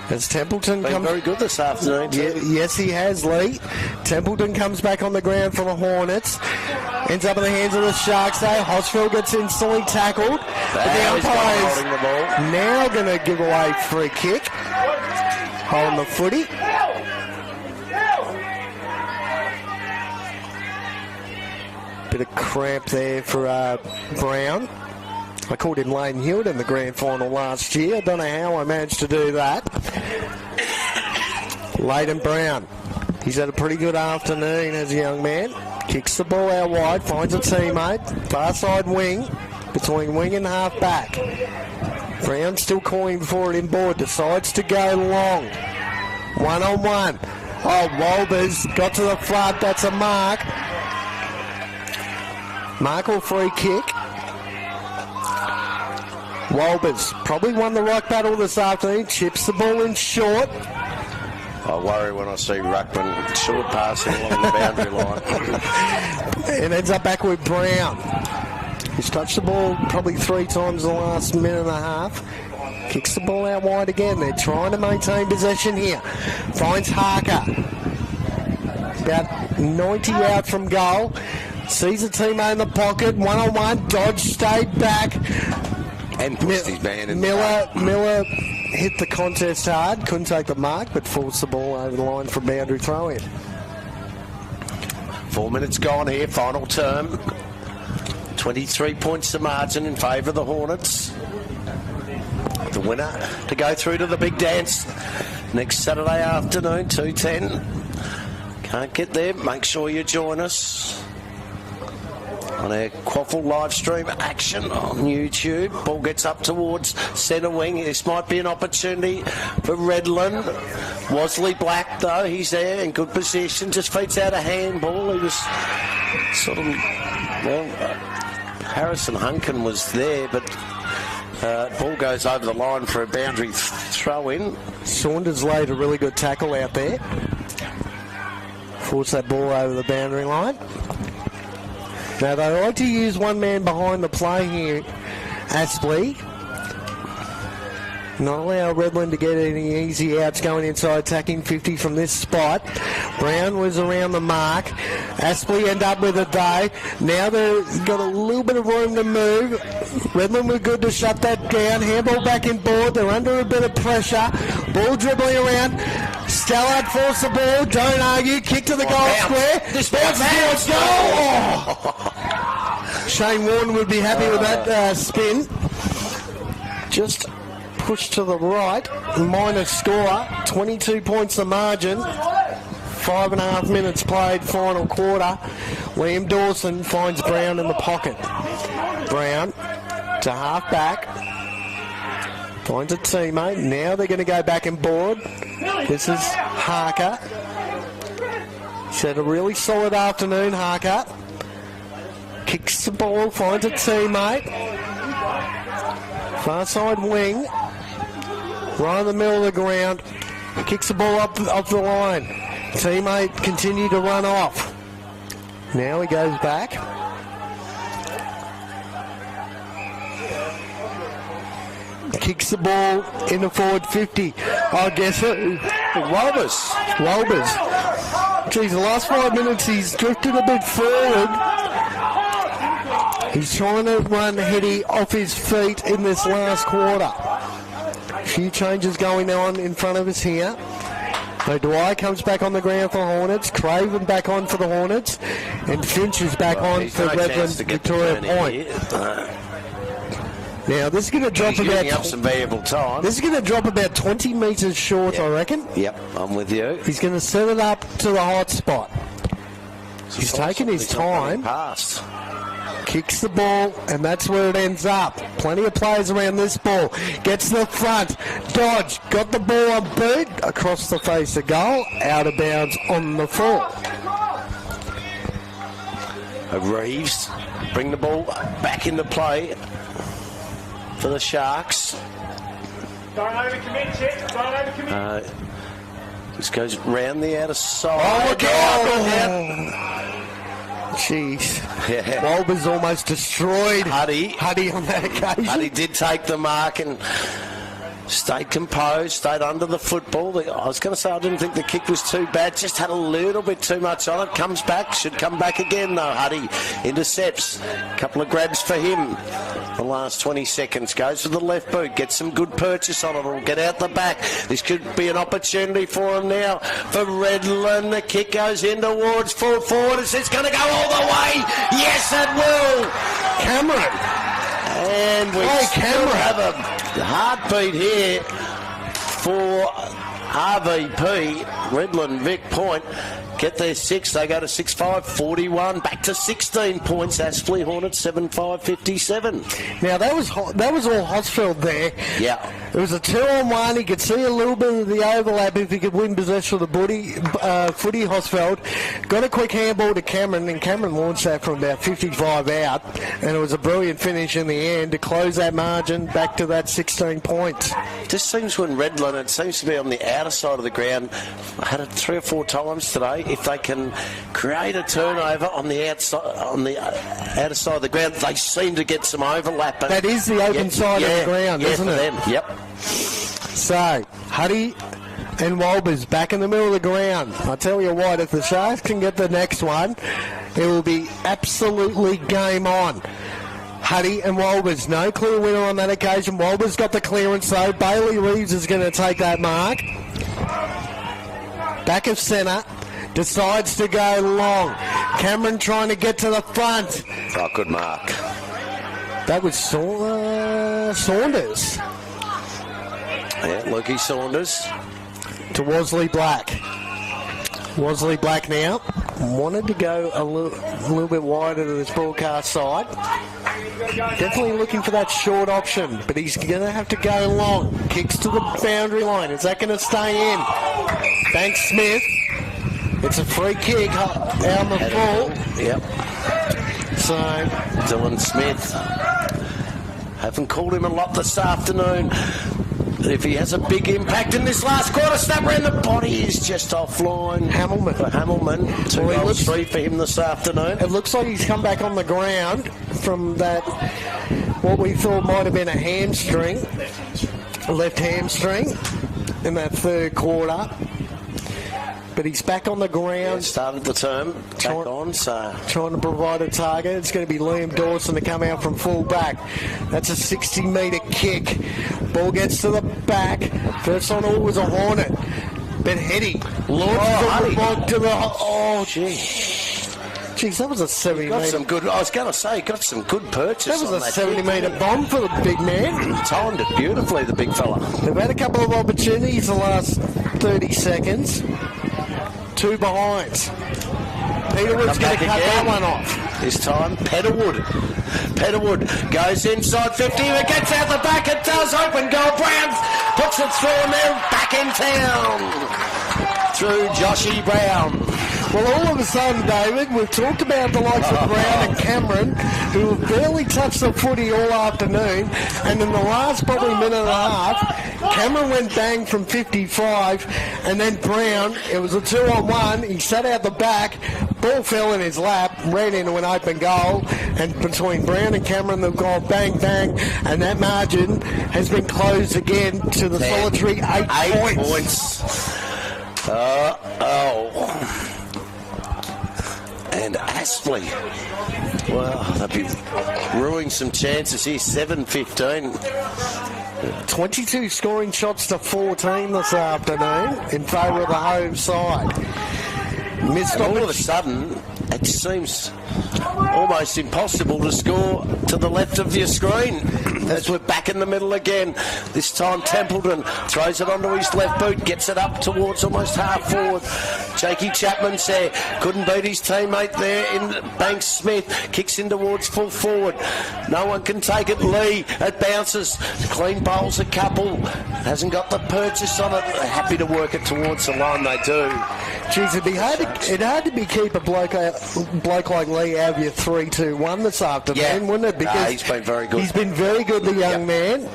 As Templeton Been comes... very good this afternoon, too. Yes, he has, Lee. Templeton comes back on the ground for the Hornets. Ends up in the hands of the Sharks, though. Hosfeld gets instantly tackled. But the umpire is now going to give away free kick. Holding the footy. Bit of cramp there for Brown. I called him Lane Hewitt in the grand final last year. I don't know how I managed to do that. Leighton Brown. He's had a pretty good afternoon as a young man. Kicks the ball out wide, finds a teammate. Far side wing, between wing and half back. Brown still calling for it in board. Decides to go long. 1-on-1. Oh, Walbers got to the front. That's a mark. Mark or free kick. Walbers probably won the rock battle this afternoon. Chips the ball in short. I worry when I see Ruckman short passing along the boundary line. And ends up back with Brown. He's touched the ball probably 3 times in the last minute and a half. Kicks the ball out wide again. They're trying to maintain possession here. Finds Harker. About 90 out from goal. Sees a teammate in the pocket. 1-on-1. Dodge stayed back. And pushed his man in Miller hit the contest hard, couldn't take the mark, but forced the ball over the line for a boundary throw-in. 4 minutes gone here, final term. 23 points the margin in favour of the Hornets. The winner to go through to the big dance next Saturday afternoon, 2:10. Can't get there, make sure you join us on our QAFL live stream action on YouTube. Ball gets up towards centre wing. This might be an opportunity for Redland. Wesley Black, though, he's there in good position. Just feeds out a handball. He was sort of, Harrison Hunkin was there, but ball goes over the line for a boundary throw-in. Saunders laid a really good tackle out there. Forced that ball over the boundary line. Now, they like to use one man behind the play here, Aspley. Not allow Redland to get any easy outs going inside, attacking 50 from this spot. Brown was around the mark. Aspley end up with a day. Now they've got a little bit of room to move. Redland were good to shut that down. Handball back in board. They're under a bit of pressure. Ball dribbling around. Stallard forced the ball. Don't argue. Kick to the goal square. This bounce towards goal. Oh. Shane Warren would be happy with that spin. Just push to the right, minus score, 22 points the margin, 5.5 minutes played, final quarter. Liam Dawson finds Brown in the pocket. Brown to half back, finds a teammate. Now they're going to go back and board. This is Harker. He's had a really solid afternoon, Harker. Kicks the ball, finds a teammate. Far side wing. Right in the middle of the ground. Kicks the ball up the line. Teammate continued to run off. Now he goes back. Kicks the ball in the forward 50. I guess it. Walbers. Geez, the last 5 minutes he's drifted a bit forward. He's trying to run Heady off his feet in this last quarter. A few changes going on in front of us here. O'Dwyer comes back on the ground for Hornets. Craven back on for the Hornets. And Finch is back on for Redland-Victoria Point. Now, this is going to drop up some valuable time. This is going to drop about 20 metres short, yep. I reckon. Yep, I'm with you. He's going to set it up to the hot spot. He's taking his time. Past. Kicks the ball, and that's where it ends up. Plenty of players around this ball. Gets to the front. Dodge. Got the ball on boot. Across the face of goal. Out of bounds on the full. Reeves bring the ball back into play for the Sharks. Don't overcommit, Chip. Don't overcommit. This goes round the outer side. Oh, look out! Jeez. Yeah. Walber's almost destroyed Huddy on that occasion. Huddy did take the mark and stayed composed, stayed under the football. I was going to say I didn't think the kick was too bad, just had a little bit too much on it. Comes back, should come back again though. Huddy intercepts. A couple of grabs for him. The last 20 seconds goes to the left boot, gets some good purchase on it, will get out the back. This could be an opportunity for him now. For Redland, the kick goes in towards full forward. It's going to go all the way. Yes, it will. Cameron. And we still have a heartbeat here for RVP. Redland Vic Point get their 6. They go to 6-5, 41. Back to 16 points. Aspley Hornets 7-5, 57. Now that was all Hosfeld there. Yeah. It was a 2-on-1. He could see a little bit of the overlap if he could win possession of the footy. Hosfeld got a quick handball to Cameron, and Cameron launched that from about 55 out, and it was a brilliant finish in the end to close that margin back to that 16 points. Just seems when Redland, it seems to be on the outer side of the ground. I had it 3 or 4 times today. If they can create a turnover on the outside, on the outer side of the ground, they seem to get some overlap. That is the open side of the ground, isn't it? Them. Yep. So, Huddy and Walbers back in the middle of the ground. I tell you what, if the Sharks can get the next one, it will be absolutely game on. Huddy and Wolbers, no clear winner on that occasion. Wolbers got the clearance though. Bailey Reeves is going to take that mark. Back of centre, decides to go long. Cameron trying to get to the front. Oh, good mark. That was Saunders. Yeah, Lukey Saunders. To Worsley Black. Worsley Black now. Wanted to go a little bit wider to this broadcast side. Definitely looking for that short option, but he's going to have to go long. Kicks to the boundary line. Is that going to stay in? Banks Smith. It's a free kick on the full. Yep. So Dylan Smith. Haven't called him a lot this afternoon. If he has a big impact in this last quarter, snap around the body is just offline. Hamilman. For Hamilman. 2 goals, 3 for him this afternoon. It looks like he's come back on the ground from that, what we thought might have been a hamstring, a left hamstring in that third quarter. But he's back on the ground. Started the term back on, so trying to provide a target. It's going to be Liam Dawson to come out from full back. That's a 60-metre kick. Ball gets to the back. First on all was a Hornet. But Hetty launches the ball to the... Oh, Jeez, that was a 70 got metre... some good. I was going to say, got some good purchase. That was a 70-metre bomb for the big man. Timed it beautifully, the big fella. They've had a couple of opportunities the last 30 seconds. 2 behinds. Peterwood's going to cut that one off. This time, Petterwood goes inside 50. It gets out the back. It does open goal. Brown puts it through and they're back in town. Through Joshy Brown. Well, all of a sudden, David, we've talked about the likes of Brown and Cameron, who have barely touched the footy all afternoon, and in the last probably minute and a half, Cameron went bang from 55, and then Brown, it was a 2-on-1, he sat out the back, ball fell in his lap, ran into an open goal, and between Brown and Cameron, they've gone bang, bang, and that margin has been closed again to the solitary 8 points. And Aspley. Well, they'll be ruining some chances here. 7-15. 22 scoring shots to 14 this afternoon in favour of the home side. Missed all of a sudden, it seems almost impossible to score to the left of your screen. As we're back in the middle again. This time Templeton throws it onto his left boot, gets it up towards almost half forward. Jakey Chapman's there, couldn't beat his teammate there in Banks Smith, kicks in towards full forward. No one can take it. Lee, it bounces, clean bowls a couple, hasn't got the purchase on it. They're happy to work it towards the line, they do. Geez, it'd hard to keep a bloke like Lee out of your 3-2-1 this afternoon, wouldn't it? Because he's been very good. He's been very good, the young man.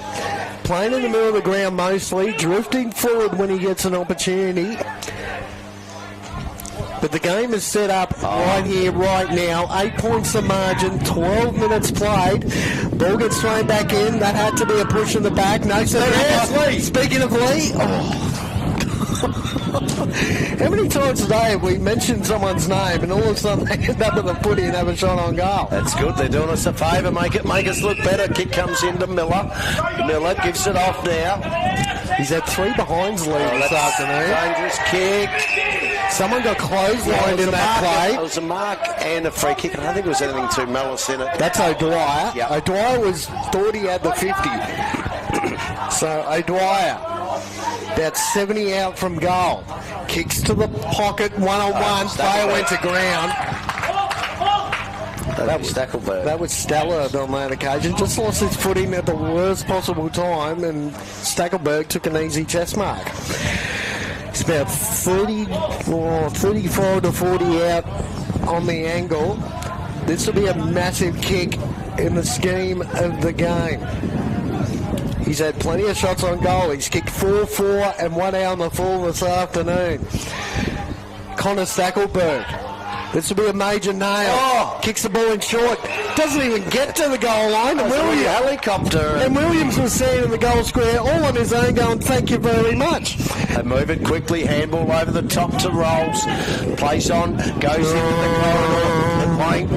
Playing in the middle of the ground mostly, drifting forward when he gets an opportunity. But the game is set up right here, right now. 8 points the margin, 12 minutes played. Ball gets thrown back in. That had to be a push in the back. No, so there's Lee. Speaking of Lee, how many times today have we mentioned someone's name and all of a sudden they end up with a footy and have a shot on goal? That's good. They're doing us a favour. Make us look better. Kick comes into Miller. Miller gives it off now. He's had 3 behinds lead this afternoon. Dangerous kick. Someone got clotheslined in that play. It was a mark and a free kick. I don't think there was anything too malice in it. That's O'Dwyer. Yep. O'Dwyer thought he had the 50. So O'Dwyer, about 70 out from goal. Kicks to the pocket, 1-on-1. Player went to ground. That was Stackelberg. That was Stallard on that occasion. Just lost his footing at the worst possible time, and Stackelberg took an easy chest mark. It's about 35 to 40 out on the angle. This will be a massive kick in the scheme of the game. He's had plenty of shots on goal. He's kicked 4-4 and 1 out on the full this afternoon. Connor Stackelberg. This will be a major nail. Kicks the ball in short. Doesn't even get to the goal line. And Williams was standing in the goal square all on his own going, thank you very much. They move it quickly. Handball over the top to Rolls. Plays on. Goes into the corridor. They're playing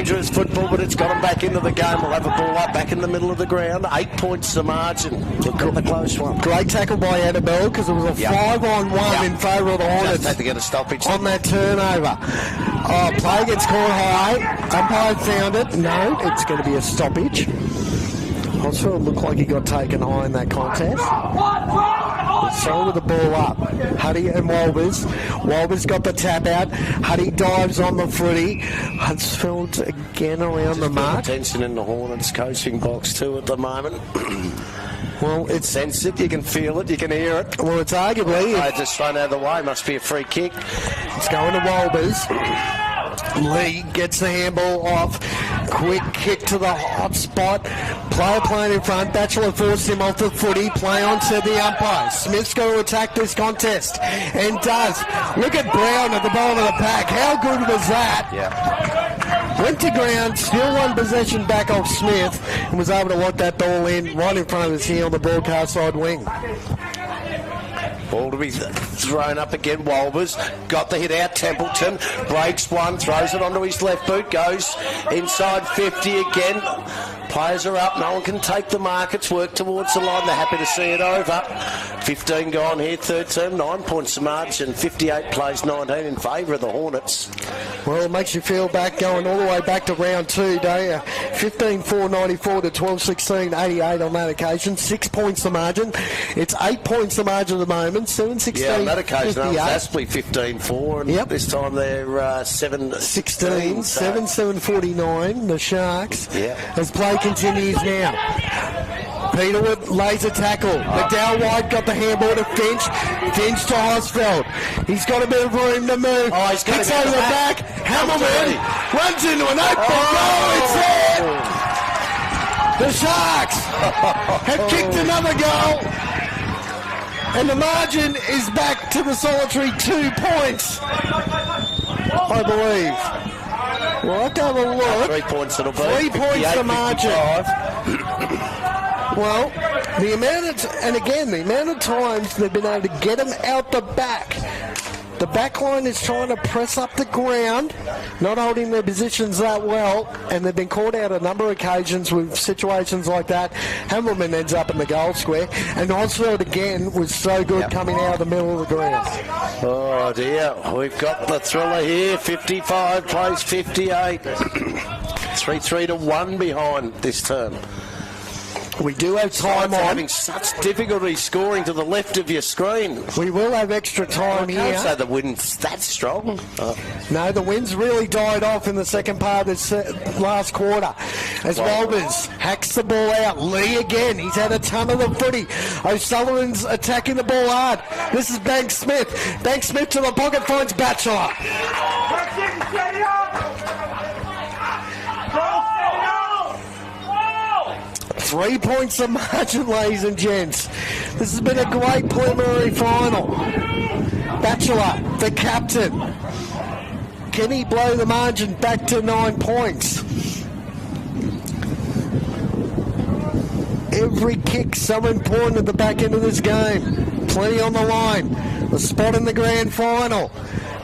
dangerous football, but it's got them back into the game. We'll have a ball up back in the middle of the ground. 8 points the margin. We've got the close one. Great tackle by Annabelle because it was a 5-on-1 in favour of the Hornets. Just had to get a stoppage on that turnover. Play gets caught high. Umpire found it. No, it's going to be a stoppage. Oswald looked like he got taken high in that contest. So with the ball up. Huddy and Walbers. Walbers got the tap out. Huddy dives on the footy. Hunsfeld again around the mark. Tension in the Hornets coaching box too at the moment. Well, it's sense it, you can feel it, you can hear it. Well, it's arguably... just thrown out of the way, must be a free kick. It's going to Walbers. Lee gets the handball off. Quick kick to the hot spot. Player playing in front. Batchelor forced him off the footy. Play on, said the umpire. Smith's got to attack this contest. And does. Look at Brown at the bottom of the pack. How good was that? Yeah. Went to ground, still won possession back off Smith, and was able to lock that ball in right in front of us here on the broadcast side wing. Ball to be thrown up again. Walbers got the hit out. Templeton breaks one, throws it onto his left boot, goes inside 50 again. Players are up. No one can take the mark. It's work towards the line. They're happy to see it over. 15 gone here, third term. 9 points to margin. 58 plays 19 in favour of the Hornets. Well, it makes you feel back going all the way back to round 2, don't you? 15-4-94 to 12-16, 88 on that occasion. 6 points the margin. It's 8 points the margin at the moment. 7-16. Yeah, on that occasion, that was Aspley 15-4, and this time they're 7-16. 7-7-49, the Sharks. Yeah. As play continues now. Peterwood lays a tackle. McDowell White got the handball to Finch. Finch to Hosfeld. He's got a bit of room to move. Oh, he's got Kicks over the back. Hamilton runs into an open goal. It's there. The Sharks have kicked another goal. And the margin is back to the solitary 2 points, I believe. Well, I have to have a look. 3 points it'll be. 3 points the margin. Well, the amount of times they've been able to get them out the back. The back line is trying to press up the ground, not holding their positions that well, and they've been caught out a number of occasions with situations like that. Hamilton ends up in the goal square, and Oswald again was so good coming out of the middle of the ground. Oh dear, we've got the thriller here. 55 plays 58. 3-3 to 1 behind this term. We do have time on. Having such difficulty scoring to the left of your screen. We will have extra time here. I can't say the wind's that strong. No, the wind's really died off in the second part of this last quarter. As Walbers hacks the ball out. Lee again. He's had a ton of the footy. O'Sullivan's attacking the ball hard. This is Banks Smith. Banks Smith to the pocket, finds Batchelor. 3 points of margin, ladies and gents. This has been a great preliminary final. Batchelor, the captain. Can he blow the margin back to 9 points? Every kick so important at the back end of this game. Plenty on the line. The spot in the grand final.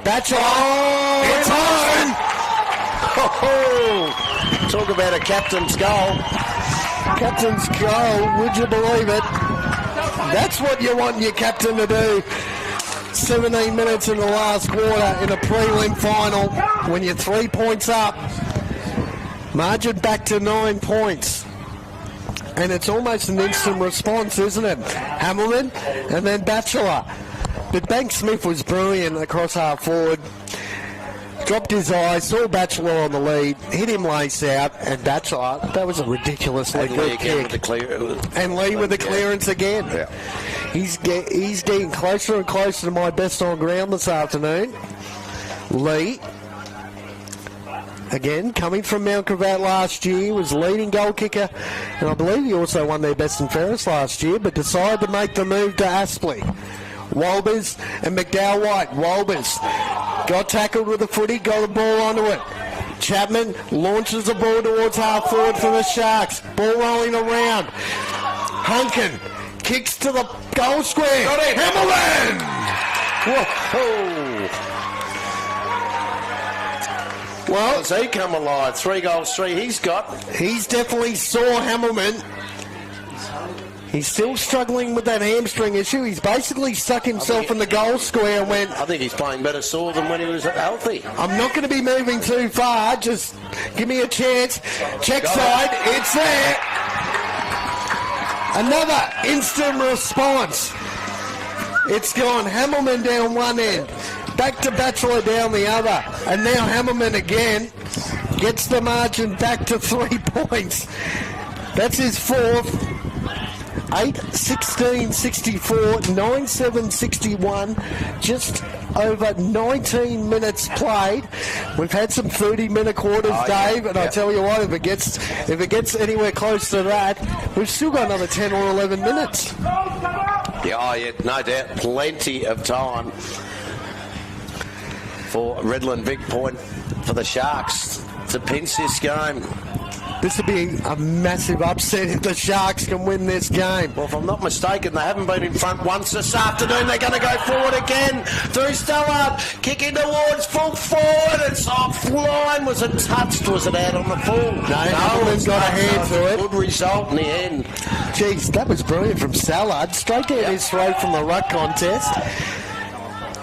Batchelor, it's home! Oh, talk about a captain's goal. Captain's goal, would you believe it? That's what you want your captain to do. 17 minutes in the last quarter in a prelim final when you're 3 points up. Margin back to 9 points. And it's almost an instant response, isn't it? Hamilton and then Batchelor. But Banks Smith was brilliant across half forward. Dropped his eyes, saw Batchelor on the lead, hit him lace out, and Batchelor, that was a ridiculously good kick. And Lee with the clearance again. Yeah. He's getting closer and closer to my best on ground this afternoon. Lee, again, coming from Mount Gravatt last year, was leading goal kicker, and I believe he also won their best and fairest last year, but decided to make the move to Aspley. Walbers and McDowell White. Walbers got tackled with the footy, got the ball onto it. Chapman launches the ball towards half forward for the Sharks. Ball rolling around. Hunkin kicks to the goal square. Got it. Hamilton! Whoa. Well, Does he come alive? 3 goals, 3 he's got. he's definitely saw Hamilman. He's still struggling with that hamstring issue. He's basically stuck himself in the goal square and went, I think he's playing better sore than when he was healthy. I'm not going to be moving too far. Just give me a chance. Check side. It's there. Another instant response. It's gone. Hamilman down one end. Back to Batchelor down the other. And now Hamilman again gets the margin back to 3 points. That's his fourth. 8-16-64, 9-7-61, just over 19 minutes played. We've had some 30-minute quarters, Dave, and I tell you what, if it gets anywhere close to that, we've still got another 10 or 11 minutes. Yeah, no doubt, plenty of time for Redland-Vic Point for the Sharks to pinch this game. This would be a massive upset if the Sharks can win this game. Well, if I'm not mistaken, they haven't been in front once this afternoon. They're going to go forward again. Through Stallard, kicking towards full forward. It's offline. Was it touched? Was it out on the full? No, Hamilton's got a hand to it. Good result in the end. Jeez, that was brilliant from Stallard. Straight down his throat from the ruck contest.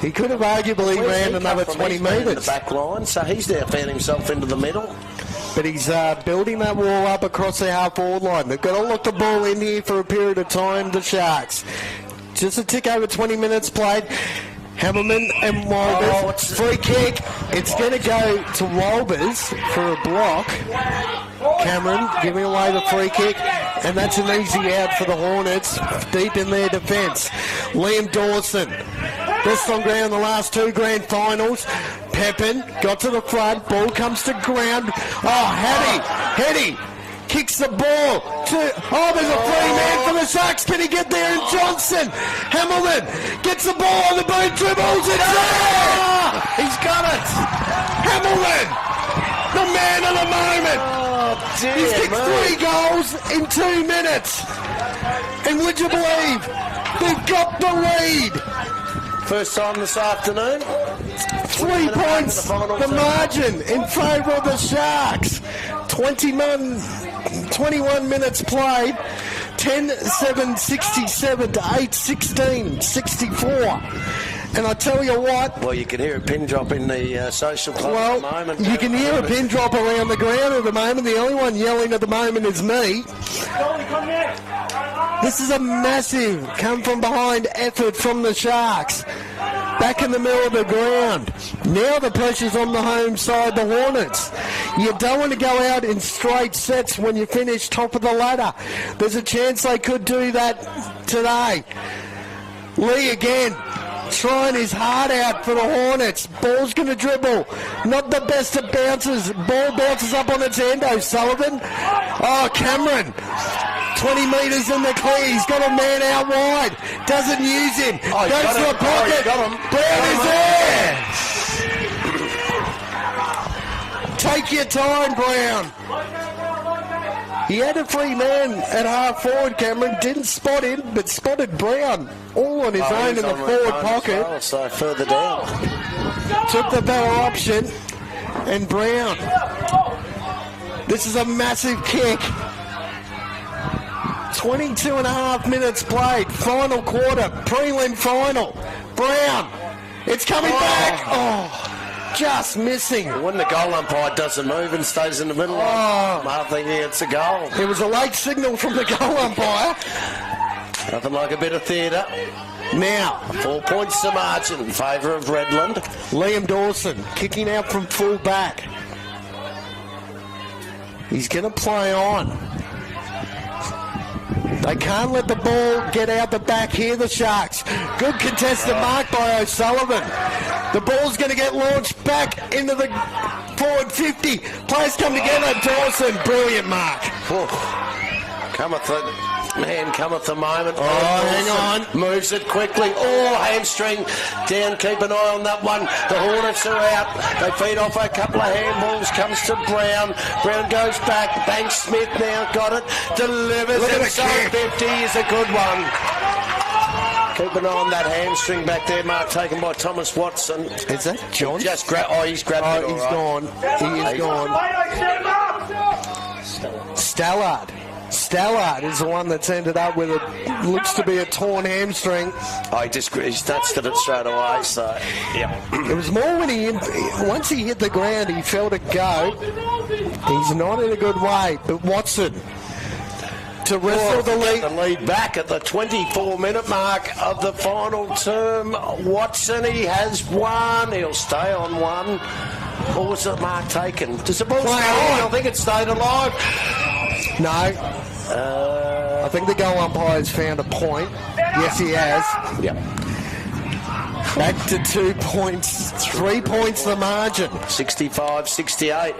He could have arguably ran another 20 metres. In the back line, so he's now found himself into the middle. But he's building that wall up across the half-forward line. They've got to lock the ball in here for a period of time, the Sharks. Just a tick over 20 minutes played. Hamilman and Wolbers. Free kick. It's going to go to Wolbers for a block. Cameron giving away the free kick. And that's an easy out for the Hornets, deep in their defence. Liam Dawson. Best on ground the last 2 grand finals. Pepin got to the front. Ball comes to ground. Oh, Hattie kicks the ball to... Oh, there's a free man for the Sharks. Can he get there? And Johnson. Hamilton gets the ball on the boot. Dribbles. It's there. He's got it. Hamilton, the man of the moment. Oh, dear, he's kicked 3 goals in 2 minutes. And would you believe they've got the lead? First time this afternoon. 3 points, the margin in favour of the Sharks. 21 minutes played. 10-7-67 to 8-16-64. And I tell you what... Well, you can hear a pin drop in the social club at the moment. You can hear a pin drop around the ground at the moment. The only one yelling at the moment is me. This is a massive come-from-behind effort from the Sharks. Back in the middle of the ground. Now the pressure's on the home side, the Hornets. You don't want to go out in straight sets when you finish top of the ladder. There's a chance they could do that today. Lee again, trying his heart out for the Hornets. Ball's going to dribble. Not the best of bounces. Ball bounces up on its end. O'Sullivan. Oh, Cameron. 20 metres in the clear. He's got a man out wide. Doesn't use him. Goes to the pocket. Brown is there. Take your time, Brown. He had a free man at half forward, Cameron. Didn't spot him, but spotted Brown all on his own in the forward pocket. Well, so further down. Took the better option. And Brown. This is a massive kick. 22 and a half minutes played. Final quarter. Prelim final. Brown. It's coming back. Oh, just missing. When the goal umpire doesn't move and stays in the middle, I think it's a goal. It was a late signal from the goal umpire. Nothing like a bit of theatre. Now, 4 points to margin in favour of Redland. Liam Dawson kicking out from full back. He's going to play on. They can't let the ball get out the back here, the Sharks. Good contested mark by O'Sullivan. The ball's going to get launched back into the forward 50. Players come together. Dawson, brilliant mark. Cometh the moment. Hang on. Moves it quickly. Hamstring down. Keep an eye on that one. The Hornets are out. They feed off a couple of handballs. Comes to Brown. Brown goes back. Banks Smith now got it. Delivers it. 50 is a good one. Keep an eye on that hamstring back there, Mark, taken by Thomas Watson. Is that John? He's grabbed it. Oh, he's gone. He is gone. Stallard is the one that's ended up with it. Looks to be a torn hamstring. Oh, he snatched it straight away, so, yeah. It was more when once he hit the ground, he felt it go. He's not in a good way, but Watson to wrestle the lead back at the 24-minute mark of the final term. Watson, he has won. He'll stay on one. Or was it Mark taken? Does the ball stay on? I think it stayed alive. No. I think the goal umpire's found a point. Yes, he has. Yep. Back to 2 points. 3 points the margin. 65-68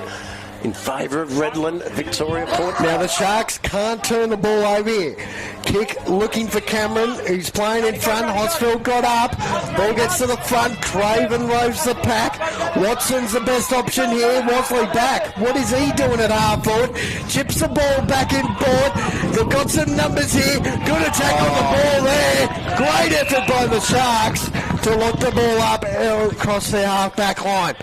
in favour of Redland-Victoria Port. Now the Sharks can't turn the ball over here. Kick looking for Cameron, who's playing in front. Hosfeld got up. Ball gets to the front. Craven roves the pack. Watson's the best option here. Wasley back. What is he doing at half forward? Chips the ball back in board. They've got some numbers here. Good attack on the ball there. Great effort by the Sharks to lock the ball up across their half-back line.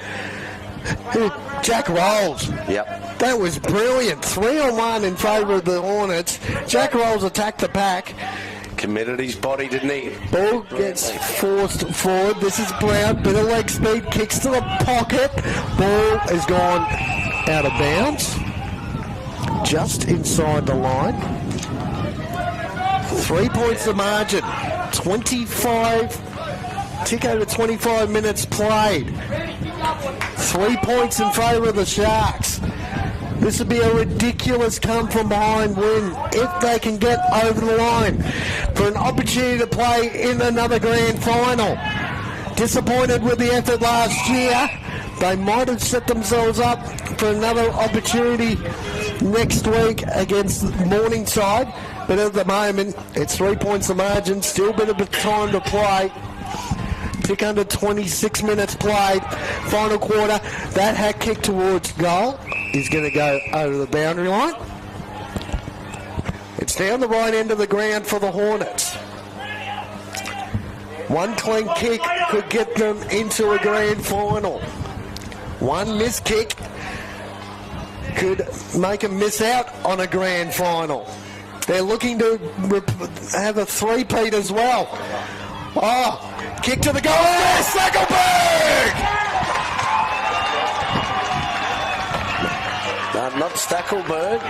Jack Rolls. Yep. That was brilliant. 3-on-1 in favour of the Hornets. Jack Rolls attacked the pack. Committed his body, didn't he? Ball gets forced forward. This is Brown. Bit of leg speed. Kicks to the pocket. Ball has gone out of bounds. Just inside the line. 3 points the margin. 25. Over 25 minutes played. 3 points in favour of the Sharks. This would be a ridiculous come-from-behind win if they can get over the line for an opportunity to play in another grand final. Disappointed with the effort last year. They might have set themselves up for another opportunity next week against Morningside, but at the moment it's 3 points the margin. Still a bit of time to play. Tick under 26 minutes played. Final quarter. That hat kick towards goal is going to go over the boundary line. It's down the right end of the ground for the Hornets. One clean kick could get them into a grand final. One missed kick could make them miss out on a grand final. They're looking to have a three-peat as well. Oh, kick to the goal. Stackelberg! Not Stackelberg.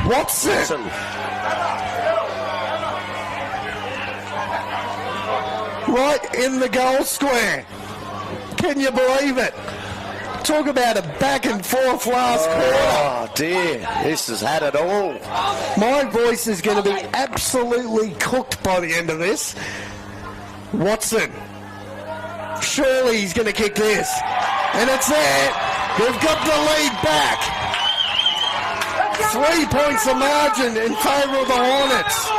Watson. Right in the goal square. Can you believe it? Talk about a back and forth last quarter. Oh dear, this has had it all. My voice is going to be absolutely cooked by the end of this. Watson. Surely he's going to kick this. And it's there. They've got the lead back. 3 points the margin in favour of the Hornets.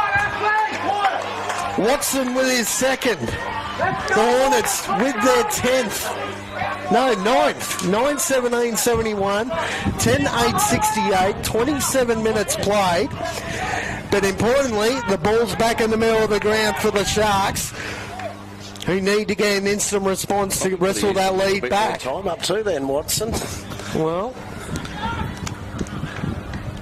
Watson with his second. The Hornets with their 10th. No, 9th. 9-17-71. 10-8-68. 27 minutes played. But importantly, the ball's back in the middle of the ground for the Sharks, who need to get an instant response to wrestle that lead back. Time up to then, Watson. Well,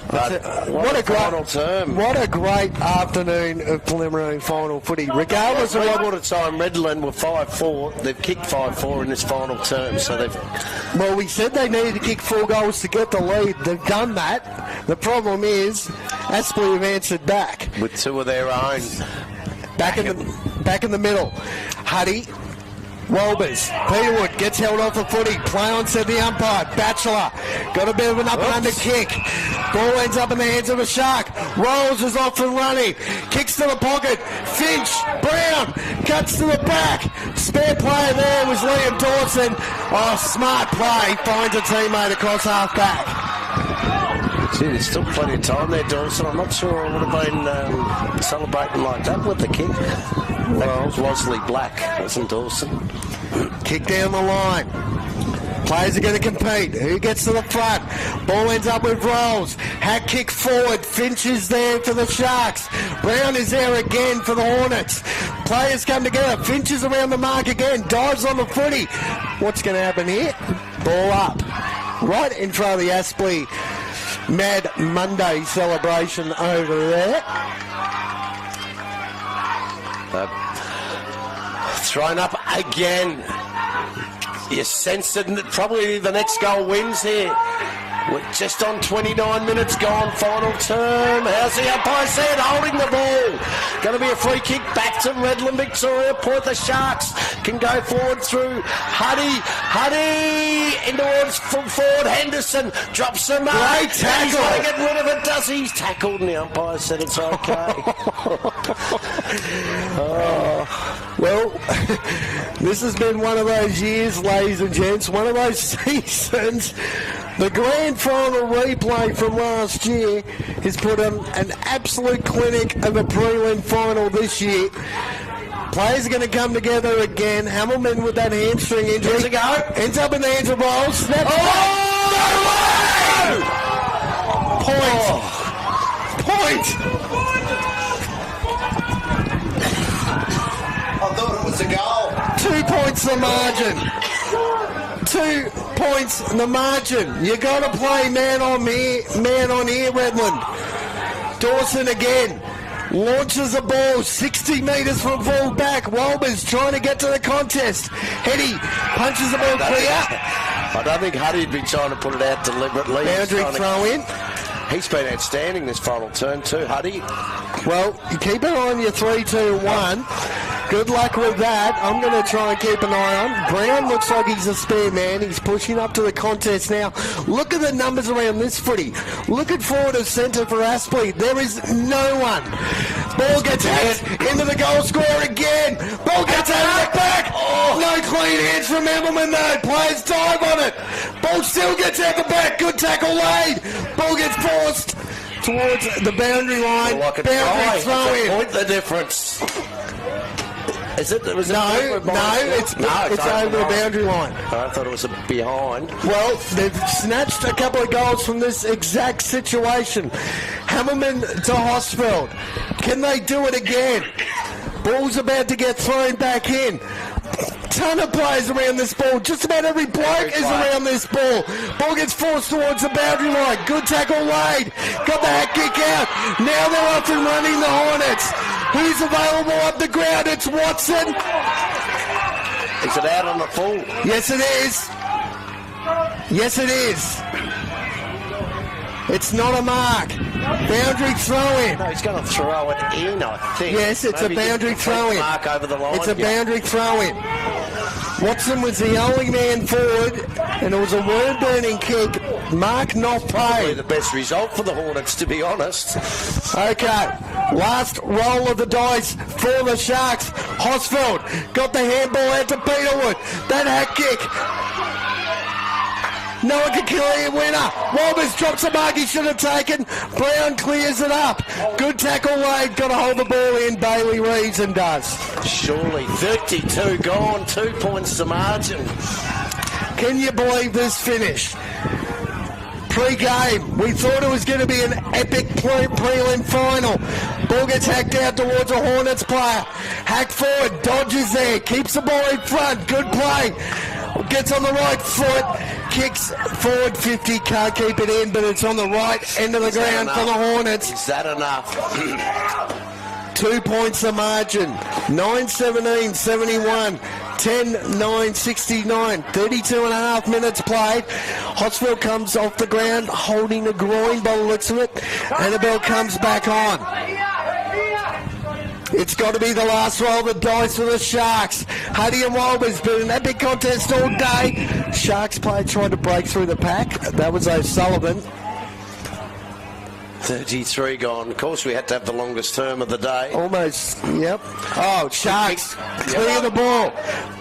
what a final term. What a great afternoon of preliminary final footy. Regardless of what quarter time, Redland were 5-4. They've kicked 5-4 in this final term, so they've. Well, we said they needed to kick 4 goals to get the lead. They've done that. The problem is, Aspley have answered back with 2 of their own. Back in the middle. Huddy, Wolbers, Peterwood gets held off the footy. Play on, said the umpire. Batchelor got a bit of an up and under kick. Ball ends up in the hands of a Shark. Rolls is off and running. Kicks to the pocket. Finch, Brown, cuts to the back. Spare player there was Liam Dawson. Oh, smart play. Finds a teammate across half back. Gee, there's still plenty of time there, Dawson. I'm not sure I would have been celebrating like that with the kick. Well, it was Wosley Black, wasn't Dawson? Kick down the line. Players are going to compete. Who gets to the front? Ball ends up with Rolls. Hat kick forward. Finch is there for the Sharks. Brown is there again for the Hornets. Players come together. Finch is around the mark again. Dives on the footy. What's going to happen here? Ball up. Right in front of the Aspley Mad Monday celebration over there. Thrown up again. You sense that probably the next goal wins here. We're just on 29 minutes gone, final term. How's the umpire said? Holding the ball. Going to be a free kick back to Redland-Victoria. Point the Sharks can go forward through Huddy in towards forward. Henderson drops the mark. Great tackle. He's going to get rid of it, does he? He's tackled and the umpire said it's okay. Well, this has been one of those years, ladies and gents, one of those seasons. The grand final replay from last year has put on an absolute clinic of a prelim final this year. Players are going to come together again. Hamilton with that hamstring injury. Here's a go. Ends up in the hands of Bowles. Snap. Oh! Point. I thought it was a goal. 2 points the margin. 2 points the margin. You got to play man on here, Redland. Dawson again. Launches a ball 60 metres from full back. Walbers trying to get to the contest. Heady punches the ball clear. I don't think Huddy'd be trying to put it out deliberately. Boundary throw in. He's been outstanding this final turn too, Huddy. Well, you keep an eye on your 3-2-1. Good luck with that. I'm going to try and keep an eye on. Brown looks like he's a spare man. He's pushing up to the contest now. Look at the numbers around this footy. Look at forward of centre for Aspley. There is no one. Ball gets hacked into the goal square again. Ball gets out back. Oh. No clean hands from Emmelman though. Players dive on it. Ball still gets out the back. Good tackle laid. Ball gets forced towards the boundary line. Like boundary throw in. Point the difference. Is it? It's over the boundary line. I thought it was a behind. Well, they've snatched a couple of goals from this exact situation. Hammerman to Hosfeld. Can they do it again? Ball's about to get thrown back in. Ton of players around this ball. Just about every bloke is around this ball. Ball gets forced towards the boundary line. Good tackle laid. Got the hat kick out. Now they're off and running the Hornets. Who's available up the ground? It's Watson. Is it out on the full? Yes, it is. Yes, it is. It's not a mark. Boundary throw-in. No, he's going to throw it in, I think. Yes, it's Maybe a boundary throw-in. Mark over the line. It's a boundary throw-in. Watson was the only man forward, and it was a worm-burning kick. Mark not paid. Probably the best result for the Hornets, to be honest. Okay, last roll of the dice for the Sharks. Hosfeld got the handball out to Peterwood. That hat kick. No one can clear a winner. Walbers drops the mark he should have taken. Brown clears it up. Good tackle laid. Got to hold the ball in. Bailey Reeves and does. Surely 32 gone. 2 points to margin. Can you believe this finish? Pre-game, we thought it was going to be an epic prelim final. Ball gets hacked out towards a Hornets player. Hack forward, dodges there, keeps the ball in front. Good play. Gets on the right foot, kicks forward 50, can't keep it in, but it's on the right end of the ground for the Hornets. Is that enough? 2 points the margin. 9-17-71. 10-9-69. 32 and a half minutes played. Hosfeld comes off the ground holding a groin by the looks of it. Annabelle comes back on. It's got to be the last roll of the dice for the Sharks. Huddy and Walbers been in that big contest all day. Sharks player tried to break through the pack. That was O'Sullivan. 33 gone. Of course, we had to have the longest term of the day. Almost, yep. Oh, Sharks clear the ball.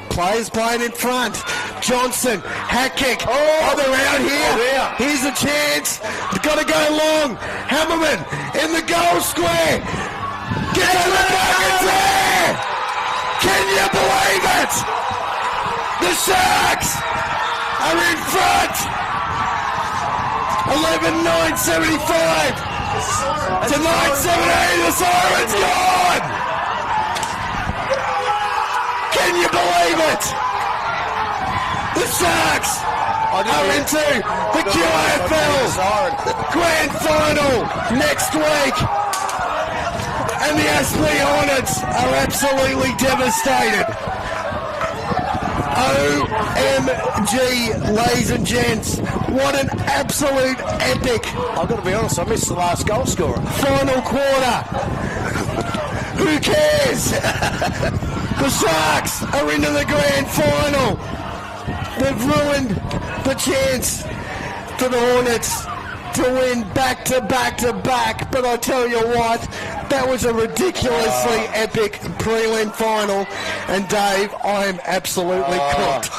Players playing in front. Johnson, hat kick. Oh, they're out here. Here's a chance. Got to go long. Hammerman in the goal square. Get to the back, it's there! Can you believe it? The Sharks are in front. 11-9-75 to 9-17. The siren's gone. Can you believe it? The Sharks are into the QAFL Grand Final next week. And the Aspley Hornets are absolutely devastated. OMG, ladies and gents. What an absolute epic. I've got to be honest, I missed the last goal scorer. Final quarter. Who cares? The Sharks are into the grand final. They've ruined the chance for the Hornets to win back to back to back. But I tell you what, that was a ridiculously epic prelim final. And Dave, I am absolutely cooked.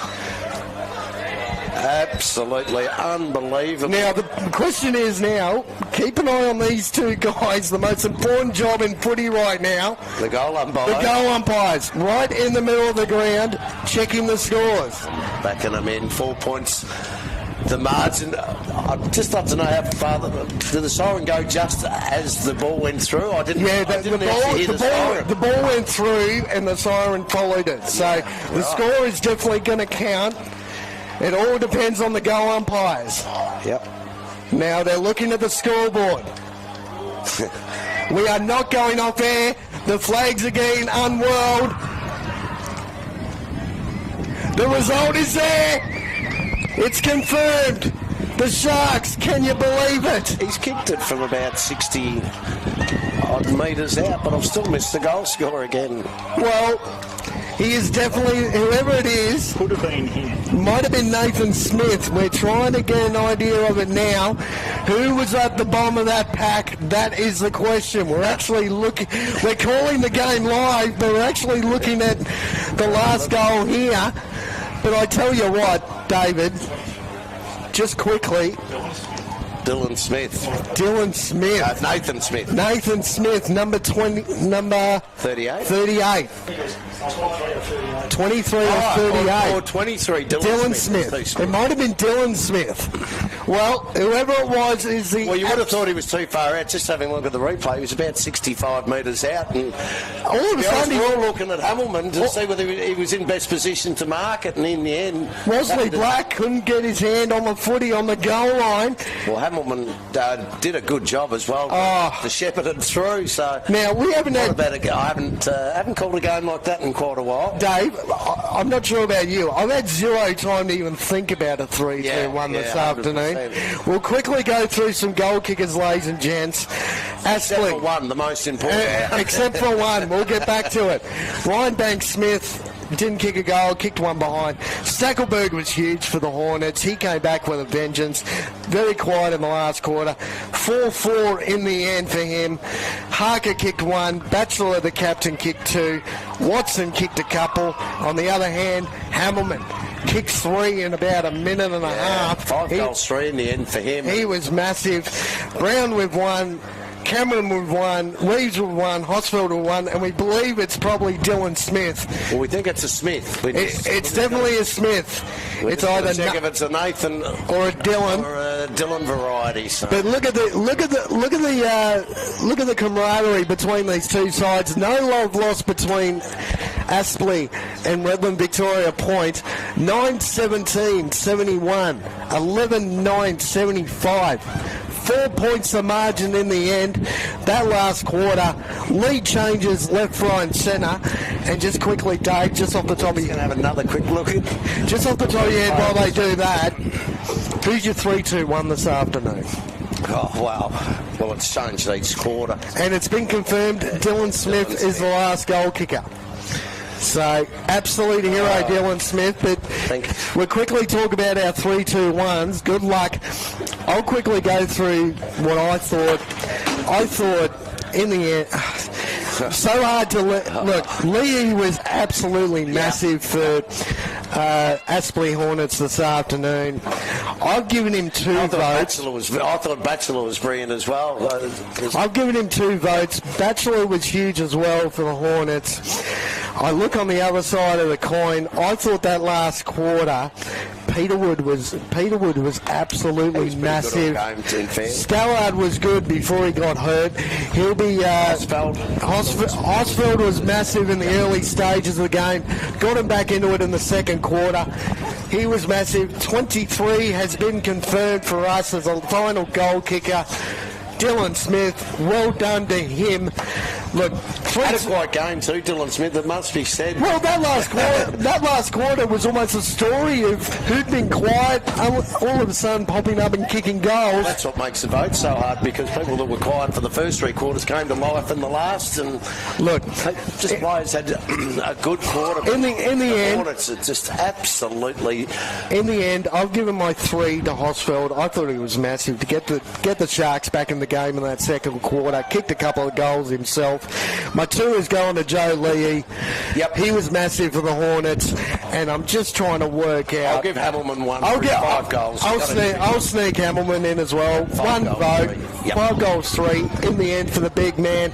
Absolutely unbelievable. Now, the question is now, keep an eye on these two guys. The most important job in footy right now. The goal umpire. The goal umpires, right in the middle of the ground, checking the scores. Backing them in, 4 points. The margin, I'd just love to know how far did the siren go just as the ball went through? I didn't actually hear the siren. The ball went through and the siren followed it. So the score is definitely going to count. It all depends on the goal umpires. Yep. Now they're looking at the scoreboard. We are not going off air. The flags are getting unwurled. The result is there. It's confirmed. The Sharks, can you believe it? He's kicked it from about 60 odd metres out, but I've still missed the goal scorer again. Well, he is definitely, whoever it is, Could have been him. might have been Nathan Smith. We're trying to get an idea of it now. Who was at the bottom of that pack? That is the question. We're actually looking, we're calling the game live, but we're actually looking at the last goal here. But I tell you what, David, just quickly, Dylan Smith. Dylan Smith. Nathan Smith. Nathan Smith, number 38? 38. 23 or 38. Or 23, Dylan Smith. It might have been Dylan Smith. Well, whoever it was is the... Well, you would have thought he was too far out. Just having a look at the replay, he was about 65 metres out. And all of a sudden, we're all looking at Hamilton to see whether he was in best position to mark it. And in the end... Wesley Black couldn't get his hand on the footy on the goal line. Well, Hamilton did a good job as well to shepherd it through. So now, we haven't had... I haven't called a game like that in quite a while. Dave, I'm not sure about you. I've had zero time to even think about a 3-2-1 this afternoon. 100%. We'll quickly go through some goal kickers, ladies and gents. Aspley. Except for one, the most important. Except for one. We'll get back to it. Ryan Banks-Smith didn't kick a goal, kicked one behind. Stackelberg was huge for the Hornets. He came back with a vengeance. Very quiet in the last quarter. 4-4 in the end for him. Harker kicked one. Batchelor, the captain, kicked two. Watson kicked a couple. On the other hand, Hamilton kicked three in about a minute and a half. 5 goals, 3 in the end for him. He was massive. Brown with one. Cameron with one, Reeves with one, Hosfeld with one, and we believe it's probably Dylan Smith. Well, we think it's a Smith. It's definitely a Smith. It's either check if it's a Nathan or a Dylan or a Dylan variety. So. But look at the camaraderie between these two sides. No love lost between Aspley and Redland-Victoria Point. 9-17-71, 11-9-75. 4 points the margin in the end. That last quarter, lead changes left, right and centre. And just quickly, Dave, just off the top of your head. Have another quick look at. Just off the top of your head while they do that, who's your 3-2-1 this afternoon? Oh, wow. Well, it's changed each quarter. And it's been confirmed Dylan Smith is the last goal kicker. So, absolute hero, Dylan Smith. But we'll quickly talk about our 3-2-1s. Good luck. I'll quickly go through what I thought. I thought, in the end, so hard to look. Lee was absolutely massive for Aspley Hornets this afternoon. I've given him 2 votes. I thought Batchelor was brilliant as well. I've given him 2 votes. Batchelor was huge as well for the Hornets. I look on the other side of the coin. I thought that last quarter, Peterwood was absolutely massive. Stallard was good before he got hurt. He'll be Osfeld was massive in the early stages of the game. Got him back into it in the second quarter. He was massive. 23 has been confirmed for us as a final goal kicker. Dylan Smith, well done to him. Look, had a quiet game too, Dylan Smith, that must be said. Well, that last quarter was almost a story of who'd been quiet, all of a sudden popping up and kicking goals. That's what makes the vote so hard, because people that were quiet for the first 3 quarters came to life in the last, and look, just players had a good quarter. In the end, it's just absolutely. In the end, I've given my 3 to Hosfeld. I thought he was massive to get the Sharks back in the game in that second quarter. Kicked a couple of goals himself. My 2 is going to Joe Lee. Yep, he was massive for the Hornets, and I'm just trying to work out. I'll give Hamilman 1 for 5 goals. I'll sneak Hamilman in as well. 1 vote, 5 goals, 3 in the end for the big man.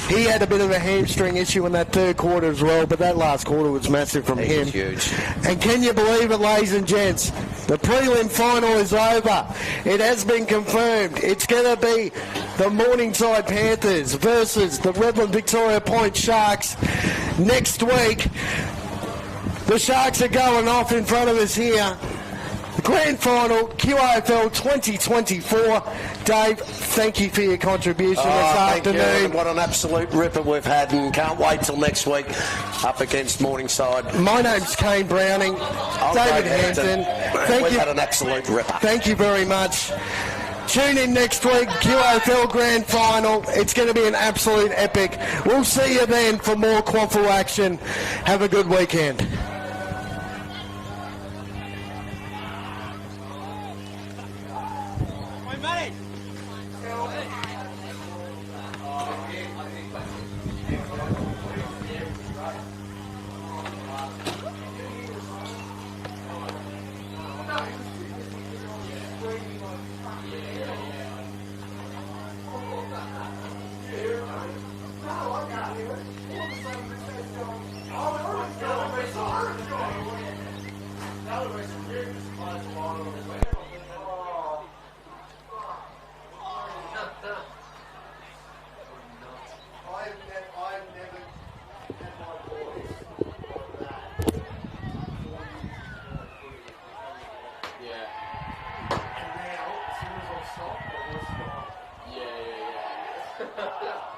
He had a bit of a hamstring issue in that third quarter as well, but that last quarter was massive from him. Huge. And can you believe it, ladies and gents? The prelim final is over. It has been confirmed. It's going to be the Morningside Panthers versus the Redland-Victoria Point Sharks next week. The Sharks are going off in front of us here. The grand final, QAFL 2024. Dave, thank you for your contribution this afternoon. What an absolute ripper we've had, and can't wait till next week up against Morningside. My name's Kane Browning. David Hampton. We've had an absolute ripper. Thank you very much. Tune in next week, QAFL Grand Final. It's going to be an absolute epic. We'll see you then for more QAFL action. Have a good weekend. Yeah.